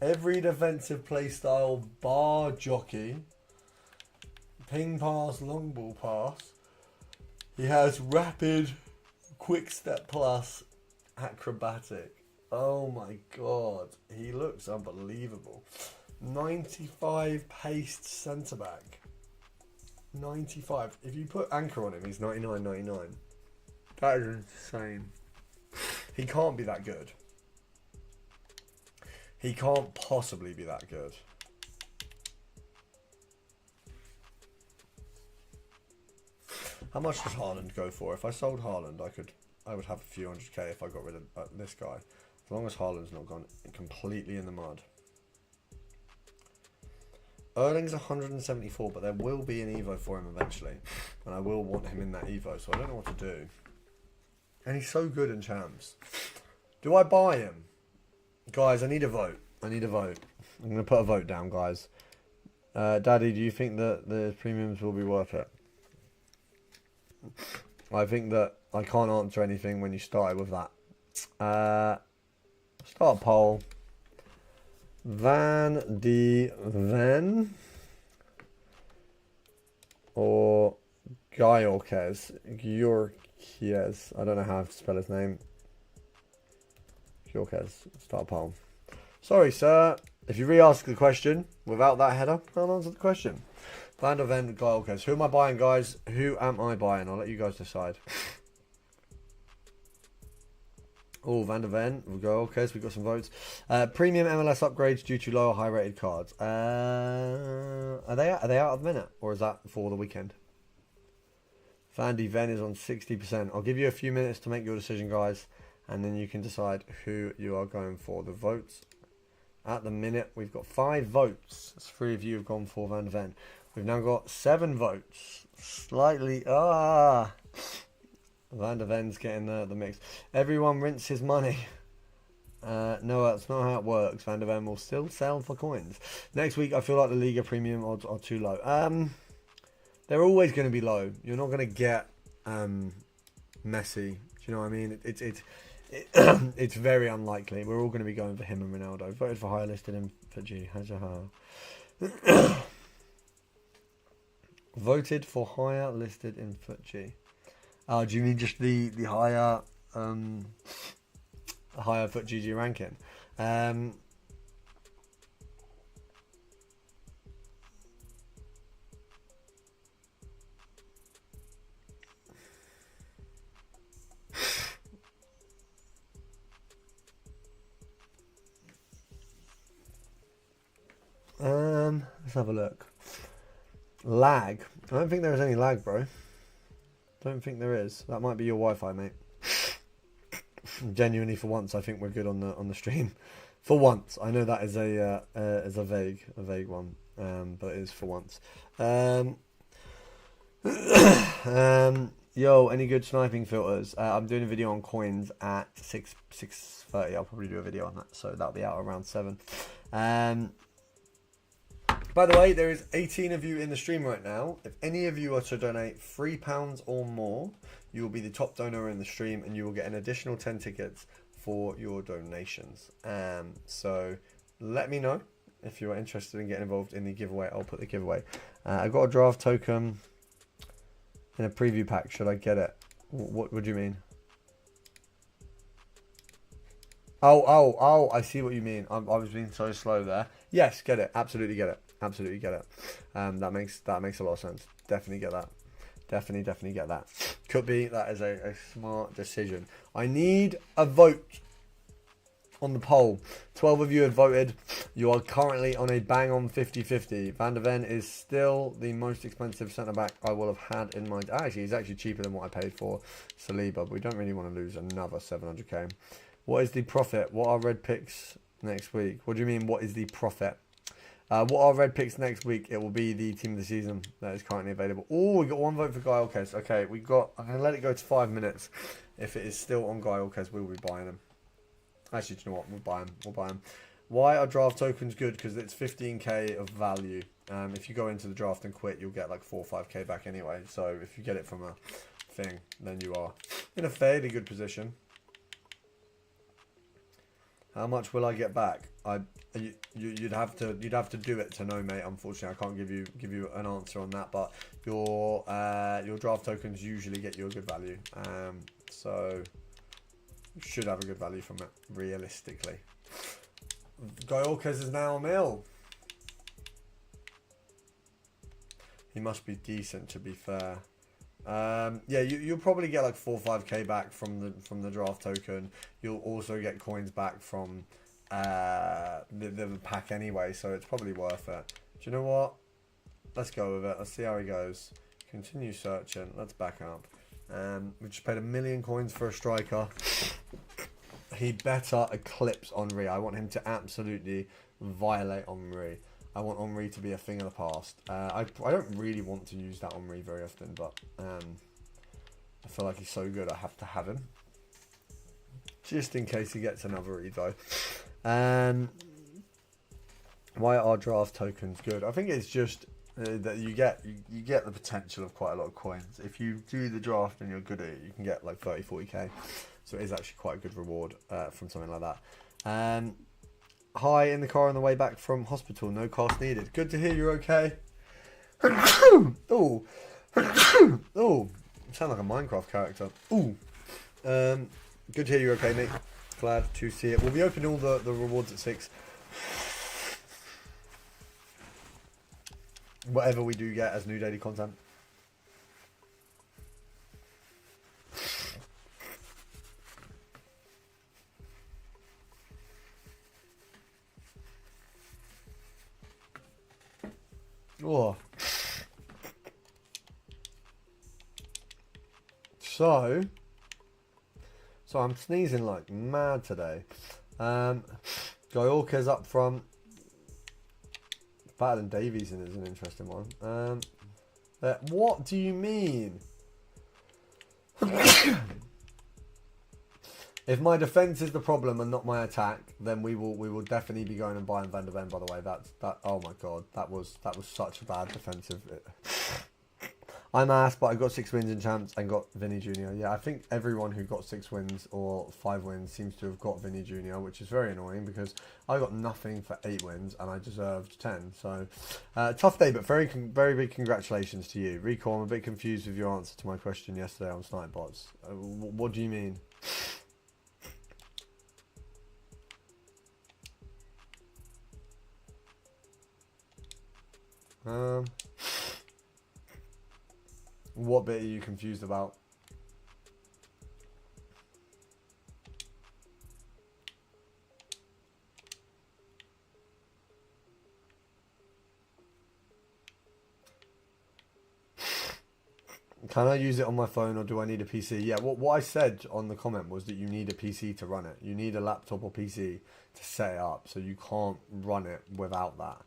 every defensive playstyle bar jockey, ping pass, long ball pass. He has rapid, quick step plus, acrobatic. Oh my god. He looks unbelievable. 95 paced centre back. 95. If you put anchor on him, he's 99.99. That is insane. He can't be that good. He can't possibly be that good. How much does Haaland go for? If I sold Haaland, I would have a few 100k if I got rid of this guy. As long as Haaland's not gone completely in the mud. Erling's 174, but there will be an Evo for him eventually. And I will want him in that Evo, so I don't know what to do. And he's so good in champs. Do I buy him? Guys, I need a vote. I need a vote. I'm going to put a vote down, guys. Daddy, do you think that the premiums will be worth it? I think that I can't answer anything when you started with that. Start poll. Van de Ven or Gyökeres. Gyökeres. I don't know how to spell his name. Gyökeres. Start poll. Sorry, sir. If you re-ask the question without that header, I'll answer the question. Van de Ven, Gyökeres. Who am I buying, guys? Who am I buying? I'll let you guys decide. Oh, Van de Ven, we'll go. Okay, so we've got some votes. Premium MLS upgrades due to lower high rated cards. Are they out of the minute, or is that for the weekend? Van de Ven is on 60%. I'll give you a few minutes to make your decision, guys, and then you can decide who you are going for. The votes at the minute, we've got 5 votes. That's 3 of you have gone for Van de Ven. We've now got 7 votes. Slightly. Van de Ven's getting the mix. Everyone rinse his money. No, that's not how it works. Van de Ven will still sell for coins. Next week, I feel like the Liga premium odds are too low. They're always going to be low. You're not going to get Messi. Do you know what I mean? It's very unlikely. We're all going to be going for him and Ronaldo. Voted for higher listed in FUT. Voted for higher listed in FUT. Do you mean just the higher FUT GG ranking? Let's have a look. Lag. I don't think there is any lag, bro. Don't think there is. That might be your Wi-Fi, mate. Genuinely, for once, I think we're good on the stream. For once, I know that is a vague one, but it is for once. Yo, any good sniping filters? I'm doing a video on coins at 6:30. I'll probably do a video on that, so that'll be out around 7. By the way, there is 18 of you in the stream right now. If any of you are to donate £3 or more, you will be the top donor in the stream, and you will get an additional 10 tickets for your donations. So let me know if you are interested in getting involved in the giveaway. I'll put the giveaway. I got a draft token in a preview pack. Should I get it? What do you mean? Oh, I see what you mean. I was being so slow there. Yes, get it. Absolutely get it. Absolutely get it. That makes a lot of sense. Definitely get that. Definitely get that. Could be that is a smart decision. I need a vote on the poll. 12 of you had voted. You are currently on a bang on 50-50. Van der Ven is still the most expensive centre-back I will have had in mind. Actually, he's actually cheaper than what I paid for Saliba, but we don't really want to lose another 700k. What is the profit? What are red picks next week? What do you mean, what is the profit? What are red picks next week? It will be the team of the season that is currently available. Oh, we got one vote for Guy Olkes. Okay, I'm going to let it go to 5 minutes. If it is still on Guy Olkes, we will be buying him. Actually, do you know what? We'll buy him. Why are draft tokens good? Because it's 15k of value. If you go into the draft and quit, you'll get like 4 or 5k back anyway. So if you get it from a thing, then you are in a fairly good position. How much will I get back? You'd have to do it to know, mate. Unfortunately, I can't give you an answer on that. But your draft tokens usually get you a good value. So you should have a good value from it, realistically. Guy Olkes is now a mil. He must be decent, to be fair. Yeah, you'll probably get like 4 or 5k back from the draft token. You'll also get coins back from the pack anyway, so it's probably worth it. Do you know what? Let's go with it. Let's see how he goes. Continue searching. Let's back up. We just paid 1 million coins for a striker. He better eclipse Henry. I want him to absolutely violate Henry. I want Henry to be a thing of the past. I don't really want to use that Henry very often, but I feel like he's so good I have to have him. Just in case he gets another read though. Why are draft tokens good? I think it's just that you get the potential of quite a lot of coins. If you do the draft and you're good at it, you can get like 30, 40k. So it is actually quite a good reward from something like that. Hi, in the car on the way back from hospital. No cast needed. Good to hear you're okay. Oh, oh, sound like a Minecraft character. Ooh, good to hear you're okay, mate. Glad to see it. We'll be opening all the rewards at 6. Whatever we do get as new daily content. Oh. So I'm sneezing like mad today. Guy Olkes up front. Better than Davies in is an interesting one. What do you mean? If my defense is the problem and not my attack, then we will definitely be going and buying Van der Ven. By the way, that. Oh my god, that was such a bad defensive. I'm asked, but I got 6 wins in champs and got Vinny Jr. Yeah, I think everyone who got 6 wins or 5 wins seems to have got Vinny Jr., which is very annoying because I got nothing for 8 wins and I deserved 10. So tough day, but very big congratulations to you, Rico. I'm a bit confused with your answer to my question yesterday on Snipe Bots. What do you mean? What bit are you confused about? Can I use it on my phone or do I need a PC? Yeah, what I said on the comment was that you need a PC to run it. You need a laptop or PC to set it up, so you can't run it without that.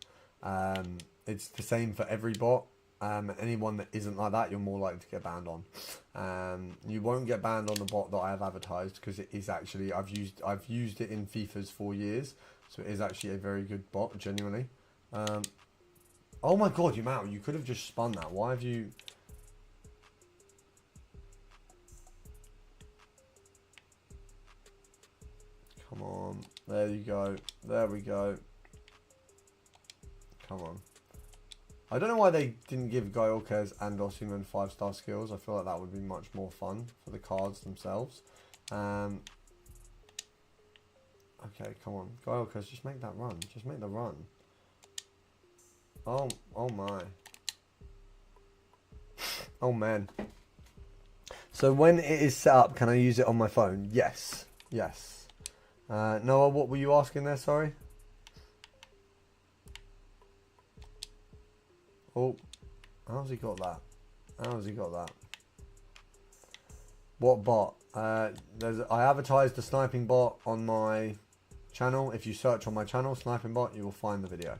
It's the same for every bot. Anyone that isn't like that, you're more likely to get banned on. You won't get banned on the bot that I have advertised because it is actually I've used it in FIFA's 4 years, so it is actually a very good bot, genuinely. Oh my god, you could have just spun that. Why have you? Come on, there you go. There we go. Come on. I don't know why they didn't give Gaiokas and Osimhen 5-star skills. I feel like that would be much more fun for the cards themselves. Okay, come on. Gaiokas, just make that run. Just make the run. Oh my. Oh man. So when it is set up, can I use it on my phone? Yes. Yes. Noah, what were you asking there? Sorry. Oh, how's he got that? How's he got that? What bot? I advertised the sniping bot on my channel. If you search on my channel, sniping bot, you will find the video.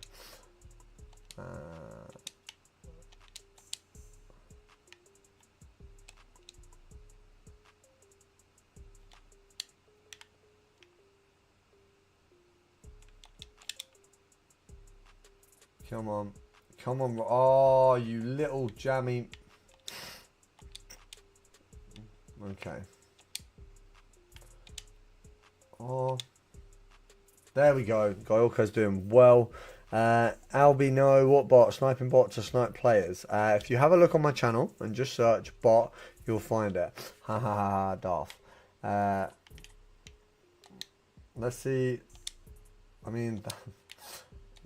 Come on. Come on. Oh, you little jammy. Okay. Oh. There we go. Gaioka's doing well. Albi, no. What bot? Sniping bot to snipe players. If you have a look on my channel and just search bot, you'll find it. Ha ha ha, daft. Let's see. I mean...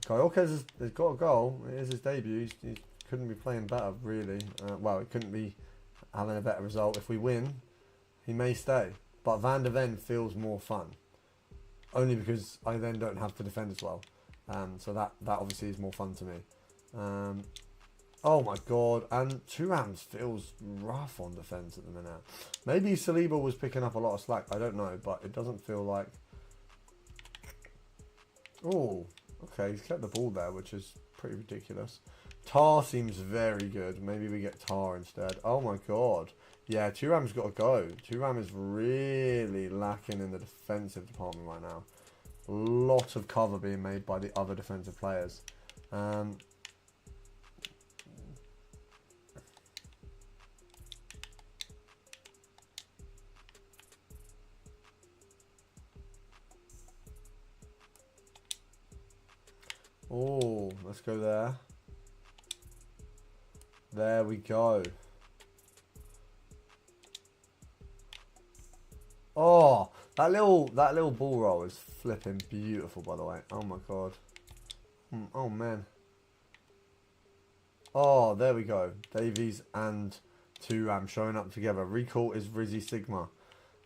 Gaioka's has got a goal. It is his debut. He couldn't be playing better, really. Well, it couldn't be having a better result. If we win, he may stay. But Van der Ven feels more fun. Only because I then don't have to defend as well. So that obviously is more fun to me. Oh my god. And Thuram feels rough on defence at the minute. Maybe Saliba was picking up a lot of slack. I don't know. But it doesn't feel like... Oh... Okay, he's kept the ball there, which is pretty ridiculous. Tar seems very good. Maybe we get Tar instead. Oh my god. Yeah, Thuram's got to go. Thuram is really lacking in the defensive department right now. A lot of cover being made by the other defensive players. Oh, let's go there. There we go. Oh, that little ball roll is flipping beautiful, by the way. Oh my god. Oh man. Oh, there we go. Davies and Thuram showing up together. Recall is Rizzy Sigma.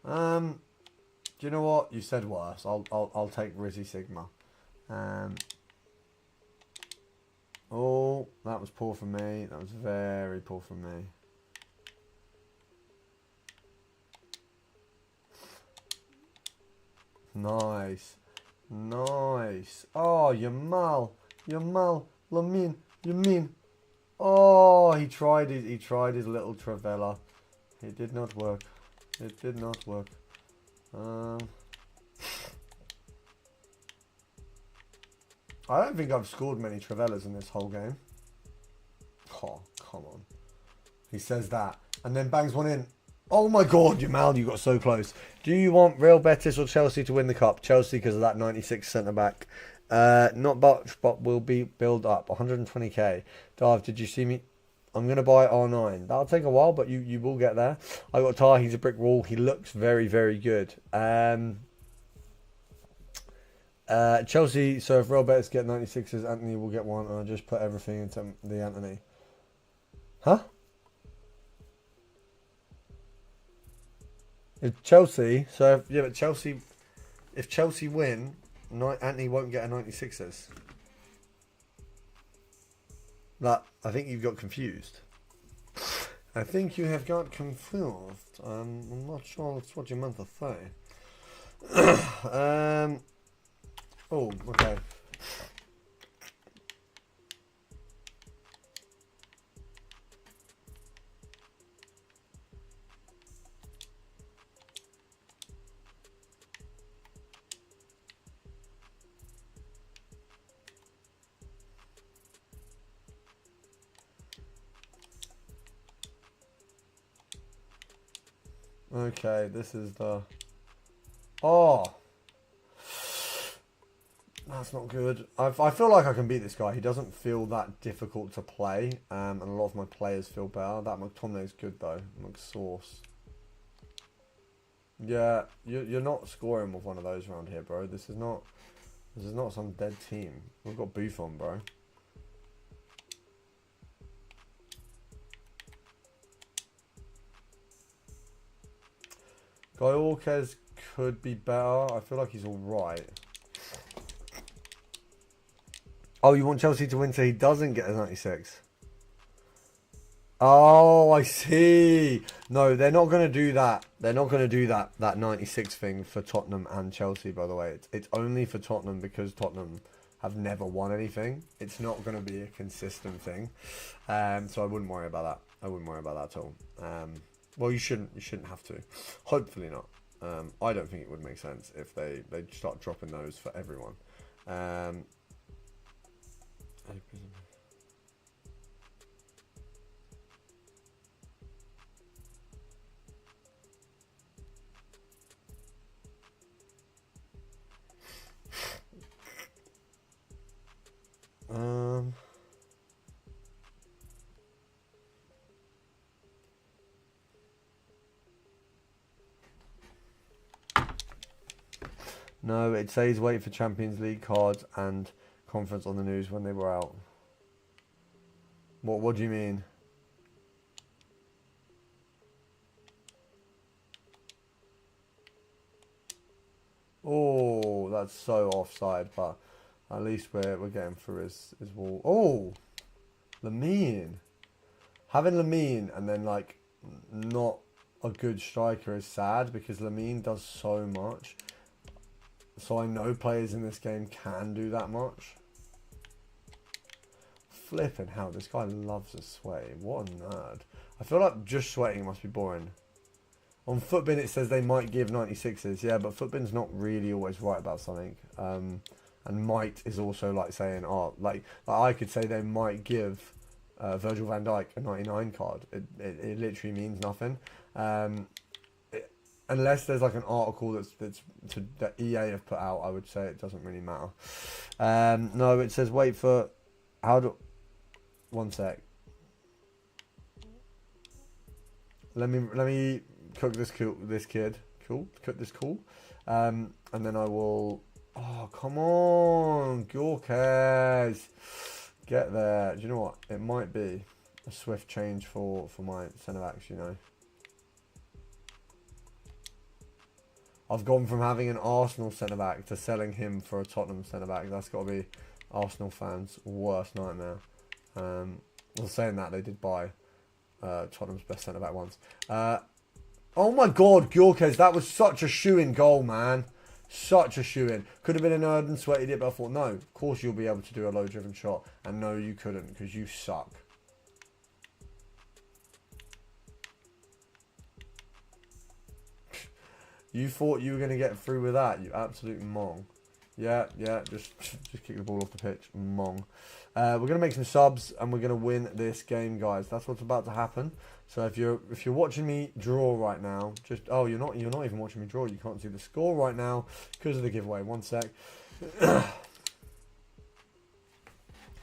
Do you know what? You said worse. I'll take Rizzy Sigma. Oh, that was poor from me. That was very poor from me. Nice. Nice. Oh, Yamal. Yamin. Oh, he tried his little Travella. It did not work. It did not work. I don't think I've scored many Travellas in this whole game. Oh, come on. He says that. And then bangs one in. Oh my god, Jamal, you got so close. Do you want Real Betis or Chelsea to win the cup? Chelsea because of that 96 centre-back. Not much, but will be build up. 120k. Darv, did you see me? I'm going to buy R9. That'll take a while, but you will get there. I got Tar. He's a brick wall. He looks very, very good. Chelsea, so if Real Betis get 96s, Anthony will get one, and I'll just put everything into the Anthony. Huh? If Chelsea, so if, yeah, but Chelsea, if Chelsea win, Anthony won't get a 96s. That, I think you've got confused. I think you have got confused. I'm not sure that's what you meant to say. Oh, okay. Okay, this is the... Oh! That's not good. I feel like I can beat this guy. He doesn't feel that difficult to play, and a lot of my players feel better. That McTominay's good though. McSauce. Yeah, you're not scoring with one of those around here, bro. This is not some dead team. We've got Buffon, bro. Guy Orquez could be better. I feel like he's all right. Oh, you want Chelsea to win so he doesn't get a 96? Oh, I see. No, they're not going to do that. They're not going to do that 96 thing for Tottenham and Chelsea, by the way. It's only for Tottenham because Tottenham have never won anything. It's not going to be a consistent thing. So I wouldn't worry about that. I wouldn't worry about that at all. Well, you shouldn't have to. Hopefully not. I don't think it would make sense if they start dropping those for everyone. No, it says wait for Champions League cards and conference on the news when they were out. What do you mean? Oh, that's so offside, but at least we're getting through his wall. Oh, Lamine. Having Lamine and then like not a good striker is sad because Lamine does so much. So I know players in this game can do that much. Flipping hell, this guy loves a sweaty. What a nerd. I feel like just sweating must be boring. On Footbin it says they might give 96s. Yeah, but Footbin's not really always right about something. And might is also like saying, oh, like I could say they might give Virgil van Dijk a 99 card. It literally means nothing. Unless there's like an article that EA have put out, I would say it doesn't really matter. No, it says wait for one sec. Let me cook this kid. Cool. Cook this cool. And then I will. Oh come on, Gorkaz. Get there. Do you know what? It might be a swift change for my centre backs. You know. I've gone from having an Arsenal centre-back to selling him for a Tottenham centre-back. That's got to be Arsenal fans' worst nightmare. Well, saying that, they did buy Tottenham's best centre-back once. Oh my God, Gyökeres, that was such a shoo-in goal, man. Such a shoo-in. Could have been an Erdon sweated it, but I thought, no, of course you'll be able to do a low-driven shot. And no, you couldn't, because you suck. You thought you were going to get through with that, you absolute mong. Yeah, just kick the ball off the pitch, mong. We're going to make some subs and we're going to win this game, guys. That's what's about to happen. So if you're watching me draw right now, you're not even watching me draw. You can't see the score right now because of the giveaway. One sec.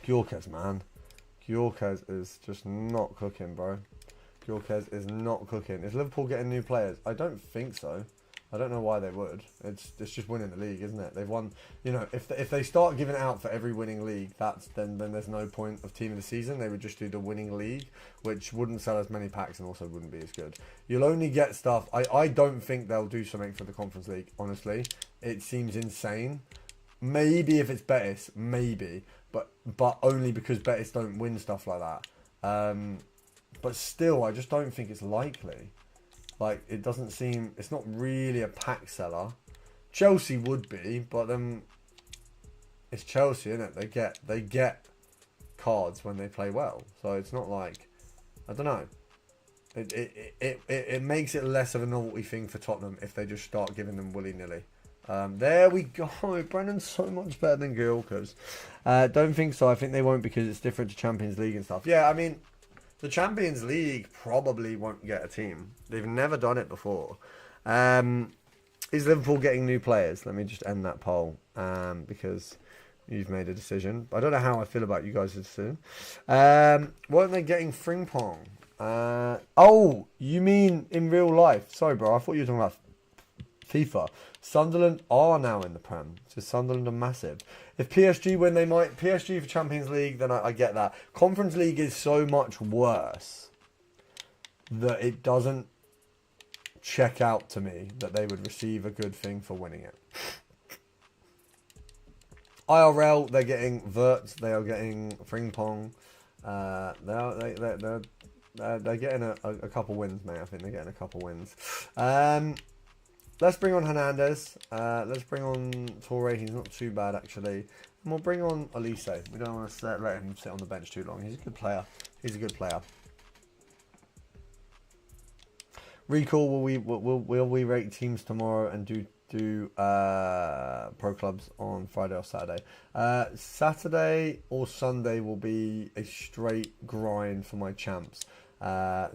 Gyökeres, man. Gyökeres is just not cooking, bro. Gyökeres is not cooking. Is Liverpool getting new players? I don't think so. I don't know why they would. It's just winning the league, isn't it? They've won. You know, if they start giving it out for every winning league, then there's no point of team of the season. They would just do the winning league, which wouldn't sell as many packs and also wouldn't be as good. You'll only get stuff. I don't think they'll do something for the Conference League. Honestly, it seems insane. Maybe if it's Betis, maybe, but only because Betis don't win stuff like that. But still, I just don't think it's likely. Like, it doesn't seem... It's not really a pack seller. Chelsea would be, but then... It's Chelsea, isn't it? They get cards when they play well. So it's not like... I don't know. It makes it less of a novelty thing for Tottenham if they just start giving them willy-nilly. There we go. Brennan's so much better than Gyökeres. Don't think so. I think they won't because it's different to Champions League and stuff. Yeah, I mean... The Champions League probably won't get a team. They've never done it before. Is Liverpool getting new players? Let me just end that poll because You've made a decision. I don't know how I feel about you guys' decision. Weren't they getting Frimpong? Oh, you mean in real life? Sorry, bro. I thought you were talking about FIFA. Sunderland are now in the Prem. So Sunderland are massive. If PSG win, they might. PSG for Champions League, then I get that. Conference League is so much worse that it doesn't check out to me that they would receive a good thing for winning it. IRL, they're getting Vert, they are getting Frimpong. They're getting a couple wins, mate. I think they're getting a couple wins. Let's bring on Hernandez. Let's bring on Torre. He's not too bad, actually. And we'll bring on Elise. We don't want to let him sit on the bench too long. He's a good player. He's a good player. Recall, will we rate teams tomorrow and do pro clubs on Friday or Saturday? Saturday or Sunday will be a straight grind for my champs.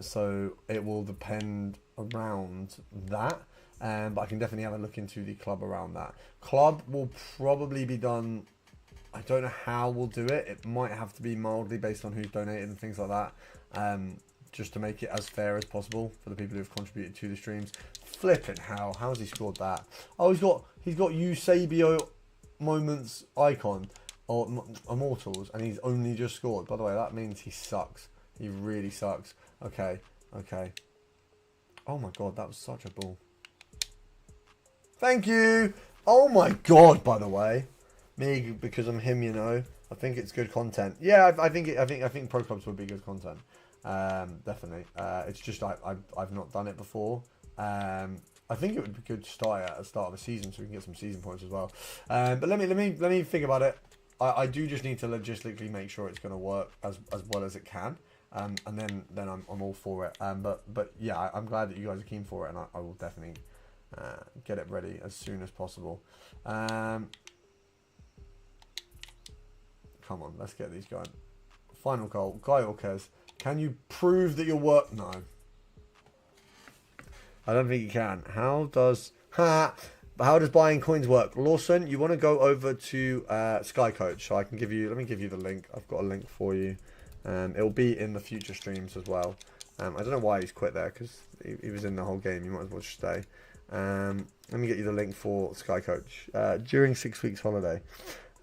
So it will depend around that. But I can definitely have a look into the club around that. Club will probably be done. I don't know how we'll do it. It might have to be mildly based on who's donated and things like that. Just to make it as fair as possible for the people who have contributed to the streams. Flipping hell, how has he scored that? Oh, he's got Eusebio moments icon or immortals, and he's only just scored. By the way, that means he sucks. He really sucks. Okay. Oh my god, that was such a ball. Thank you. Oh my god. By the way, me because I'm him, you know. I think it's good content. Yeah, I think pro clubs would be good content. Definitely. It's just I've not done it before. I think it would be good to start at the start of a season so we can get some season points as well. But let me think about it. I do just need to logistically make sure it's going to work as well as it can. And then I'm all for it. But yeah, I'm glad that you guys are keen for it, and I will definitely get it ready as soon as possible. Come on, let's get these going. Final goal, Guy Orquez. Can you prove that your work? No. I don't think you can. How does buying coins work? Lawson, you want to go over to Sky Coach, so I can give you. Let me give you the link. I've got a link for you. It'll be in the future streams as well. I don't know why he's quit there because he was in the whole game. You might as well just stay. Let me get you the link for Sky Coach. During 6 weeks holiday.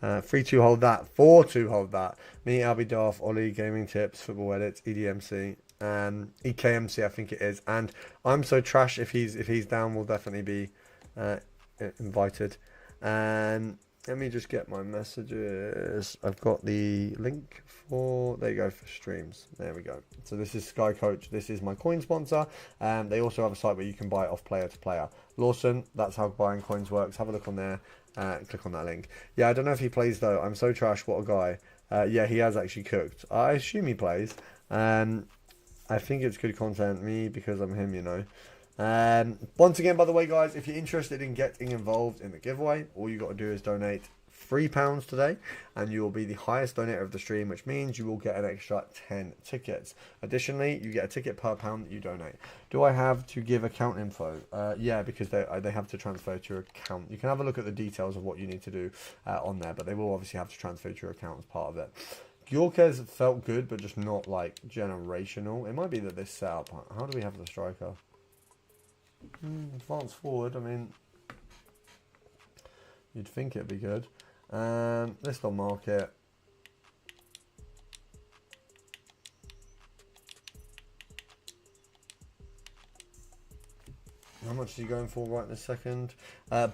3-2 hold that. 4-2 hold that. Me, Albie Darth, Ollie, Gaming Tips, Football Edits, EDMC, EKMC I think it is. And I'm so trash. If he's down, we'll definitely be invited. And let me just get my messages. I've got the link for, there you go, for streams. There we go. So this is Sky Coach. This is my coin sponsor. They also have a site where you can buy it off player to player. Lawson, that's how buying coins works. Have a look on there. Click on that link. Yeah, I don't know if he plays though. I'm so trash. What a guy. Yeah, he has actually cooked. I assume he plays. I think it's good content. Me, because I'm him, you know. Once again, by the way, guys, if you're interested in getting involved in the giveaway, all you got to do is donate £3 today, and you will be the highest donator of the stream, which means you will get an extra 10 tickets. Additionally, you get a ticket per pound that you donate. Do I have to give account info? Yeah, because they have to transfer to your account. You can have a look at the details of what you need to do on there, but they will obviously have to transfer to your account as part of it. Yorkes felt good, but just not like generational. It might be that this setup. How do we have the striker? Advance forward. I mean, you'd think it'd be good. List on market. How much is he going for right in a second?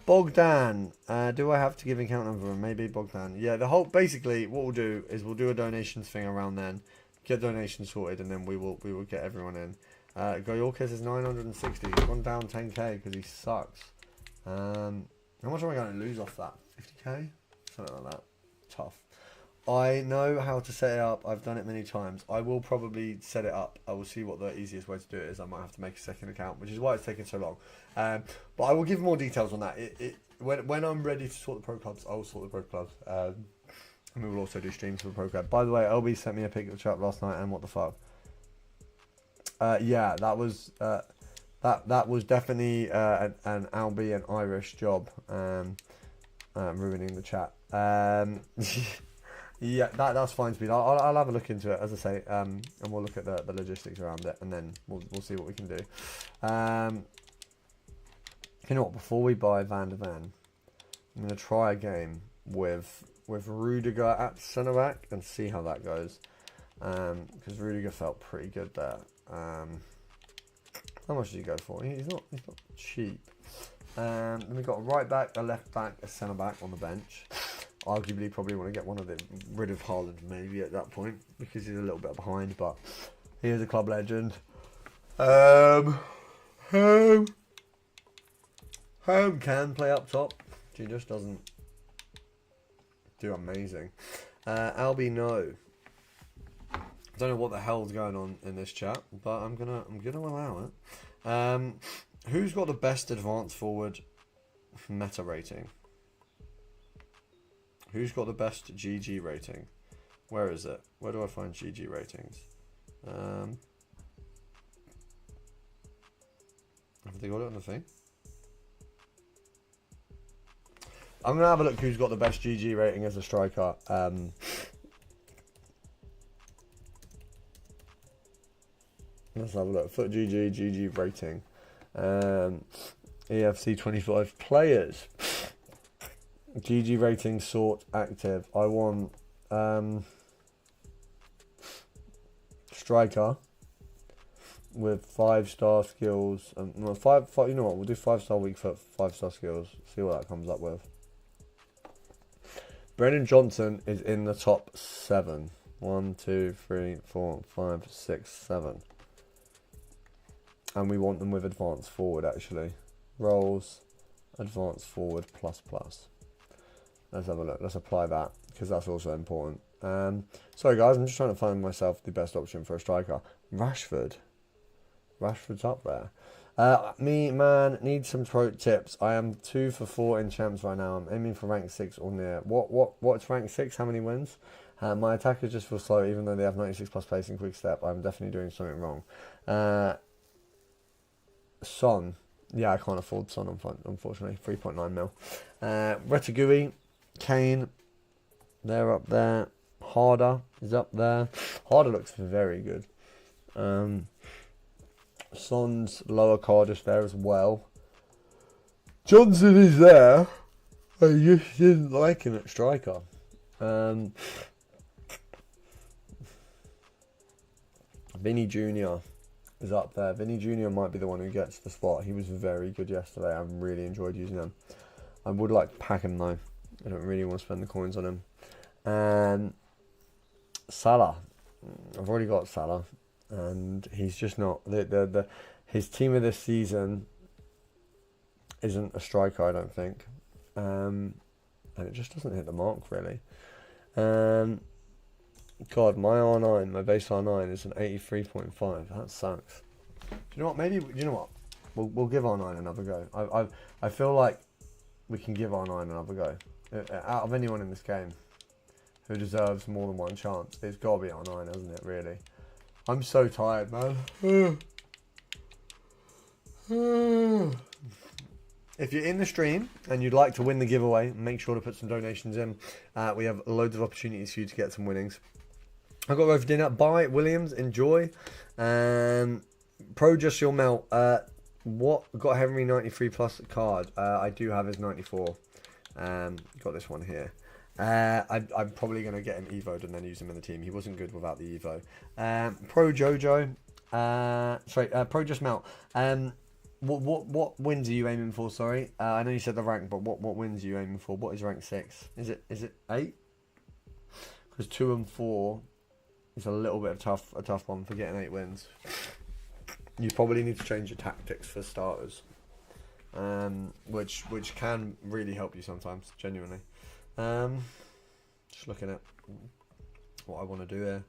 Bogdan. Do I have to give account number? Maybe Bogdan. Yeah, the whole basically what we'll do is we'll do a donations thing around then, get donations sorted, and then we will get everyone in. Goyorkes is 960. He's gone down 10k because he sucks. How much am I going to lose off that? 50k? Something like that. Tough. I know how to set it up. I've done it many times. I will probably set it up. I will see what the easiest way to do it is. I might have to make a second account, which is why it's taking so long. But I will give more details on that. When I'm ready to sort the pro clubs, I will sort the pro clubs. And we will also do streams for the pro club. By the way, LB sent me a pic of the chat last night, and what the fuck? Yeah, that was definitely an Albie and Irish job, ruining the chat. Yeah, that's fine, Speed. I'll have a look into it, as I say, and we'll look at the logistics around it, and then we'll see what we can do. You know what? Before we buy Van de Ven, I'm gonna try a game with Rudiger at centre back and see how that goes. Because Rudiger felt pretty good there. How much did he go for? He's not cheap. Then we've got a right back, a left back, a centre back on the bench. Arguably, probably want to get one of them rid of Haaland maybe at that point because he's a little bit behind, but he is a club legend. Home can play up top. She just doesn't do amazing. Albi, no. I don't know what the hell's going on in this chat, but I'm gonna allow it. Who's got the best advanced forward meta rating? Who's got the best GG rating? Where is it? Where do I find GG ratings? Have they got it on the thing? I'm going to have a look who's got the best GG rating as a striker. Let's have a look. Foot GG rating. EFC 25 players. GG rating sort active. I want striker with 5-star skills. No, five. You know what? We'll do 5-star weak foot, 5-star skills. See what that comes up with. Brennan Johnson is in the top 7. 1, 2, 3, 4, 5, 6, 7. And we want them with advanced forward actually. Roles, advanced forward ++. Let's have a look. Let's apply that because that's also important. Sorry guys, I'm just trying to find myself the best option for a striker. Rashford's up there. Me, man, need some pro tips. I am 2 for 4 in champs right now. I'm aiming for rank 6 or near. What's rank 6? How many wins? My attackers just feel slow, even though they have 96 plus pace and quick step. I'm definitely doing something wrong. Son. Yeah, I can't afford Son, unfortunately. 3.9 mil. Retagui, Kane, they're up there. Harder is up there. Harder looks very good. Son's lower card is there as well. Johnson is there. I just didn't like him at striker. Vinny Jr. is up there. Vinny Jr. might be the one who gets the spot. He was very good yesterday. I really enjoyed using him. I would like to pack him though. I don't really want to spend the coins on him. And Salah. I've already got Salah. And he's just not... his team of this season isn't a striker, I don't think. And it just doesn't hit the mark, really. God, my R9, my base R9 is an 83.5. That sucks. Do you know what? Maybe... You know what? We'll give R9 another go. I feel like we can give R9 another go. Out of anyone in this game who deserves more than one chance, it's got to be R9, hasn't it, really? I'm so tired, man. If you're in the stream and you'd like to win the giveaway, make sure to put some donations in. We have loads of opportunities for you to get some winnings. I've got to go for dinner. Bye, Williams. Enjoy. Pro Just Your Melt. What? Got a Henry 93 plus card. I do have his 94. Got this one here. I'm probably going to get him evo'd and then use him in the team. He wasn't good without the evo. Pro Jojo. Pro Just Melt. What wins are you aiming for? Sorry, I know you said the rank, but what wins are you aiming for? What is rank 6? Is it 8? Because 2 and 4 is a little bit of a tough one for getting 8 wins. You probably need to change your tactics for starters, which can really help you sometimes, genuinely. Just looking at what I want to do here.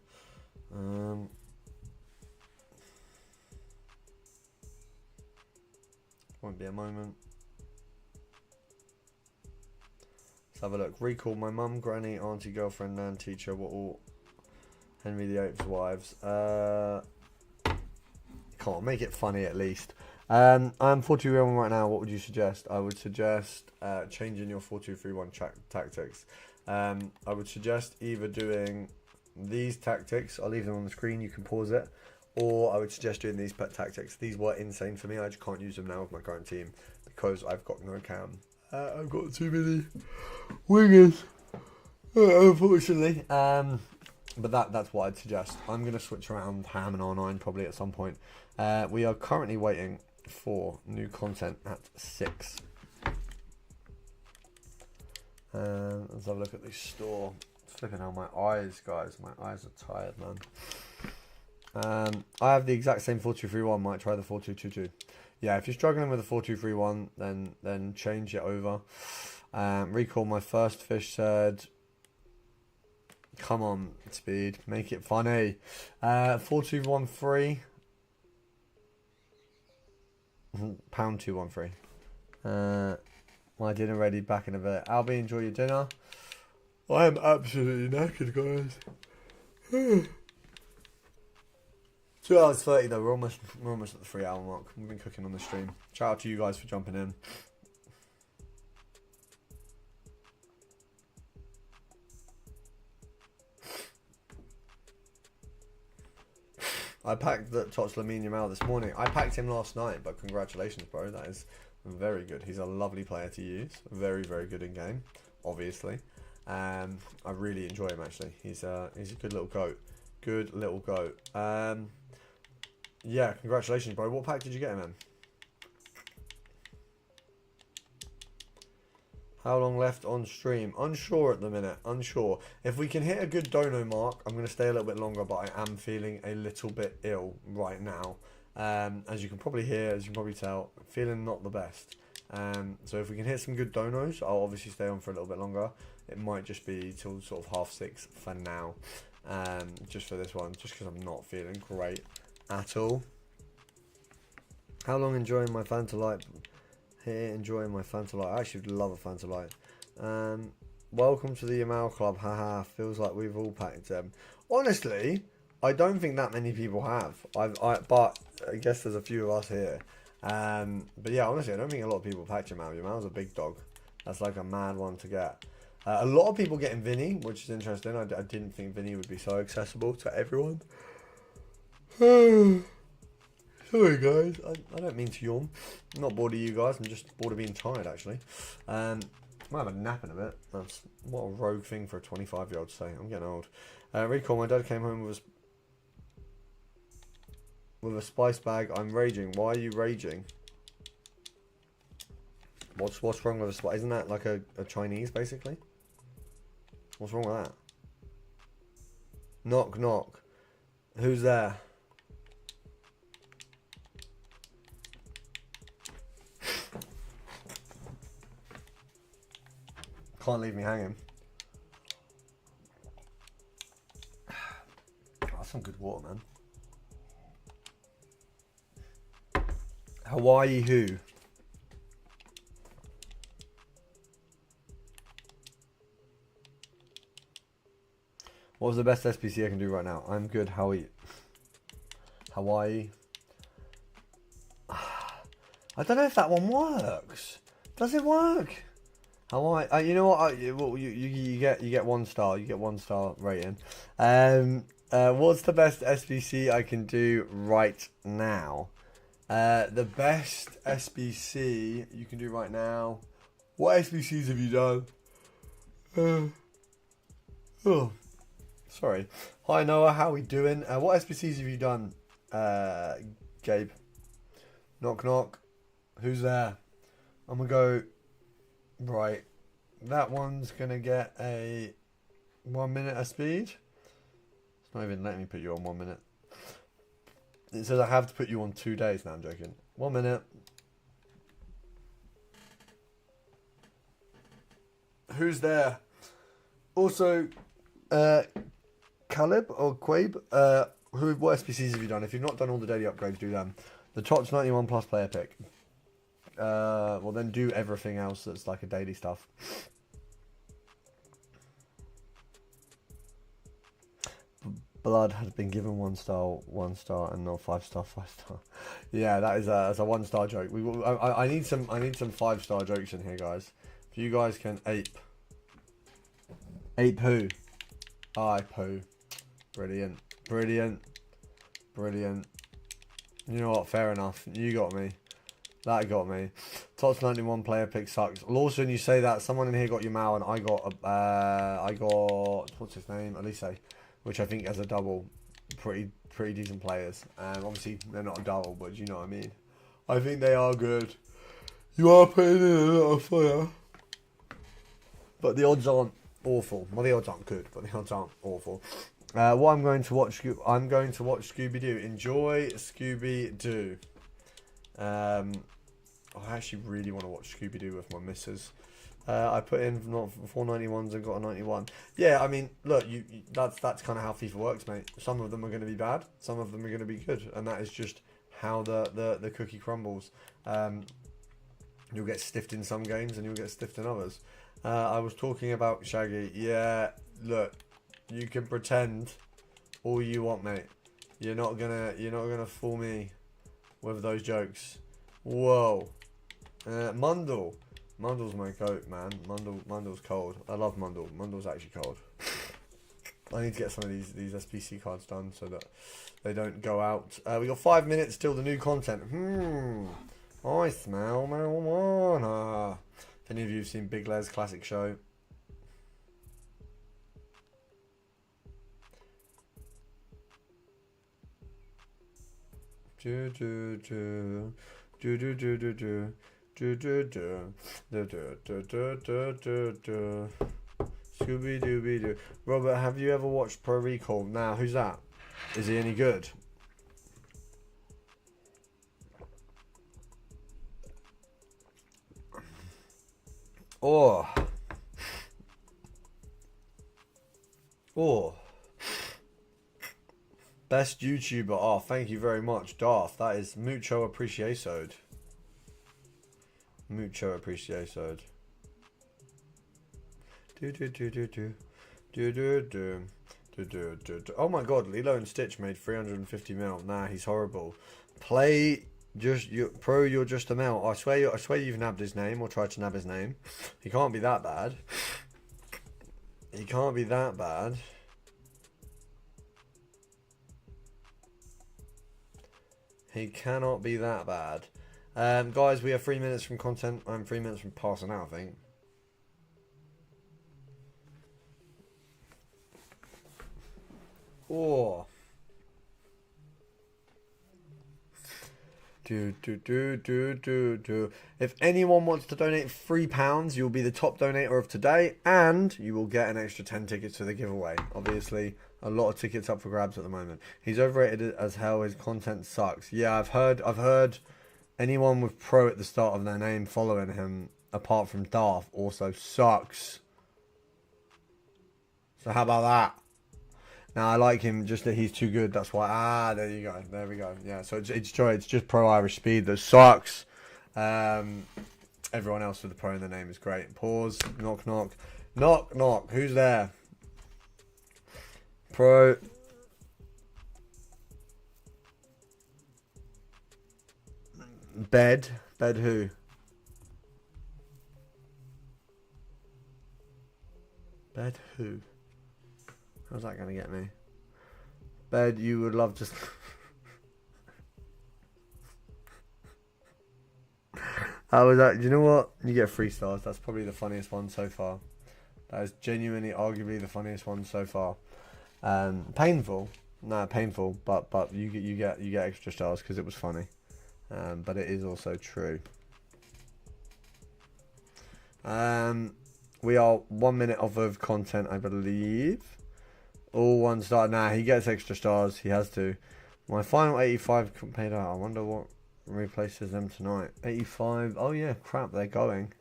Won't be a moment. Let's have a look. Recall my mum, granny, auntie, girlfriend, nan, teacher were all Henry VIII's wives. Come on, make it funny at least. I'm 42-1 right now. What would you suggest? I would suggest changing your 4-2-3-1 tactics. I would suggest either doing these tactics. I'll leave them on the screen. You can pause it. Or I would suggest doing these pet tactics. These were insane for me. I just can't use them now with my current team because I've got no cam. I've got too many wingers, unfortunately. But that's what I'd suggest. I'm going to switch around Ham and R9 probably at some point. We are currently waiting for new content at 6. Let's have a look at the store. Flipping out my eyes, guys. My eyes are tired, man. I have the exact same 4-2-3-1. Might try the 4-2-2-2. Yeah, if you're struggling with the 4-2-3-1, then change it over. Recall my first fish said, come on, speed, make it funny. 4-2-1-3. Pound 2-1-3. My dinner ready, back in a bit. Albie, enjoy your dinner. I am absolutely knackered, guys. 2 hours 30 though, we're almost at the 3 hour mark. We've been cooking on the stream. Shout out to you guys for jumping in. I packed the Tots Lamine Yamal this morning. I packed him last night, but congratulations, bro. That is very good. He's a lovely player to use. Very, very good in game, obviously. I really enjoy him actually. He's a good little goat. Good little goat. Yeah, congratulations, bro. What pack did you get him in? How long left on stream? Unsure at the minute. Unsure. If we can hit a good dono mark, I'm going to stay a little bit longer, but I am feeling a little bit ill right now. As you can probably hear, as you can probably tell, feeling not the best. So if we can hit some good donos, I'll obviously stay on for a little bit longer. It might just be till sort of 6:30 for now. Just for this one, just because I'm not feeling great at all. How long enjoying my Fanta Light? Here, enjoying my Fanta Light. I actually love a Fanta Light. Welcome to the Yamal Club. Haha, feels like we've all packed them. Honestly, I don't think that many people have. But I guess there's a few of us here. But yeah, honestly, I don't think a lot of people packed Yamal. Yamal's a big dog. That's like a mad one to get. A lot of people getting Vinny, which is interesting. I didn't think Vinny would be so accessible to everyone. Sorry guys, I don't mean to yawn. I'm not bored of you guys, I'm just bored of being tired actually. Might have a nap in a bit. That's what a rogue thing for a 25-year-old to say. I'm getting old. Recall, my dad came home with a spice bag. I'm raging. Why are you raging? What's wrong with a spice? Isn't that like a Chinese basically? What's wrong with that? Knock knock. Who's there? Can't leave me hanging. That's some good water, man. Hawaii who? What was the best SPC I can do right now? I'm good. Hawaii. I don't know if that one works. Does it work? Hawaii. You know what? You get 1 star. You get 1 star rating. What's the best SBC I can do right now? The best SBC you can do right now. What SBCs have you done? Oh, sorry. Hi Noah, how we doing? What SBCs have you done? Gabe. Knock knock. Who's there? I'm gonna go. Right, that one's gonna get a 1 minute of speed. It's not even letting me put you on 1 minute. It says I have to put you on 2 days. Now I'm joking. 1 minute. Who's there? Also, Caleb or Quabe. What SPCs have you done? If you've not done all the daily upgrades, do them. The Tots 91 plus player pick. Well then do everything else that's like a daily stuff. Blood has been given 1 star, and not 5 star, 5 star. Yeah, that's a 1 star joke. I need some 5 star jokes in here, guys. If you guys can ape. 8 poo. I poo. Brilliant. Brilliant. Brilliant. You know what? Fair enough. You got me. That got me. Tots 91 player pick sucks. Lawson, you say that. Someone in here got your Mal, and I got what's his name? Elise, which I think has a double. Pretty decent players. Obviously they're not a double, but you know what I mean. I think they are good. You are putting in a lot of fire, but the odds aren't awful. Well, the odds aren't good, but the odds aren't awful. What I'm going to watch Scooby-Doo. Enjoy Scooby-Doo. I actually really want to watch Scooby-Doo with my missus. I put in not 491s and got a 91. Yeah, I mean, look, that's kind of how FIFA works, mate. Some of them are going to be bad, some of them are going to be good, and that is just how the cookie crumbles. You'll get stiffed in some games and you'll get stiffed in others. I was talking about Shaggy. Yeah, look, you can pretend all you want, mate. You're not gonna fool me with those jokes. Whoa. Mundle. Mundle's my goat, man. Mundle's cold. I love Mundle. Mundle's actually cold. I need to get some of these SPC cards done so that they don't go out. We got 5 minutes till the new content. I smell marijuana. If any of you have seen Big Les classic show. Scooby-Dooby-Doo. Robert, have you ever watched Pro Recall? Now, who's that? Is he any good? Oh. Best YouTuber. Oh, thank you very much, Darth. That is mucho appreciado. Mucho appreciado. Oh my god, Lilo and Stitch made 350 mil. Nah, he's horrible. Play Pro, you're just a male. I swear you've nabbed his name or tried to nab his name. He can't be that bad. He can't be that bad. He cannot be that bad. Guys, we are 3 minutes from content. I'm 3 minutes from passing out, I think. Oh. If anyone wants to donate £3, you'll be the top donator of today, and you will get an extra 10 tickets to the giveaway. Obviously, a lot of tickets up for grabs at the moment. He's overrated as hell. His content sucks. Yeah, I've heard anyone with Pro at the start of their name following him, apart from Darth, also sucks. So how about that? Now I like him, just that he's too good. That's why. There you go. There we go. Yeah. So it's just Pro Irish Speed that sucks. Everyone else with the Pro in the name is great. Pause. Knock knock. Knock knock. Who's there? Pro. Bed who? Bed who? How's that gonna get me? Bed, you would love to. How was that? Do you know what? You get 3 stars. That's probably the funniest one so far. That is genuinely, arguably the funniest one so far. Painful, no, painful, but you get extra stars because it was funny. But it is also true. We are 1 minute off of content, I believe. All 1 star. Nah, he gets extra stars. He has to. My final 85 paid out. I wonder what replaces them tonight. 85. Oh yeah, crap. They're going.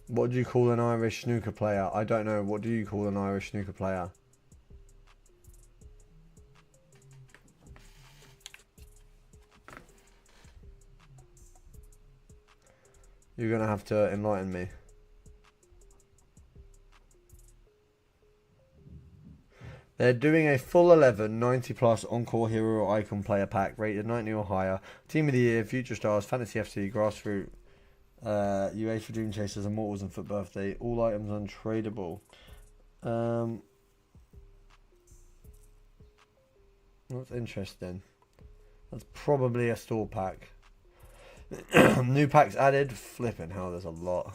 What do you call an Irish snooker player? I don't know. What do you call an Irish snooker player? You're going to have to enlighten me. They're doing a full 11, 90 plus Encore Hero or Icon player pack, rated 90 or higher. Team of the Year, Future Stars, Fantasy FC, Grassroot, UEFA Dream Chasers, Immortals, and Foot Birthday. All items untradeable. That's interesting. That's probably a store pack. New packs added. Flipping hell, there's a lot.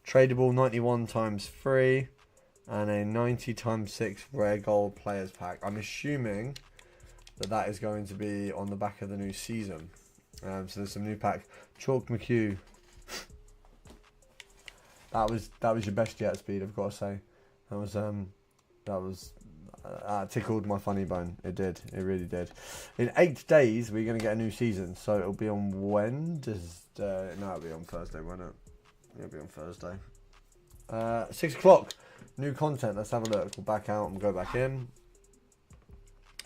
Tradable 91 times 3. And a 90 times 6 rare gold players pack. I'm assuming that is going to be on the back of the new season. So there's some new packs. Chalk McHugh. That was your best yet, Speed. I've got to say. That tickled my funny bone. It did. It really did. In 8 days, we're going to get a new season. So it'll be on Wednesday. No, it'll be on Thursday, won't it? It'll be on Thursday. 6 o'clock. New content. Let's have a look. We'll back out and go back in.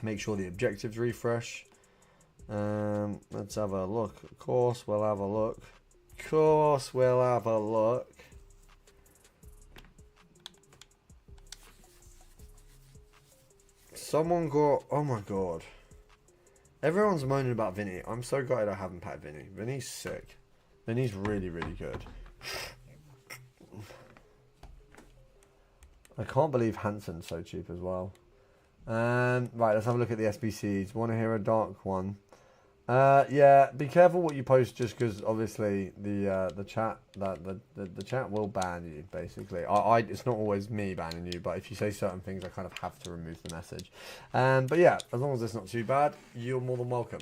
Make sure the objectives refresh. Let's have a look. Of course, we'll have a look. Of course, we'll have a look. Someone got... Oh my god. Everyone's moaning about Vinny. I'm so gutted I haven't packed Vinny. Vinny's sick. Vinny's really, really good. I can't believe Hansen's so cheap as well. Right, let's have a look at the SBCs. Want to hear a dark one? Yeah, be careful what you post, just because obviously the chat the chat will ban you. Basically, it's not always me banning you, but if you say certain things, I kind of have to remove the message. But yeah, as long as it's not too bad, you're more than welcome.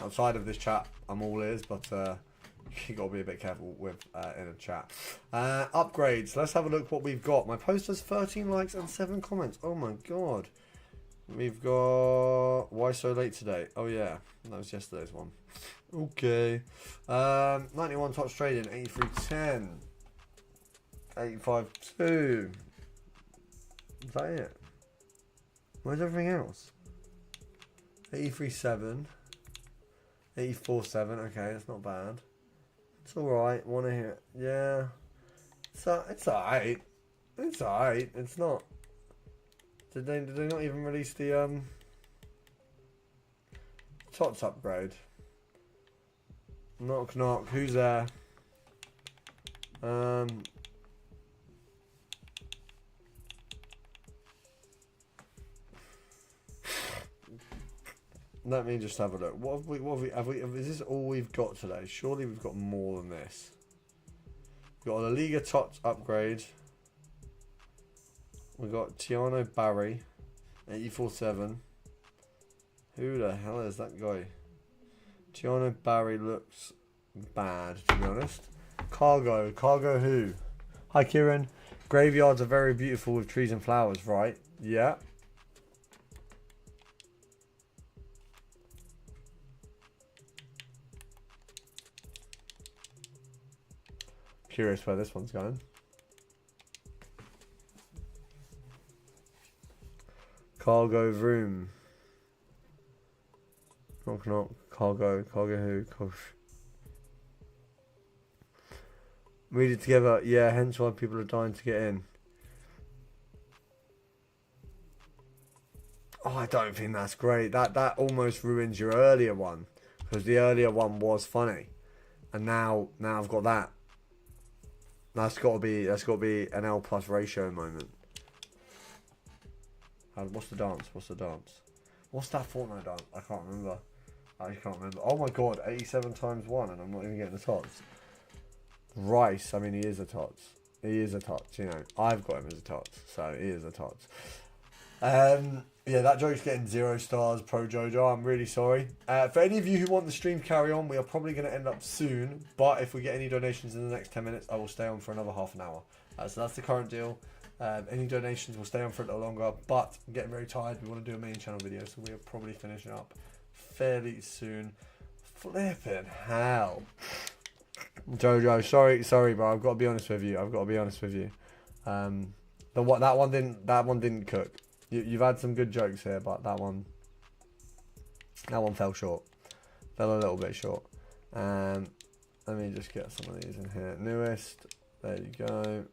Outside of this chat, I'm all ears, but you got to be a bit careful with in a chat. Upgrades. Let's have a look what we've got. My post has 13 likes and 7 comments. Oh my god. We've got... Why so late today? Oh yeah, that was yesterday's one. Okay. 91 Tots trading, 83.10. 85.2. Is that it? Where's everything else? 83.7. 84.7. Okay, that's not bad. It's alright. Want to hear... Yeah. It's alright. It's alright. It's not... Did they not even release the Tots upgrade? Knock knock, who's there? Let me just have a look. What have we is this all we've got today? Surely we've got more than this. We've got a Liga Tots upgrade. We've got Tiano Barry, 84.7. Who the hell is that guy? Tiano Barry looks bad, to be honest. Cargo who? Hi Kieran. Graveyards are very beautiful with trees and flowers, right? Yeah. Curious where this one's going. Cargo room. Knock knock. Cargo who? Read it together. Yeah, hence why people are dying to get in. Oh, I don't think that's great. That almost ruins your earlier one, because the earlier one was funny, and now I've got that. That's got to be an L plus ratio moment. What's the dance? What's that Fortnite dance? I can't remember. I can't remember. Oh my god, 87 times 1, and I'm not even getting the tots. Rice, I mean, he is a tots. He is a tots, you know. I've got him as a tots, so he is a tots. Yeah, that joke's getting 0 stars, Pro Jojo. I'm really sorry. For any of you who want the stream to carry on, we are probably going to end up soon, but if we get any donations in the next 10 minutes, I will stay on for another half an hour. So that's the current deal. Any donations will stay on for a little longer, but I'm getting very tired. We want to do a main channel video, so we are probably finishing up fairly soon. Flipping hell. Jojo, sorry, bro. I've got to be honest with you. That one didn't cook. You've had some good jokes here, but that one fell short. Fell a little bit short. Let me just get some of these in here. Newest. There you go.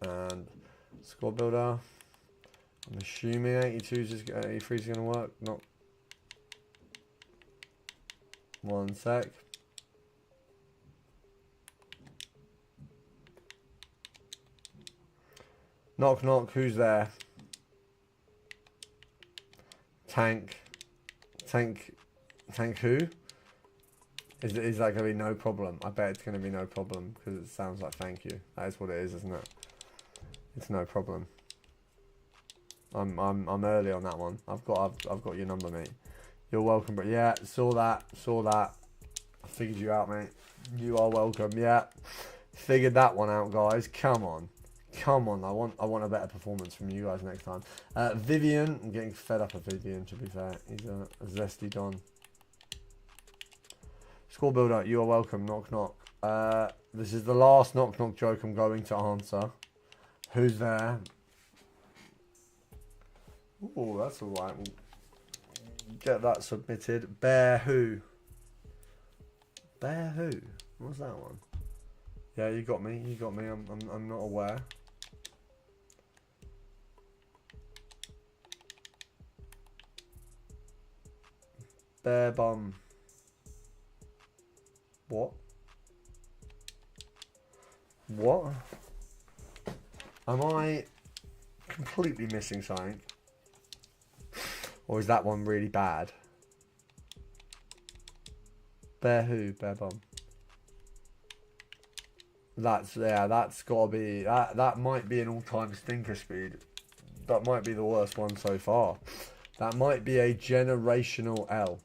And squad builder. I'm assuming 82 is 83 is going to work. Not. One sec. Knock knock. Who's there? Tank. Who? Is that going to be no problem? I bet it's going to be no problem because it sounds like thank you. That is what it is, isn't it? It's no problem. I'm early on that one. I've got your number, mate. You're welcome, but yeah, saw that. I figured you out, mate. You are welcome. Yeah, figured that one out, guys. Come on. I want a better performance from you guys next time. Vivian, I'm getting fed up of Vivian. To be fair, he's a zesty don. Score builder, you are welcome. Knock knock. This is the last knock knock joke I'm going to answer. Who's there? Oh, that's all right. We'll get that submitted. Bear who? Bear who? What's that one? Yeah, you got me. I'm not aware. Bear bum. What? What? Am I completely missing something? Or is that one really bad? Bear who? Bear bum. That's gotta be that might be an all-time stinker speed. That might be the worst one so far. That might be a generational L.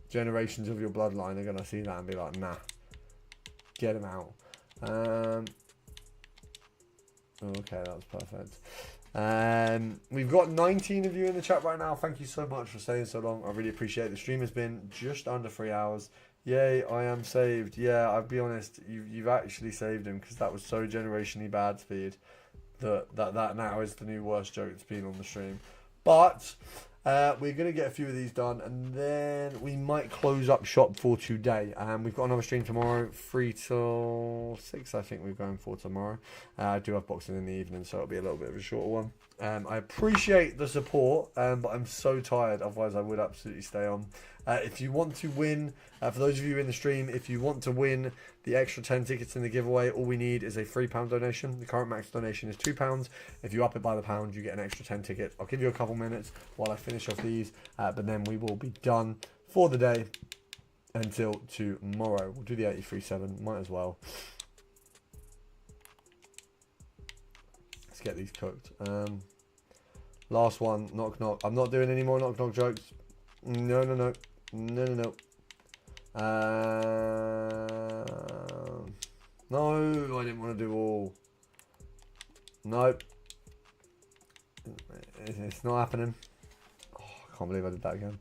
Generations of your bloodline are gonna see that and be like, nah. Get him out. Okay, that's perfect. We've got 19 of you in the chat right now. Thank you so much for staying so long. I really appreciate it. The stream has been just under 3 hours. Yay, I am saved. Yeah, I'll be honest, you've actually saved him because that was so generationally bad speed that now is the new worst joke that's been on the stream. But we're going to get a few of these done and then we might close up shop for today. We've got another stream tomorrow, 3 till 6 I think we're going for tomorrow. I do have boxing in the evening, so it'll be a little bit of a shorter one. I appreciate the support, but I'm so tired, otherwise I would absolutely stay on. If you want to win, for those of you in the stream, if you want to win the extra 10 tickets in the giveaway, all we need is a £3 donation. The current max donation is £2. If you up it by the pound, you get an extra 10 tickets. I'll give you a couple minutes while I finish off these, but then we will be done for the day until tomorrow. We'll do the 83.7, might as well. Let's get these cooked. Last one, knock knock. I'm not doing any more knock knock jokes. No. No, I didn't want to do all. Nope. It's not happening. Oh, I can't believe I did that again.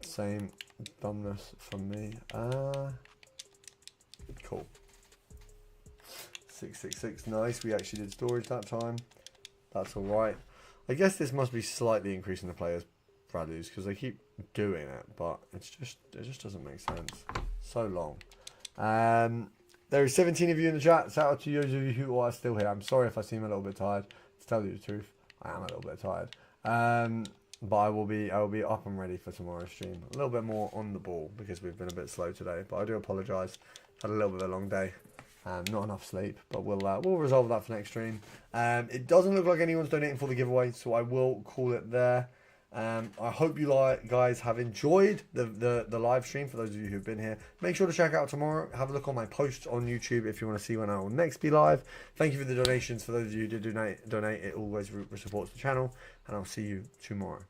Same dumbness from me. Cool. 666, nice. We actually did storage that time. That's all right. I guess this must be slightly increasing the players' values because they keep doing it, but it just doesn't make sense. So long. There are 17 of you in the chat. Shout out to those of you who are still here. I'm sorry if I seem a little bit tired. To tell you the truth, I am a little bit tired. But I will be up and ready for tomorrow's stream. A little bit more on the ball because we've been a bit slow today. But I do apologise. Had a little bit of a long day. Not enough sleep, but we'll resolve that for next stream. It doesn't look like anyone's donating for the giveaway, so I will call it there. I hope you guys have enjoyed the live stream. For those of you who've been here, make sure to check out tomorrow. Have a look on my posts on YouTube if you want to see when I will next be live. Thank you for the donations. For those of you who did donate, it always supports the channel, and I'll see you tomorrow.